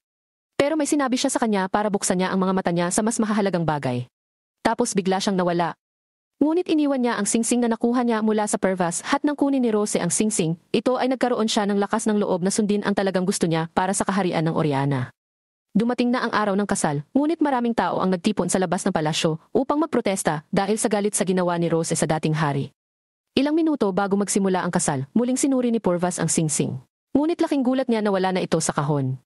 Pero may sinabi siya sa kanya para buksan niya ang mga mata niya sa mas mahahalagang bagay. Tapos bigla siyang nawala. Ngunit iniwan niya ang singsing na nakuha niya mula sa Purvaz hat nang kunin ni Rose ang singsing, ito ay nagkaroon siya ng lakas ng loob na sundin ang talagang gusto niya para sa kaharian ng Oriana. Dumating na ang araw ng kasal, ngunit maraming tao ang nagtipon sa labas ng palasyo upang magprotesta dahil sa galit sa ginawa ni Rose sa dating hari. Ilang minuto bago magsimula ang kasal, muling sinuri ni Purvaz ang singsing. Ngunit laking gulat niya na wala na ito sa kahon.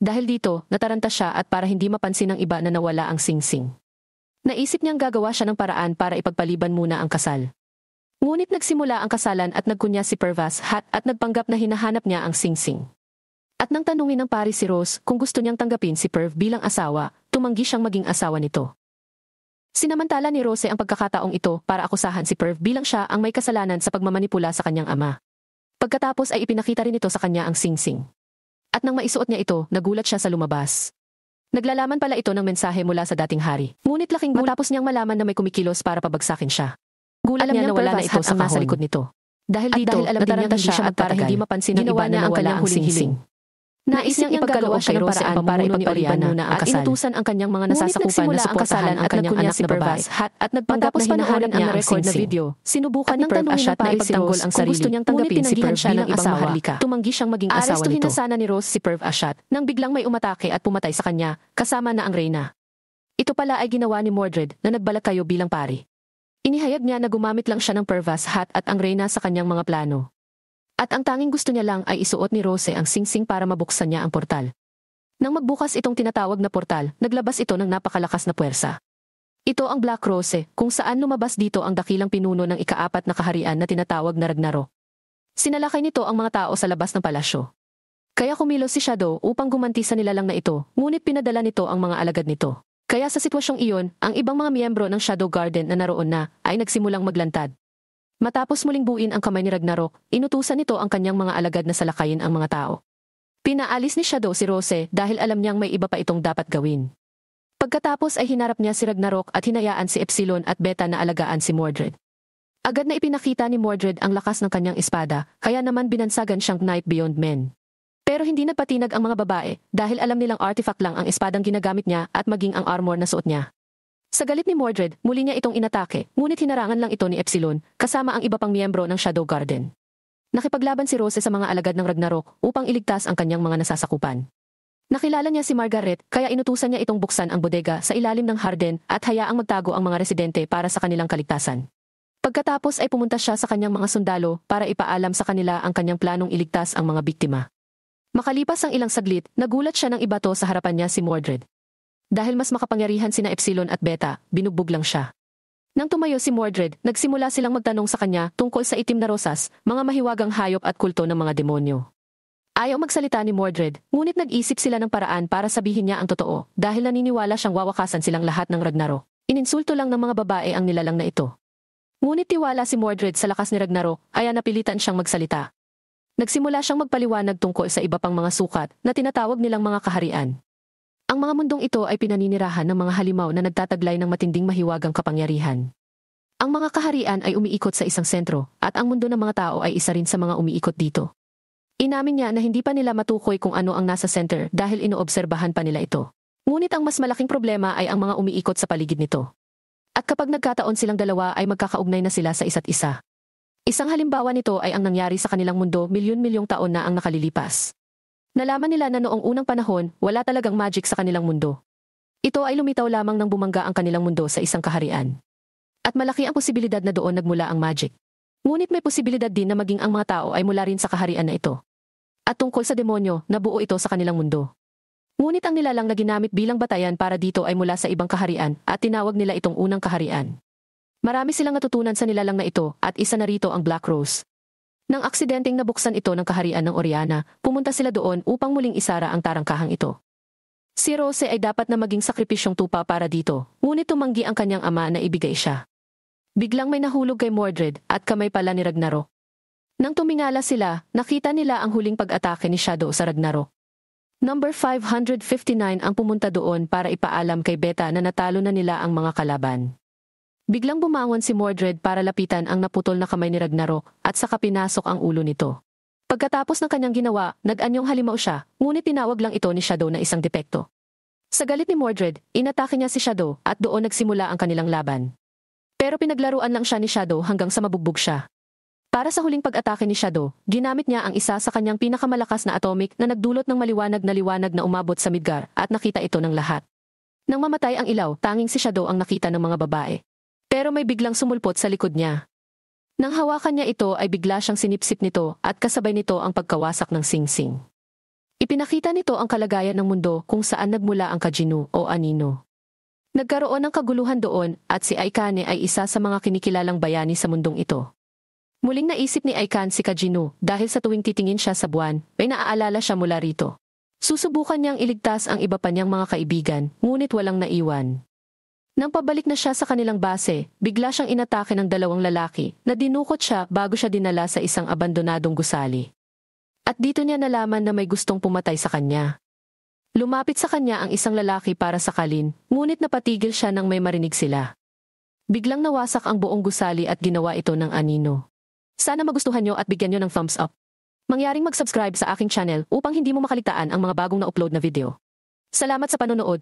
Dahil dito, nataranta siya at para hindi mapansin ng iba na nawala ang singsing. Naisip niyang gagawa siya ng paraan para ipagpaliban muna ang kasal. Ngunit nagsimula ang kasalan at nagkunya si Purvaz hat at nagpanggap na hinahanap niya ang singsing. At nang tanungin ng pari si Rose kung gusto niyang tanggapin si Purv bilang asawa, tumanggi siyang maging asawa nito. Sinamantala ni Rose ang pagkakataong ito para akusahan si Purv bilang siya ang may kasalanan sa pagmamanipula sa kanyang ama. Pagkatapos ay ipinakita rin ito sa kanya ang singsing. At nang maisuot niya ito, nagulat siya sa lumabas. Naglalaman pala ito ng mensahe mula sa dating hari. Ngunit laking gulat matapos niyang malaman na may kumikilos para pabagsakin siya. Gulat niya na wala na ito sa nasa likod nito. Dahil dito, alam din niyang siya at para hindi mapansin ng iba na nawala ang singsing. Nais niyang ipagkaloob kay Rose ang pamuno ni Oriana at inutusan ang kanyang mga nasasakupan na suportahan ang kanyang anak na babae. At nagpanggap na hinahanap niya ang record na video, sinubukan ni Purv Ashat na ipagtanggol ang sarili, gusto niyang tanggapin si Purv bilang asawa. Tumanggi siyang maging asawa nito. Arestuhin na sana ni Rose si Purv Ashat nang biglang may umatake at pumatay sa kanya, kasama na ang reyna. Ito pala ay ginawa ni Mordred na nagbalak kayo bilang pari. Inihayag niya na gumamit lang siya ng Purvaz hat at ang reyna sa kanyang mga plano. At ang tanging gusto niya lang ay isuot ni Rose ang singsing para mabuksan niya ang portal. Nang magbukas itong tinatawag na portal, naglabas ito ng napakalakas na puwersa. Ito ang Black Rose, kung saan lumabas dito ang dakilang pinuno ng ika-4 na kaharian na tinatawag na Ragnarok. Sinalakay nito ang mga tao sa labas ng palasyo. Kaya kumilos si Shadow upang gumanti sa nilalang na ito, ngunit pinadala nito ang mga alagad nito. Kaya sa sitwasyong iyon, ang ibang mga miyembro ng Shadow Garden na naroon na ay nagsimulang maglantad. Matapos muling buuin ang kamay ni Ragnarok, inutusan nito ang kanyang mga alagad na salakayin ang mga tao. Pinaalis ni Shadow si Rose dahil alam niyang may iba pa itong dapat gawin. Pagkatapos ay hinarap niya si Ragnarok at hinayaan si Epsilon at Beta na alagaan si Mordred. Agad na ipinakita ni Mordred ang lakas ng kanyang espada, kaya naman binansagan siyang Knight Beyond Men. Pero hindi nagpatinag ang mga babae dahil alam nilang artifact lang ang espadang ginagamit niya at maging ang armor na suot niya. Sa galit ni Mordred, muli niya itong inatake, ngunit hinarangan lang ito ni Epsilon, kasama ang iba pang miyembro ng Shadow Garden. Nakipaglaban si Rose sa mga alagad ng Ragnarok upang iligtas ang kanyang mga nasasakupan. Nakilala niya si Margaret, kaya inutusan niya itong buksan ang bodega sa ilalim ng harden at hayaang magtago ang mga residente para sa kanilang kaligtasan. Pagkatapos ay pumunta siya sa kanyang mga sundalo para ipaalam sa kanila ang kanyang planong iligtas ang mga biktima. Makalipas ang ilang saglit, nagulat siya ng ibato sa harapan niya si Mordred. Dahil mas makapangyarihan sina Epsilon at Beta, binugbog lang siya. Nang tumayo si Mordred, nagsimula silang magtanong sa kanya tungkol sa itim na rosas, mga mahiwagang hayop at kulto ng mga demonyo. Ayaw magsalita ni Mordred, ngunit nag-isip sila ng paraan para sabihin niya ang totoo dahil naniniwala siyang wawakasan silang lahat ng Ragnarok. Ininsulto lang ng mga babae ang nilalang na ito. Ngunit tiwala si Mordred sa lakas ni Ragnarok, kaya napilitan siyang magsalita. Nagsimula siyang magpaliwanag tungkol sa iba pang mga sukat na tinatawag nilang mga kaharian. Ang mga mundong ito ay pinaninirahan ng mga halimaw na nagtataglay ng matinding mahiwagang kapangyarihan. Ang mga kaharian ay umiikot sa isang sentro, at ang mundo ng mga tao ay isa rin sa mga umiikot dito. Inamin niya na hindi pa nila matukoy kung ano ang nasa center dahil inoobserbahan pa nila ito. Ngunit ang mas malaking problema ay ang mga umiikot sa paligid nito. At kapag nagkataon silang dalawa ay magkakaugnay na sila sa isa't isa. Isang halimbawa nito ay ang nangyari sa kanilang mundo milyon-milyong taon na ang nakalilipas. Nalaman nila na noong unang panahon, wala talagang magic sa kanilang mundo. Ito ay lumitaw lamang nang bumangga ang kanilang mundo sa isang kaharian. At malaki ang posibilidad na doon nagmula ang magic. Ngunit may posibilidad din na maging ang mga tao ay mula rin sa kaharian na ito. At tungkol sa demonyo, nabuo ito sa kanilang mundo. Ngunit ang nilalang na ginamit bilang batayan para dito ay mula sa ibang kaharian at tinawag nila itong unang kaharian. Marami silang natutunan sa nilalang na ito at isa na rito ang Black Rose. Nang aksidenteng nabuksan ito ng kaharian ng Oriana, pumunta sila doon upang muling isara ang tarangkahang ito. Si Rose ay dapat na maging sakripisyong tupa para dito, ngunit tumanggi ang kanyang ama na ibigay siya. Biglang may nahulog kay Mordred at kamay pala ni Ragnarok. Nang tumingala sila, nakita nila ang huling pag-atake ni Shadow sa Ragnarok. Number 559 ang pumunta doon para ipaalam kay Beta na natalo na nila ang mga kalaban. Biglang bumangon si Mordred para lapitan ang naputol na kamay ni Ragnarok at saka pinasok ang ulo nito. Pagkatapos ng kanyang ginawa, nag-anyong halimaw siya, ngunit tinawag lang ito ni Shadow na isang depekto. Sa galit ni Mordred, inatake niya si Shadow at doon nagsimula ang kanilang laban. Pero pinaglaruan lang siya ni Shadow hanggang sa mabugbog siya. Para sa huling pag-atake ni Shadow, ginamit niya ang isa sa kanyang pinakamalakas na atomic na nagdulot ng maliwanag na umabot sa Midgar at nakita ito ng lahat. Nang mamatay ang ilaw, tanging si Shadow ang nakita ng mga babae. Pero may biglang sumulpot sa likod niya. Nang hawakan niya ito ay bigla siyang sinipsip nito at kasabay nito ang pagkawasak ng singsing. Ipinakita nito ang kalagayan ng mundo kung saan nagmula ang Kajinu o Anino. Nagkaroon ng kaguluhan doon at si Aikane ay isa sa mga kinikilalang bayani sa mundong ito. Muling naisip ni Aikane si Kajinu dahil sa tuwing titingin siya sa buwan, ay naaalala siya mula rito. Susubukan niyang iligtas ang iba pa niyang mga kaibigan, ngunit walang naiwan. Nang pabalik na siya sa kanilang base, bigla siyang inatake ng dalawang lalaki na dinukot siya bago siya dinala sa isang abandonadong gusali. At dito niya nalaman na may gustong pumatay sa kanya. Lumapit sa kanya ang isang lalaki para sakalin, ngunit napatigil siya nang may marinig sila. Biglang nawasak ang buong gusali at ginawa ito ng anino. Sana magustuhan nyo at bigyan nyo ng thumbs up. Mangyaring mag-subscribe sa aking channel upang hindi mo makaligtaan ang mga bagong na-upload na video. Salamat sa panonood.